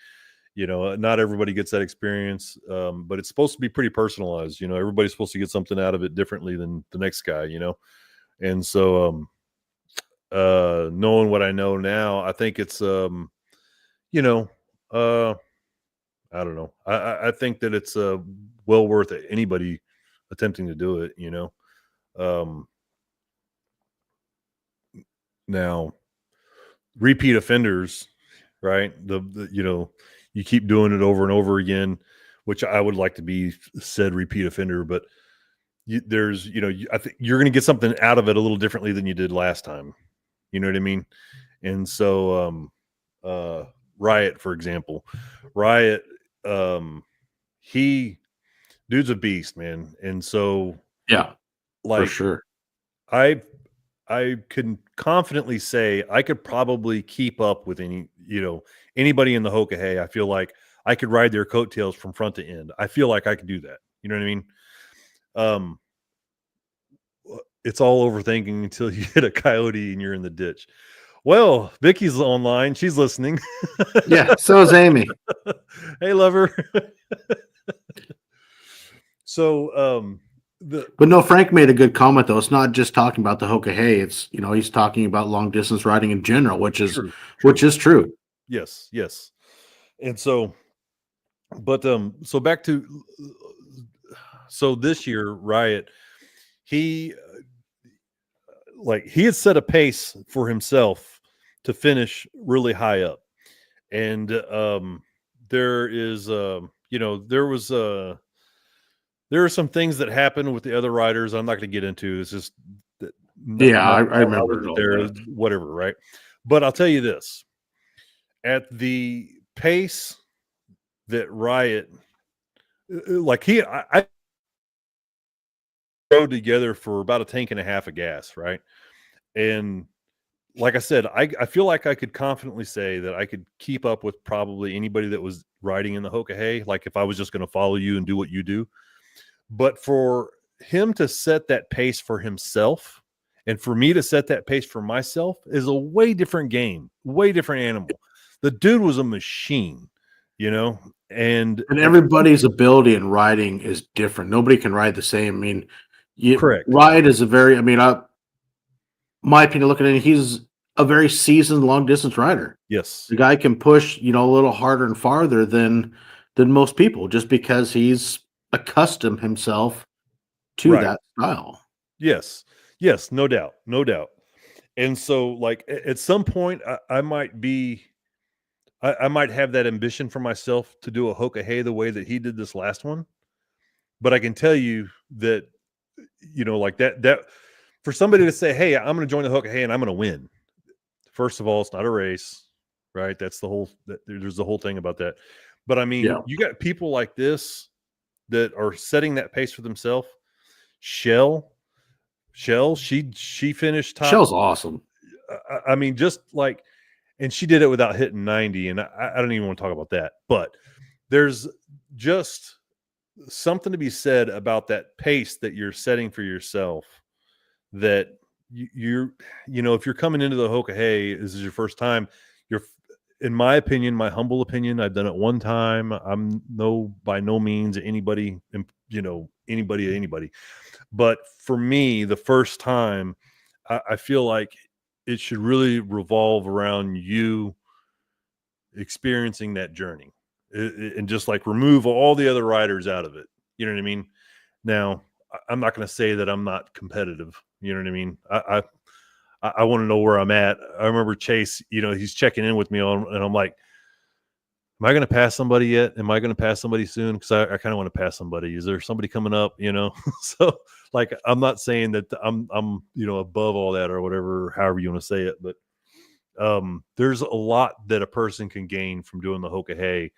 Not everybody gets that experience, but it's supposed to be pretty personalized. Everybody's supposed to get something out of it differently than the next guy, and so, knowing what I know now, I think it's, I don't know. I think that it's well worth it. Anybody attempting to do it, Now, repeat offenders, right? You keep doing it over and over again, which I would like to be said repeat offender, but I think you're going to get something out of it a little differently than you did last time. You know what I mean? And so, Riot, for example, dude's a beast, man. And so, yeah, like, for sure. I can confidently say I could probably keep up with anybody in the Hoka Hey. I feel like I could ride their coattails from front to end. I feel like I could do that. You know what I mean? It's all overthinking until you hit a coyote and you're in the ditch. Well, Vicky's online. She's listening. Yeah, so is Amy. Hey, lover. So, but no, Frank made a good comment though. It's not just talking about the Hoka Hey. It's he's talking about long distance riding in general, which is true. Yes. And so, but so back to this year, Riot, he had set a pace for himself to finish really high up, and there are some things that happened with the other riders I'm not going to get into. It's just I remember whatever, right? But I'll tell you this: at the pace that Riot, I rode together for about a tank and a half of gas, right? And like I said, I feel like I could confidently say that I could keep up with probably anybody that was riding in the Hoka Hey, like if I was just going to follow you and do what you do. But for him to set that pace for himself and for me to set that pace for myself is a way different game, way different animal. The dude was a machine, and everybody's ability in riding is different. Nobody can ride the same. I mean, correct. Ride is my opinion, looking at it, he's a very seasoned long distance rider. Yes. The guy can push, a little harder and farther than most people just because he's accustomed himself to that style. Yes, no doubt. And so, like, at some point, I might have that ambition for myself to do a Hoka Hey the way that he did this last one. But I can tell you that, like that for somebody to say, "Hey, I'm going to join the Hoka Hey and I'm going to win." First of all, it's not a race, right? There's the whole thing about that. But I mean, you got people like this that are setting that pace for themselves. Shell, she finished top. Shell's awesome. I mean, just like, and she did it without hitting 90, and I don't even want to talk about that. But there's just something to be said about that pace that you're setting for yourself. That you're, if you're coming into the Hoka Hey, this is your first time. You're, in my opinion, my humble opinion, I've done it one time. I'm by no means anybody, anybody. But for me, the first time, I feel like it should really revolve around you experiencing that journey, and just like remove all the other riders out of it. You know what I mean? Now, I'm not going to say that I'm not competitive. You know what I mean? I want to know where I'm at. I remember Chase, he's checking in with me and I'm like, am I going to pass somebody yet? Am I going to pass somebody soon? Because I kind of want to pass somebody. Is there somebody coming up? So like, I'm not saying that I'm above all that or whatever, however you want to say it, but there's a lot that a person can gain from doing the Hoka Hey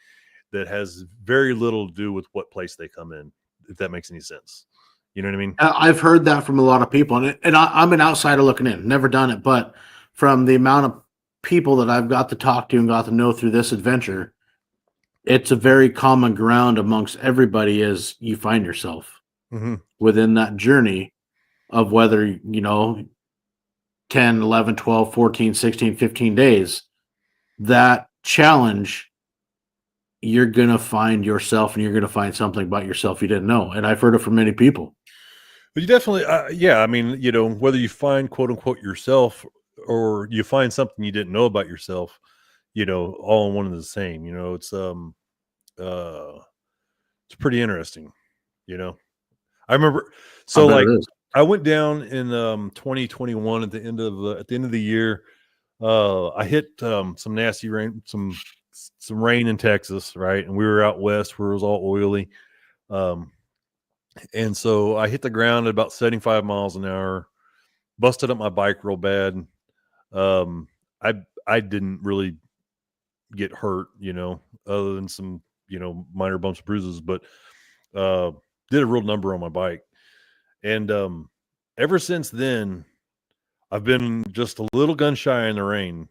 that has very little to do with what place they come in, if that makes any sense. You know what I mean? I've heard that from a lot of people, and I'm an outsider looking in, never done it, but from the amount of people that I've got to talk to and got to know through this adventure, it's a very common ground amongst everybody is you find yourself within that journey of whether, 10, 11, 12, 14, 16, 15 days, that challenge, you're going to find yourself and you're going to find something about yourself you didn't know. And I've heard it from many people. But you definitely, I mean, whether you find quote unquote yourself or you find something you didn't know about yourself, all in one and the same, it's pretty interesting, I remember, so like I went down in 2021 at the end of the year. I hit some nasty rain, some rain in Texas, right? And we were out west where it was all oily. And so I hit the ground at about 75 miles an hour, busted up my bike real bad. I didn't really get hurt, other than some, minor bumps and bruises, but did a real number on my bike. And ever since then, I've been just a little gun shy in the rain.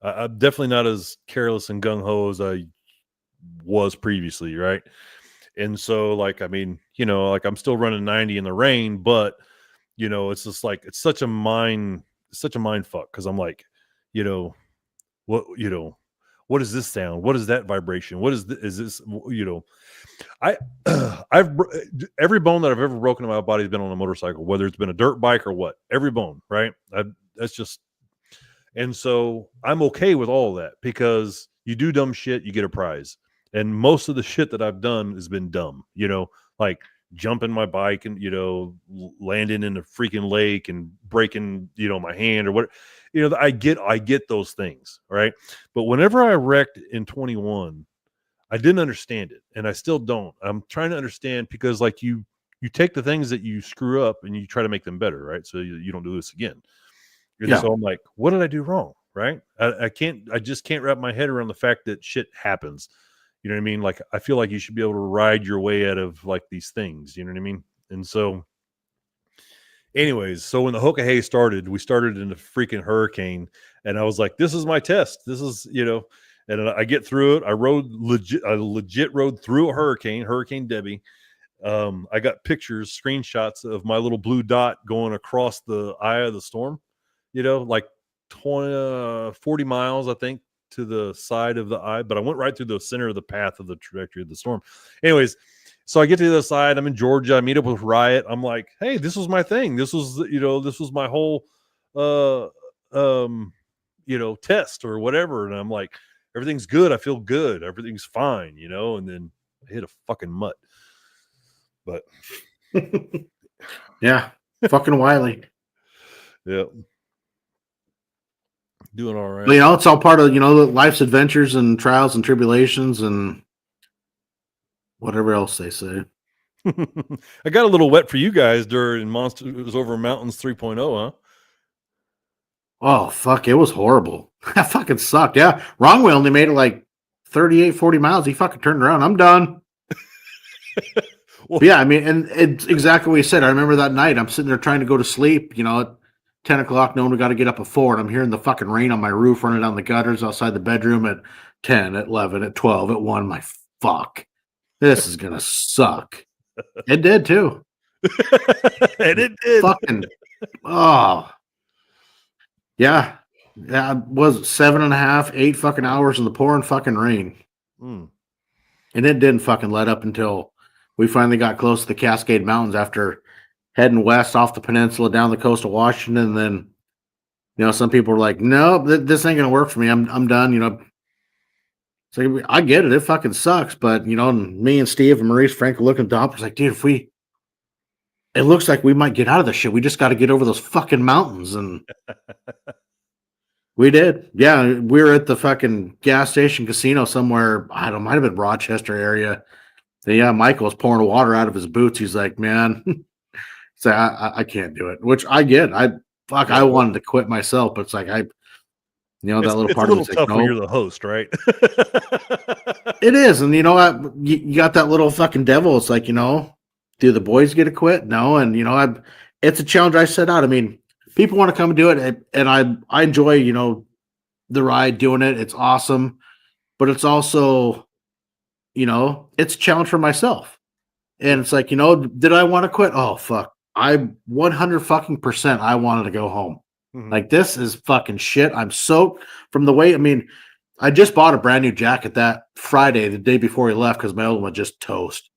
I'm definitely not as careless and gung-ho as I was previously, right? And so, like, I mean, like I'm still running 90 in the rain, but it's just like it's such a mind fuck, because I'm like, what is this sound? What is that vibration? What is this? I've every bone that I've ever broken in my body has been on a motorcycle, whether it's been a dirt bike or what. Every bone, right? That's just, and so I'm okay with all of that, because you do dumb shit, you get a prize. And most of the shit that I've done has been dumb, like jumping my bike and, landing in a freaking lake and breaking, my hand or what, I get those things. Right. But whenever I wrecked in 21, I didn't understand it. And I still don't. I'm trying to understand, because like you take the things that you screw up and you try to make them better. Right. So you don't do this again. Yeah. So I'm like, what did I do wrong? Right. I just can't wrap my head around the fact that shit happens. You know what I mean? Like, I feel like you should be able to ride your way out of like these things. You know what I mean? And so anyways, so when the Hoka Hey started, we started in a freaking hurricane, and I was like, this is my test. This is, and I get through it. I legit rode through a Hurricane Debbie. I got pictures, screenshots of my little blue dot going across the eye of the storm, like 40 miles, I think, to the side of the eye, but I went right through the center of the path of the trajectory of the storm. Anyways, so I get to the other side. I'm in Georgia. I meet up with Riot. I'm like, hey, this was my thing. This was, this was my whole, test or whatever. And I'm like, everything's good. I feel good. Everything's fine, and then I hit a fucking mutt. But yeah, fucking wily. Yeah. Doing all right. But, it's all part of, life's adventures and trials and tribulations and whatever else they say. I got a little wet for you guys during Monsters Over Mountains 3.0, huh? Oh, fuck. It was horrible. That fucking sucked. Yeah. Wrong way only made it like 38, 40 miles. He fucking turned around. I'm done. But yeah, I mean, and it's exactly what you said. I remember that night. I'm sitting there trying to go to sleep. At 10 o'clock, knowing we got to get up at 4, and I'm hearing the fucking rain on my roof running down the gutters outside the bedroom at 10, at 11, at 12, at 1. My fuck, this is gonna suck. It did too. And it did. Fucking oh yeah. Yeah, it was 7.5, 8 fucking hours in the pouring fucking rain. Mm. And it didn't fucking let up until we finally got close to the Cascade Mountains after heading west off the peninsula down the coast of Washington. And then, some people were like, no, this ain't going to work for me. I'm done. So I get it. It fucking sucks. But, and me and Steve and Maurice Frank were looking at the opposite like, dude, it looks like we might get out of this shit. We just got to get over those fucking mountains. And we did. Yeah. We were at the fucking gas station casino somewhere. I don't know, might have been Rochester area. And yeah, Michael was pouring water out of his boots. He's like, man, so I can't do it, which I get. I wanted to quit myself, but it's like, that little part of it's tough like, when you're the host, right? It is. And you got that little fucking devil. It's like, do the boys get to quit? No. And, it's a challenge I set out. I mean, people want to come and do it. And I enjoy, the ride, doing it. It's awesome, but it's also, it's a challenge for myself. And it's like, did I want to quit? Oh, fuck. I 100 fucking percent I wanted to go home. Mm-hmm. Like, this is fucking shit. I'm soaked from the way, I mean, I just bought a brand new jacket that Friday, the day before we left, because my old one was just toast.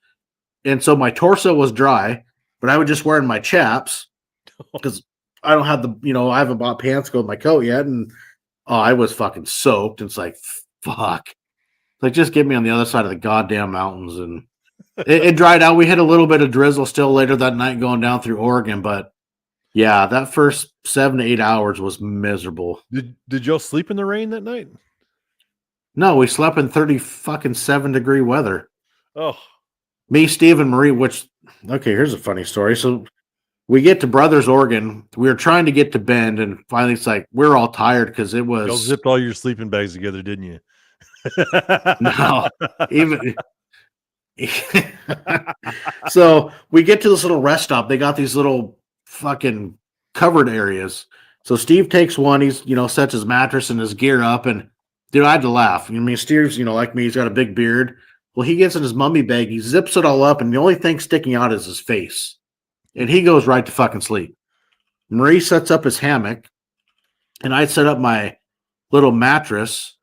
And so my torso was dry, but I was just wearing my chaps because I don't have I haven't bought pants to go with my coat yet. And I was fucking soaked. It's like, fuck. Like, just get me on the other side of the goddamn mountains. And it dried out. We had a little bit of drizzle still later that night going down through Oregon, but yeah, that first 7 to 8 hours was miserable. Did y'all sleep in the rain that night? No, we slept in 37-degree weather. Oh, me, Steve, and Marie. Here's a funny story. So we get to Brothers, Oregon. We were trying to get to Bend, and finally, it's like we're all tired because it was. Y'all zipped all your sleeping bags together, didn't you? No, even. So we get to this little rest stop. They got these little fucking covered areas. So Steve takes one. He's sets his mattress and his gear up, and dude, I had to laugh. I mean, Steve's like me. He's got a big beard. Well, he gets in his mummy bag. He zips it all up, and the only thing sticking out is his face. And he goes right to fucking sleep. Marie sets up his hammock, and I set up my little mattress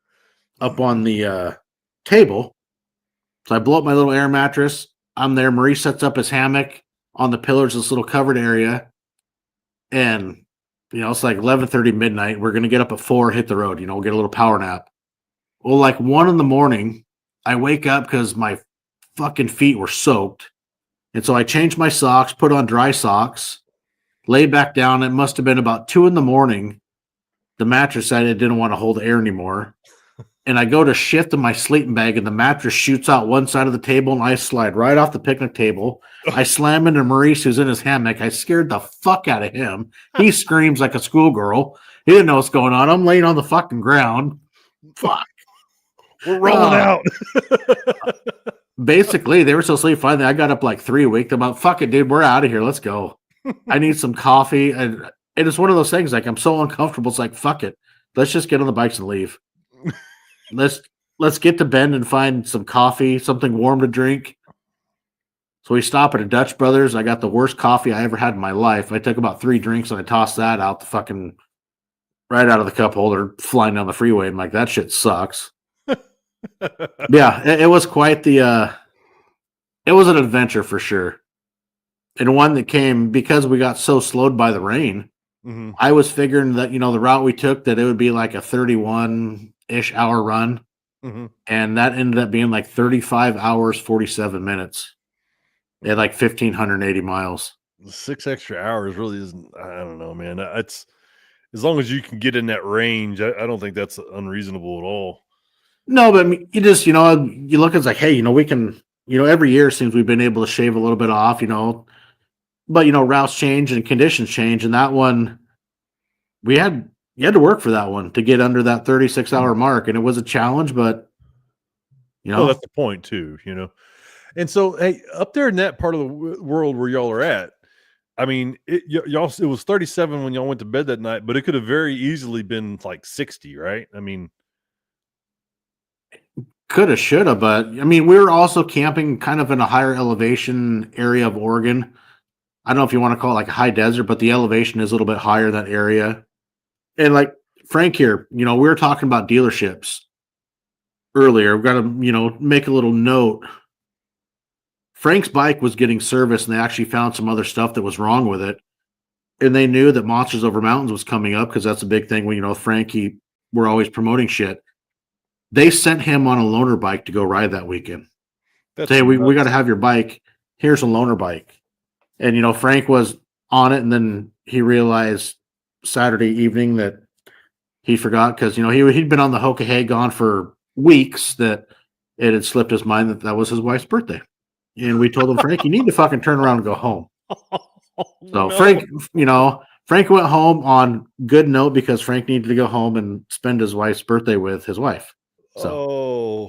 up on the table. So I blow up my little air mattress. I'm there. Marie sets up his hammock on the pillars, this little covered area. And, it's like 11:30 midnight. We're going to get up at 4, hit the road, we'll get a little power nap. Well, like 1 a.m, I wake up because my fucking feet were soaked. And so I changed my socks, put on dry socks, lay back down. It must have been about 2 a.m. The mattress said it didn't want to hold air anymore. And I go to shift in my sleeping bag, and the mattress shoots out one side of the table, and I slide right off the picnic table. I slam into Maurice, who's in his hammock. I scared the fuck out of him. He screams like a schoolgirl. He didn't know what's going on. I'm laying on the fucking ground. Fuck. We're rolling out. Basically, they were so asleep. Finally, I got up like 3 weeks. I'm like, fuck it, dude. We're out of here. Let's go. I need some coffee. And it's one of those things, like, I'm so uncomfortable. It's like, fuck it. Let's just get on the bikes and leave. Let's get to Bend and find some coffee, something warm to drink. So we stop at a Dutch Brothers. I got the worst coffee I ever had in my life. I took about 3 drinks and I tossed that out right out of the cup holder, flying down the freeway. I'm like, that shit sucks. Yeah, it was quite it was an adventure for sure. And one that came because we got so slowed by the rain. Mm-hmm. I was figuring that, the route we took, that it would be like a 31-ish hour run. Mm-hmm. And that ended up being like 35 hours, 47 minutes at like 1,580 miles. 6 extra hours really isn't, I don't know, man. It's as long as you can get in that range, I don't think that's unreasonable at all. No, but I mean, you just, you look, it's like, hey, we can, every year it seems we've been able to shave a little bit off, but, routes change and conditions change. And that one, you had to work for that one to get under that 36-hour mark. And it was a challenge, but, Well, that's the point too, And so, hey, up there in that part of the world where y'all are at, I mean, y'all, it was 37 when y'all went to bed that night, but it could have very easily been like 60, right? I mean, Coulda, shoulda, but I mean, we were also camping kind of in a higher elevation area of Oregon. I don't know if you want to call it like a high desert, but the elevation is a little bit higher in that area. And like Frank here, we were talking about dealerships earlier. We've got to, make a little note. Frank's bike was getting serviced and they actually found some other stuff that was wrong with it. And they knew that Monsters Over Mountains was coming up because that's a big thing. When, Frankie, we're always promoting shit. They sent him on a loaner bike to go ride that weekend. Say, we got to have your bike. Here's a loaner bike. And, Frank was on it. And then he realized Saturday evening that he forgot because, he'd been on the Hoka Hey gone for weeks, that it had slipped his mind that was his wife's birthday. And we told him, Frank, you need to fucking turn around and go home. So no. Frank went home on good note because Frank needed to go home and spend his wife's birthday with his wife. So.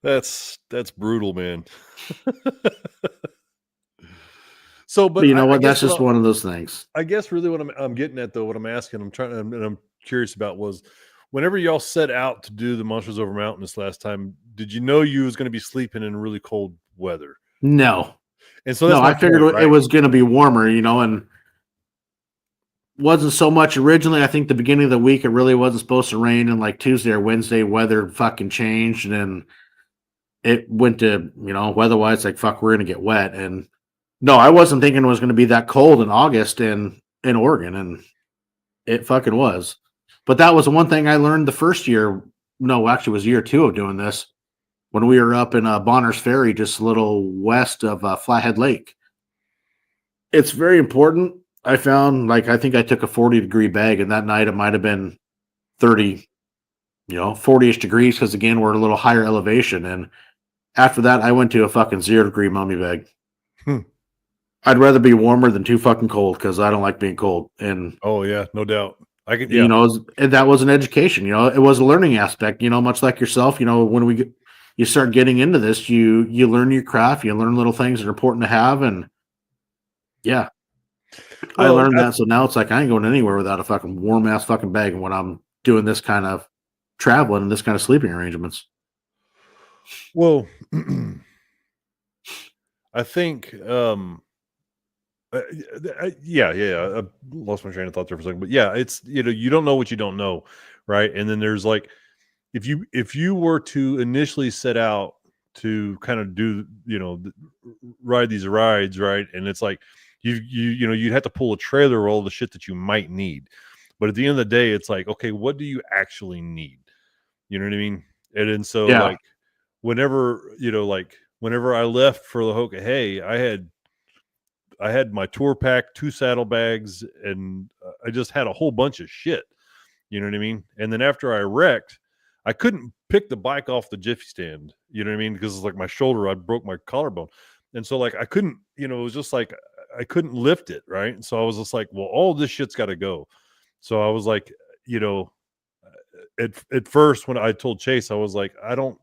That's brutal, man. So, but you know what? That's just one of those things. I guess really what I'm getting at, though, what I'm asking, I'm curious about was, whenever y'all set out to do the Monsters Over Mountain this last time, did you know you was going to be sleeping in really cold weather? No. And so I figured it was going to be warmer, and wasn't so much originally. I think the beginning of the week, it really wasn't supposed to rain. And like Tuesday or Wednesday, weather fucking changed. And then it went to, weather-wise, like, fuck, we're going to get wet. And no, I wasn't thinking it was going to be that cold in August in Oregon. And it fucking was. But that was the one thing I learned the first year. No, actually it was year 2 of doing this, when we were up in Bonner's Ferry, just a little west of Flathead Lake. It's very important. I found, I think I took a 40-degree bag, and that night it might have been 30, 40-ish degrees, because, again, we're at a little higher elevation. And after that, I went to a fucking 0-degree mummy bag. I'd rather be warmer than too fucking cold, because I don't like being cold. And oh, yeah, no doubt. I could, and that was an education. It was a learning aspect. Much like yourself. When you start getting into this, you learn your craft. You learn little things that are important to have, and yeah, I learned that. So now it's like I ain't going anywhere without a fucking warm ass fucking bag when I'm doing this kind of traveling and this kind of sleeping arrangements. Well, I think. Yeah. I lost my train of thought there for a second, but yeah, it's, you don't know what you don't know, right? And then there's like, if you were to initially set out to kind of do, ride these rides, right? And it's like you'd have to pull a trailer or all the shit that you might need, but at the end of the day, it's like, okay, what do you actually need? You know what I mean? And so like whenever I left for the Hoka Hey, I had my tour pack, 2 saddlebags, and I just had a whole bunch of shit. You know what I mean? And then after I wrecked, I couldn't pick the bike off the jiffy stand. You know what I mean? Because it's like my shoulder, I broke my collarbone. And so like I couldn't, it was just like I couldn't lift it, right? And so I was just like, well, all this shit's got to go. So I was like, at first when I told Chase, I was like, I'm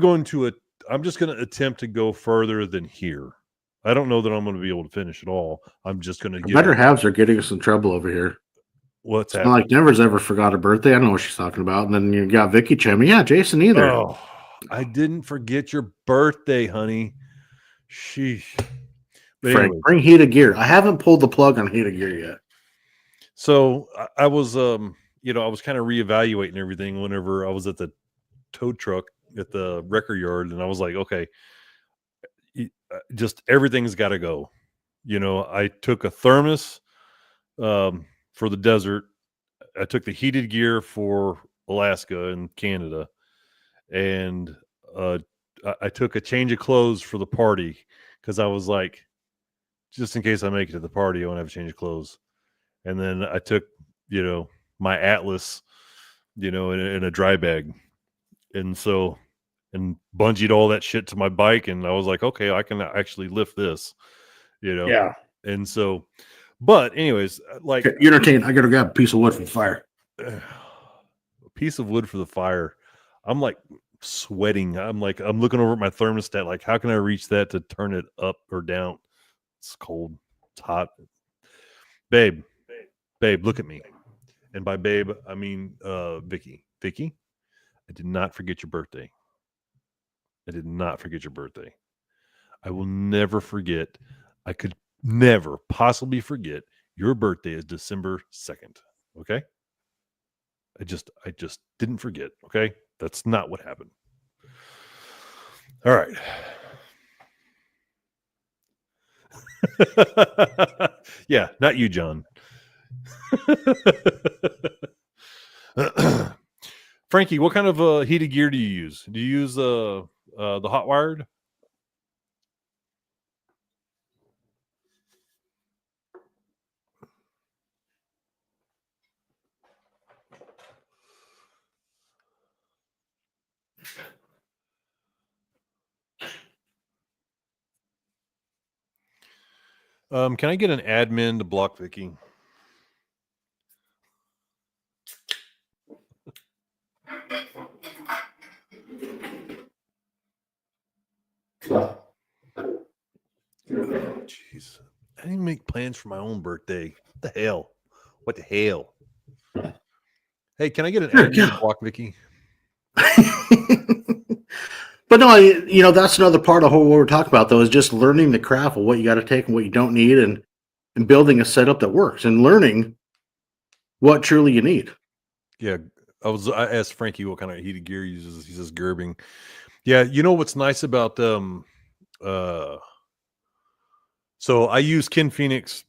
just going to attempt to go further than here. I don't know that I'm going to be able to finish it all. I'm just going to get better halves are getting us in trouble over here. What's happening? Like Denver's ever forgot a birthday. I don't know what she's talking about. And then you got Vicky chiming. Yeah, Jason either. Oh, I didn't forget your birthday, honey. Sheesh. But Frank, anyways, bring heated gear. I haven't pulled the plug on heated gear yet. So I was, I was kind of reevaluating everything whenever I was at the tow truck at the wrecker yard, and I was like, okay, just everything's got to go. I took a thermos for the desert. I took the heated gear for Alaska and Canada, and I took a change of clothes for the party, because I was like, just in case I make it to the party, I want to have a change of clothes. And then I took, my Atlas, in a dry bag, and bungeed all that shit to my bike, and I was like, okay, I can actually lift this, Yeah. And so, but anyways, like, you're entertained. I gotta grab a piece of wood for the fire. A piece of wood for the fire. I'm like sweating. I'm looking over at my thermostat, like, how can I reach that to turn it up or down? It's cold. It's hot. Babe, look at me. And by babe, I mean Vicky. Vicky, I did not forget your birthday. I did not forget your birthday. I will never forget. I could never possibly forget your birthday is December 2nd. Okay? I just didn't forget. Okay? That's not what happened. All right. Yeah, not you, John. Frankie, what kind of heated gear do you use? Do you use the hot wired? Can I get an admin to block Vicky? Jeez. I didn't make plans for my own birthday. What the hell? What the hell? Hey, can I get an admin to block Vicky? But no, that's another part of what we're talking about, though, is just learning the craft of what you got to take and what you don't need, and building a setup that works and learning what truly you need. Yeah, I asked Frankie what kind of heated gear he uses. He says Gerbing. Yeah, you know what's nice about so I use Ken Phoenix.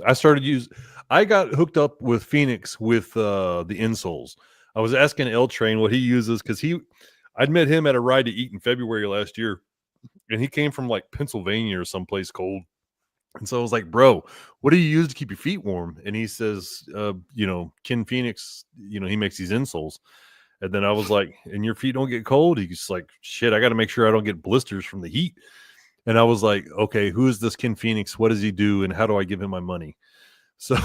I got hooked up with Phoenix with the insoles. I was asking L Train what he uses because I'd met him at a ride to eat in February last year, and he came from like Pennsylvania or someplace cold. And so I was like, bro, what do you use to keep your feet warm? And he says, Ken Phoenix, he makes these insoles. And then I was like, and your feet don't get cold? He's like, shit, I got to make sure I don't get blisters from the heat. And I was like, okay, who is this Ken Phoenix? What does he do? And how do I give him my money? So,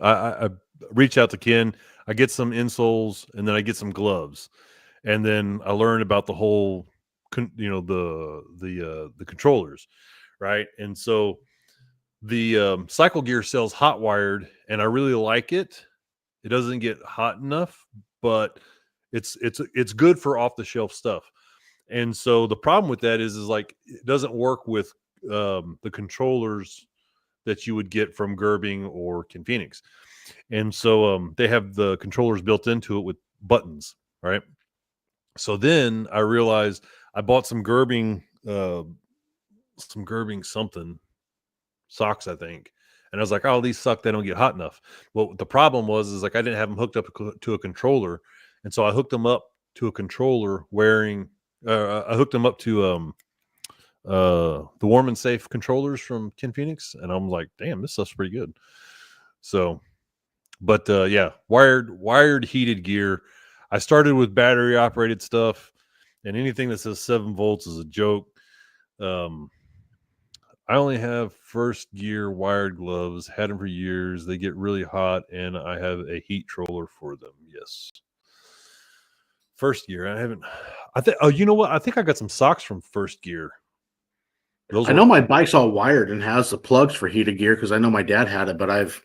I reach out to Ken, I get some insoles, and then I get some gloves. And then I learned about the whole, the controllers, right? And so the cycle gear sells hot wired, and I really like it. It doesn't get hot enough, but it's good for off the shelf stuff. And so the problem with that is like it doesn't work with the controllers that you would get from Gerbing or Ken Phoenix. And so they have the controllers built into it with buttons, right? So then I realized I bought some Gerbing something socks, I think. And I was like, oh, these suck. They don't get hot enough. Well, the problem is like I didn't have them hooked up to a controller. And so I hooked them up to a controller I hooked them up to the warm and safe controllers from Ken Phoenix. And I'm like, damn, this stuff's pretty good. So, but yeah, wired heated gear. I started with battery operated stuff, and anything that says 7 volts is a joke. I only have first gear wired gloves, had them for years. They get really hot, and I have a heat troller for them. Yes. First gear. You know what? I think I got some socks from First Gear. I know my bike's all wired and has the plugs for heated gear because I know my dad had it, but I've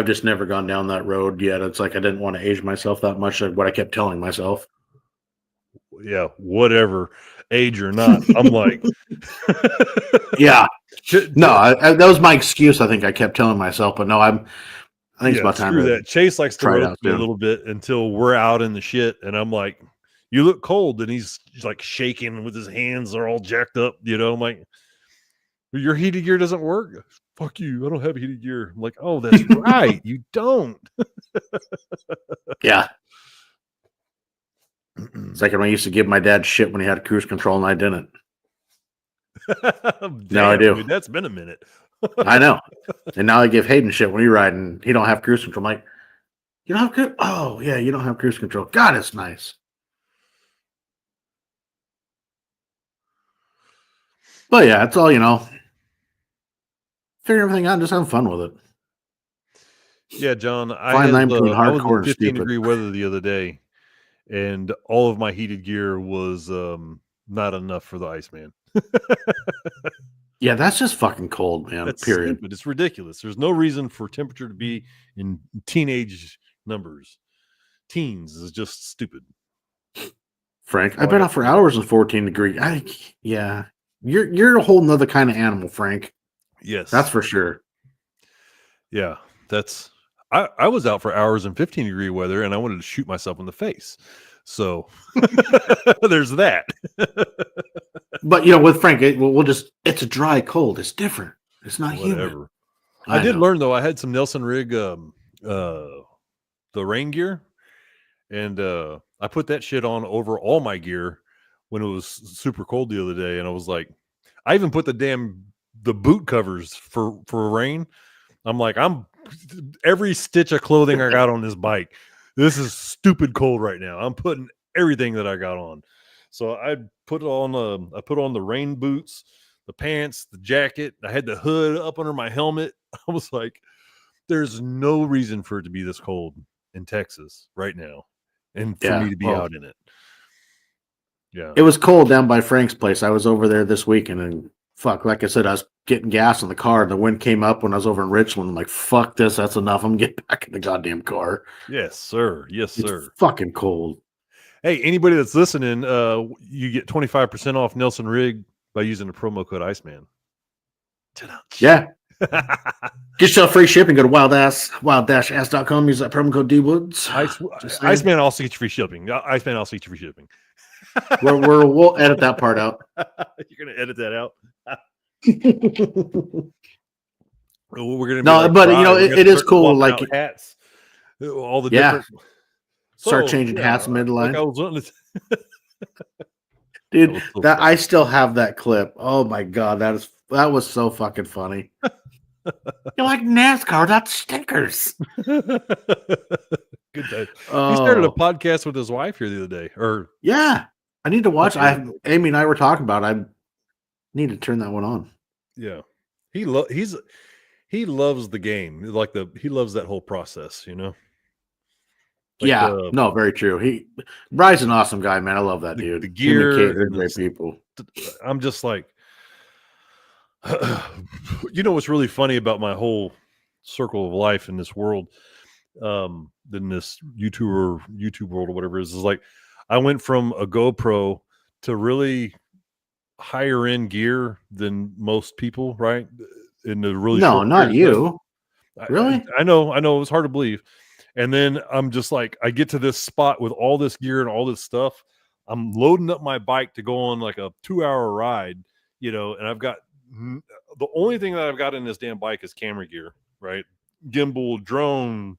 just never gone down that road yet. It's like I didn't want to age myself that much, like what I kept telling myself. Yeah, whatever, age or not. I'm like, yeah. No, that was my excuse. I think I kept telling myself, but no, I think it's about time. Screw that. Chase likes to road a soon. little bit until we're out in the shit, and I'm like, "You look cold," and he's like shaking with his hands are all jacked up. I'm like, "Your heated gear doesn't work." Fuck you! I don't have heated gear. I'm like, "Oh, that's right, you don't." Yeah. It's like when I used to give my dad shit when he had cruise control and I didn't. Damn, now I do. Dude, that's been a minute. I know. And now I give Hayden shit when he ride and he don't have cruise control. I'm like, you don't have cruise? Oh, yeah, you don't have cruise control. God, it's nice. But yeah, it's all, figure everything out and just have fun with it. Yeah, John, Fine line between I was in hardcore and 15-degree stupid. weather the other day, and all of my heated gear was not enough for the Iceman. Yeah, that's just fucking cold, man. That's Period. stupid. It's ridiculous. There's no reason for temperature to be in teenage numbers. Teens is just stupid. Frank, Oh, I've I been got out for to- hours in 14 degree. Yeah, you're a whole nother kind of animal, Frank. Yes, That's for sure. Yeah, that's. I was out for hours in 15-degree weather, and I wanted to shoot myself in the face. So there's that. But with Frank, it's a dry cold. It's different. It's not humid. Whatever. I did know. learn though. I had some Nelson Rig, the rain gear, and I put that shit on over all my gear when it was super cold the other day, and I was like, I even put the boot covers for rain. I'm like, every stitch of clothing I got on this bike. This is stupid cold right now. I'm putting everything that I got on. So I put on the rain boots, the pants, the jacket. I had the hood up under my helmet. I was like, there's no reason for it to be this cold in Texas right now, and for me to be out in it. Yeah, it was cold down by Frank's place. I was over there this weekend, and fuck, like I said, I was getting gas in the car, and the wind came up when I was over in Richland. I'm like, fuck this, that's enough. I'm getting back in the goddamn car. yes, sir. Yes, sir. It's fucking cold. Hey, anybody that's listening, you get 25% off Nelson Rig by using the promo code Iceman. Yeah. Get yourself free shipping. Go to wild-ass.com. Use that promo code D-Woods. Iceman also gets you free shipping. Iceman also gets you free shipping. We'll edit that part out. You're going to edit that out? We're going to No, but it is cool. Like hats, all the different. Start changing hats midline. Like I was dude, that I still have that clip. Oh my god, that was so fucking funny. You're like NASCAR, that's stickers. Good day. He started a podcast with his wife here the other day. Yeah, I need to watch. Amy and I were talking about it. I need to turn that one on. Yeah, he loves the game. He loves that whole process. No, very true. Bry's an awesome guy, man. I love that dude. The gear, they're great people. I'm just like, what's really funny about my whole circle of life in this world, in this YouTube world or whatever is like, I went from a GoPro to really higher end gear than most people, right? In the really not you. Really? I know. It was hard to believe. And then I'm just like, I get to this spot with all this gear and all this stuff. I'm loading up my bike to go on like a 2-hour ride, and I've got the only thing that I've got in this damn bike is camera gear, right? Gimbal, drone,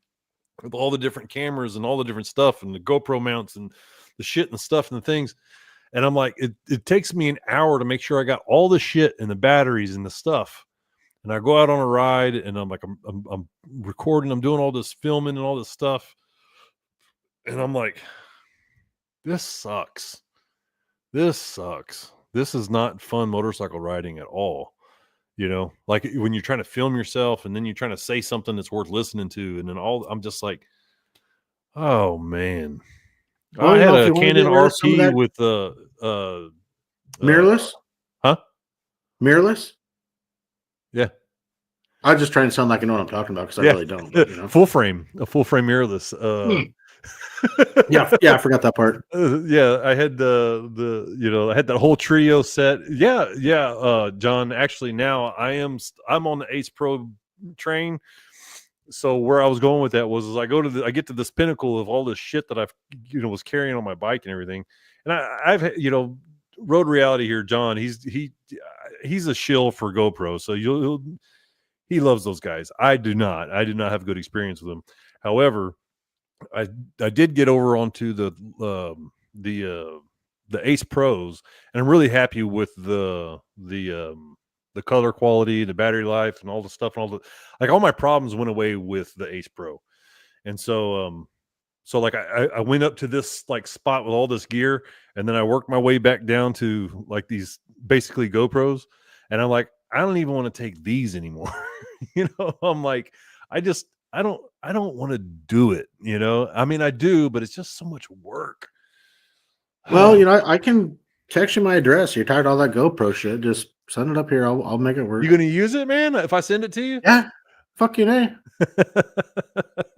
with all the different cameras and all the different stuff and the GoPro mounts and the shit and stuff and the things. And I'm like, it takes me an hour to make sure I got all the shit and the batteries and the stuff. And I go out on a ride and I'm like, I'm recording, I'm doing all this filming and all this stuff. And I'm like, this sucks. This is not fun motorcycle riding at all. Like when you're trying to film yourself and then you're trying to say something that's worth listening to. And then I'm just like, oh man. I had a Canon RP with mirrorless. Huh? Mirrorless? Yeah. I was just trying to sound like I know what I'm talking about because I really don't. But, a full frame mirrorless. Yeah, I forgot that part. Yeah, I had I had that whole trio set. Yeah, John. Actually, now I'm on the Ace Pro train. So where I was going with that was I get to this pinnacle of all this shit that I've was carrying on my bike and everything, and I've road reality here, John. He's a shill for GoPro, so he loves those guys. I do not have good experience with them. However, I did get over onto the Ace Pros, and I'm really happy with the color quality, the battery life, and all the stuff, and all my problems went away with the Ace Pro. And so like I went up to this like spot with all this gear, and then I worked my way back down to like these basically GoPros, and I'm like, I don't even want to take these anymore. I'm like, I don't want to do it, you know. I mean, I do, but it's just so much work. Well, I can text you my address. You're tired of all that GoPro shit. Just send it up here. I'll make it work. You gonna use it, man? If I send it to you? Yeah. Fuck you, eh?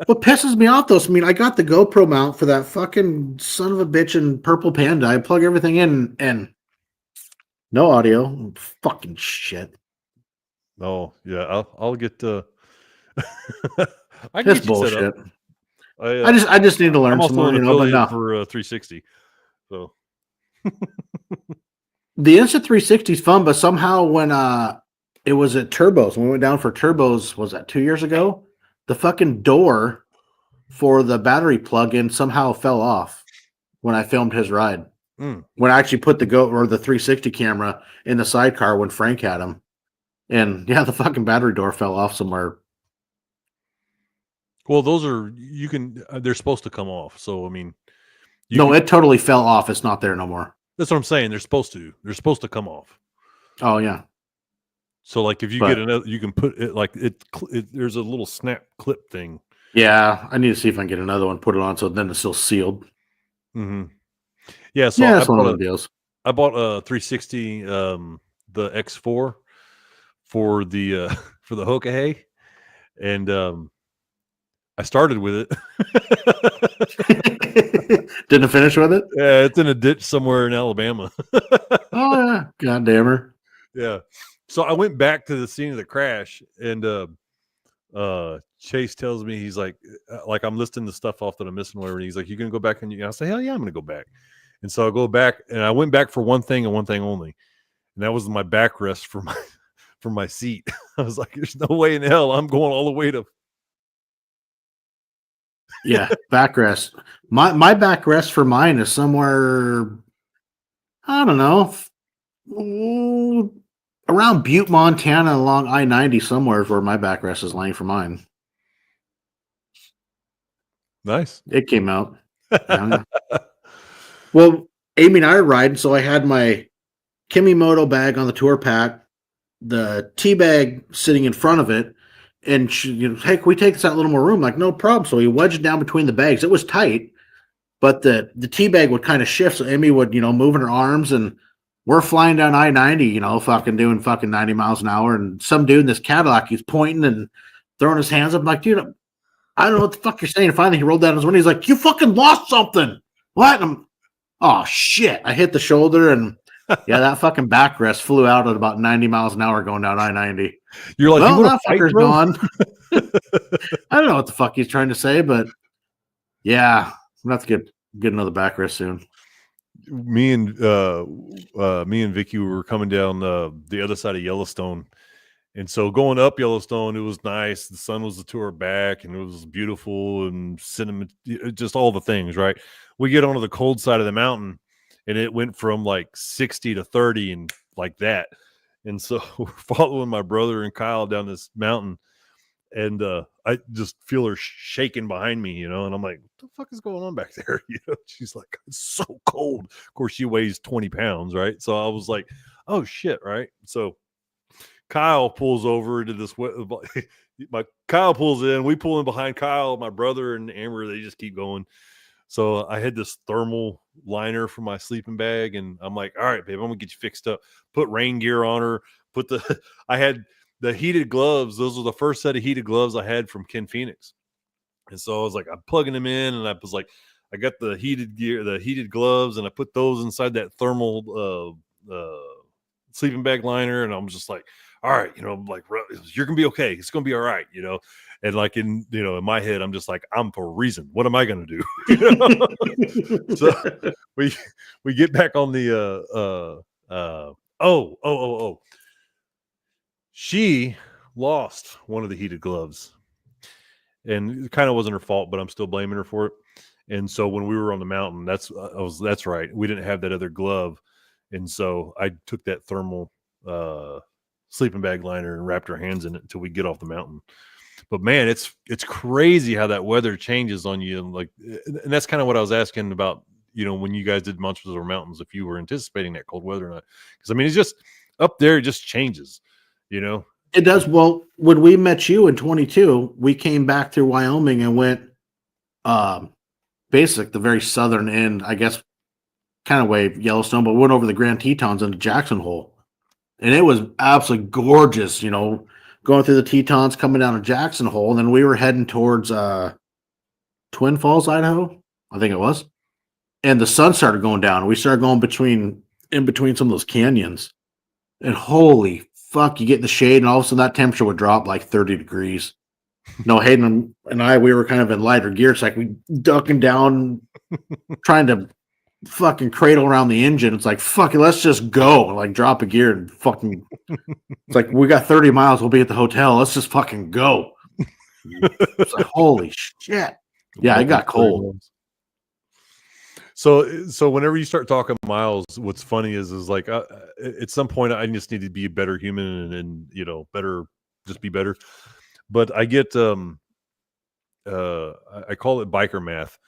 What pisses me off though, I mean, I got the GoPro mount for that fucking son of a bitch and purple panda. I plug everything in and no audio. Fucking shit. Oh yeah, I'll get I can That's get you set bullshit. up. I just need to learn I'm some also more, an but affiliate no. for 360. So The Insta 360 is fun, but somehow when it was at Turbos, when we went down for Turbos, was that 2 years ago? The fucking door for the battery plug-in somehow fell off when I filmed his ride. When I actually put the 360 camera in the sidecar when Frank had him. And yeah, the fucking battery door fell off somewhere. well, those are they're supposed to come off. So I mean, It totally fell off. It's not there no more. that's what I'm saying. They're supposed to come off. Oh yeah. So like if you get another, you can put it like there's a little snap clip thing. Yeah, I need to see if I can get another one, put it on so then it's still sealed. Mm-hmm. Yeah, so yeah, that's one of the deals. I bought a 360, the X4 for the for the Hoka Hey, and I started with it. Didn't finish with it? Yeah, it's in a ditch somewhere in Alabama. Oh yeah, goddamn her. Yeah. So I went back to the scene of the crash, and Chase tells me, he's like I'm listing the stuff off that I'm missing, whatever. And he's like, "You gonna go back?" And I say, "Hell yeah, I'm gonna go back." And so I go back, and I went back for one thing and one thing only, and that was my backrest for my seat. I was like, "There's no way in hell I'm going all the way to." Yeah, backrest. My backrest for mine is somewhere, I don't know, around Butte, Montana, along I-90 somewhere is where my backrest is laying for mine. Nice. It came out. Yeah. Well, Amy and I are riding, so I had my Kimimoto bag on the tour pack, the tea bag sitting in front of it, and she, hey, can we take this out a little more room? Like, no problem. So we wedged down between the bags. It was tight, but the tea bag would kind of shift. So Amy would, moving her arms, and we're flying down I-90, fucking doing fucking 90 miles an hour. And some dude in this Cadillac, he's pointing and throwing his hands up. I'm like, dude, I don't know what the fuck you're saying. And finally, he rolled down his window. He's like, you fucking lost something. What? And I'm, oh, shit. I hit the shoulder, and yeah, that fucking backrest flew out at about 90 miles an hour going down I-90. You're like, well, that fucker's gone. I don't know what the fuck he's trying to say, but yeah, I'm going to have to get another backrest soon. Me and Vicky were coming down the other side of Yellowstone. And so going up Yellowstone, it was nice. The sun was to our back, and it was beautiful and cinnamon, just all the things, right? We get onto the cold side of the mountain, and it went from like 60 to 30 and like that. And so we're following my brother and Kyle down this mountain, and I just feel her shaking behind me, and I'm like, what the fuck is going on back there? She's like, it's so cold. Of course, she weighs 20 pounds, right? So I was like, oh shit, right? So Kyle pulls over into this. Kyle pulls in. We pull in behind Kyle. My brother and Amber, they just keep going. So I had this thermal liner for my sleeping bag, and I'm like, all right, babe, I'm gonna get you fixed up. Put rain gear on her. I had the heated gloves. Those were the first set of heated gloves I had from Ken Phoenix. And so I was like, I'm plugging them in, and I was like, I got the heated gear, the heated gloves, and I put those inside that thermal sleeping bag liner, and I'm just like, all right, like, you're gonna be okay. It's gonna be all right, And like in my head, I'm just like, I'm for a reason. What am I gonna do? So we get back on the she lost one of the heated gloves, and it kind of wasn't her fault, but I'm still blaming her for it. And so when we were on the mountain, that's right. We didn't have that other glove, and so I took that thermal sleeping bag liner and wrapped her hands in it until we get off the mountain. But man, it's crazy how that weather changes on you. And that's kind of what I was asking about, when you guys did Monsters Over Mountains, if you were anticipating that cold weather or not. Because I mean, it's just up there, it just changes, It does. Well, when we met you in 22, we came back through Wyoming and went the very southern end, I guess, kind of way Yellowstone, but went over the Grand Tetons into Jackson Hole. And it was absolutely gorgeous, going through the Tetons, coming down to Jackson Hole. And then we were heading towards Twin Falls, Idaho, I think it was. And the sun started going down. We started going in between some of those canyons. And holy fuck, you get in the shade, and all of a sudden that temperature would drop like 30 degrees. No, Hayden and I, we were kind of in lighter gear. It's like we ducking down, trying to fucking cradle around the engine. It's like, fuck it, let's just go. Like, drop a gear and fucking. It's like, we got 30 miles. We'll be at the hotel. Let's just fucking go. It's like, holy shit. Yeah, it got cold. So whenever you start talking miles, what's funny is like at some point I just need to be a better human and just be better. But I get I call it biker math.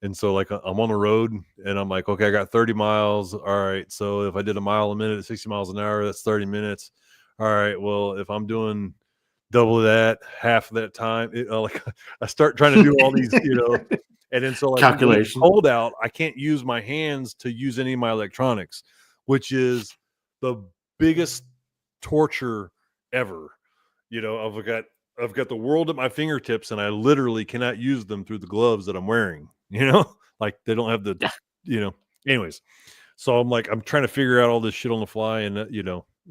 And so like I'm on the road and I'm like, okay, I got 30 miles. All right. So if I did a mile a minute at 60 miles an hour, that's 30 minutes. All right. Well, if I'm doing double that, half of that time, I start trying to do all these, and then so like calculation. Cold out, I can't use my hands to use any of my electronics, which is the biggest torture ever. I've got the world at my fingertips and I literally cannot use them through the gloves that I'm wearing, like they don't have anyways. So I'm trying to figure out all this shit on the fly and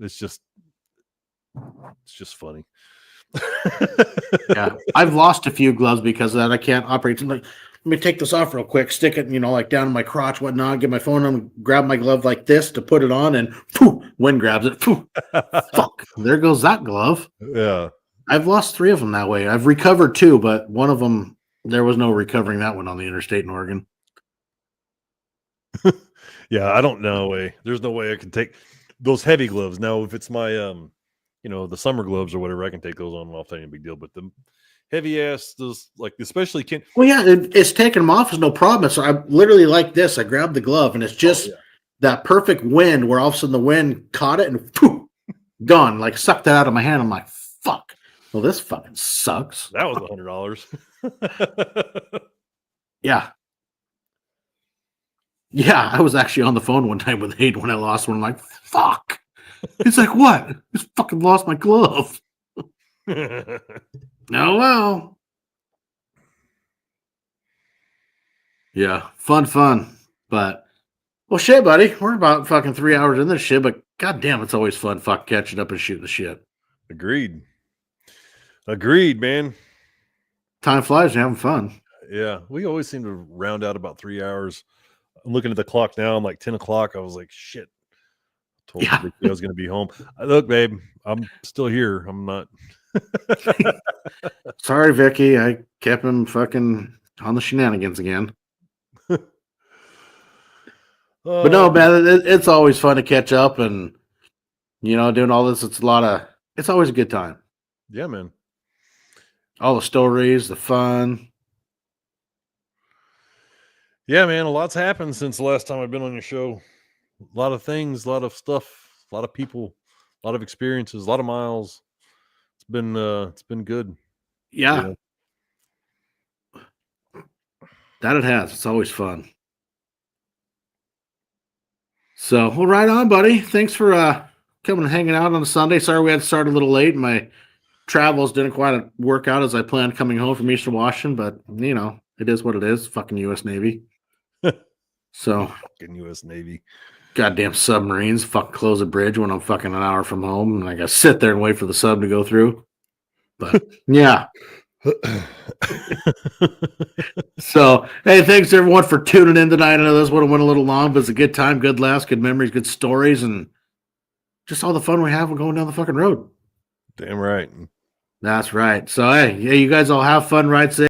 it's just funny. Yeah. I've lost a few gloves because of that. I can't operate. Like, let me take this off real quick, stick it, like down in my crotch, whatnot, get my phone on, grab my glove like this to put it on, and poof, wind grabs it. Poof, fuck. There goes that glove. Yeah. I've lost 3 of them that way. I've recovered 2, but one of them, there was no recovering that one on the interstate in Oregon. Yeah, I don't know. There's no way I can take those heavy gloves. Now, if it's my, the summer gloves or whatever, I can take those on and off. That ain't a big deal. But the heavy ass, those like especially can. Well, yeah, it's taking them off is no problem. So I literally like this. I grabbed the glove and it's just that perfect wind where all of a sudden the wind caught it and poof, gone. Like sucked that out of my hand. I'm like, fuck. Well, this fucking sucks. That was $100. Yeah. Yeah, I was actually on the phone one time with Hayden when I lost one. I'm like, fuck. He's like, what? I just fucking lost my glove. Oh, well. Yeah, fun. But, well, shit, buddy. We're about fucking 3 hours in this shit, but goddamn, it's always fun fuck catching up and shooting the shit. Agreed, man. Time flies and having fun. Yeah, we always seem to round out about 3 hours. I'm looking at the clock now. I'm like 10 o'clock. I was like, shit. I told Vicky I was going to be home. Look, babe, I'm still here. I'm not. Sorry, Vicky. I kept him fucking on the shenanigans again. But no, man, it's always fun to catch up and, doing all this. It's always a good time. Yeah, man. All the stories, the fun. Yeah, man, a lot's happened since the last time I've been on your show. A lot of things, a lot of stuff, a lot of people, a lot of experiences, a lot of miles. It's been good. Yeah. That it has. It's always fun. So, well, right on, buddy. Thanks for coming and hanging out on a Sunday. Sorry we had to start a little late. My travels didn't quite work out as I planned coming home from Eastern Washington, but, it is what it is. Fucking U.S. Navy. So, fucking U.S. Navy. Goddamn submarines. Fuck, close a bridge when I'm fucking an hour from home, and I got to sit there and wait for the sub to go through. But, yeah. So, hey, thanks everyone for tuning in tonight. I know this one went a little long, but it's a good time, good laughs, good memories, good stories, and just all the fun we have when going down the fucking road. Damn right. That's right. So, hey, you guys all have fun, right?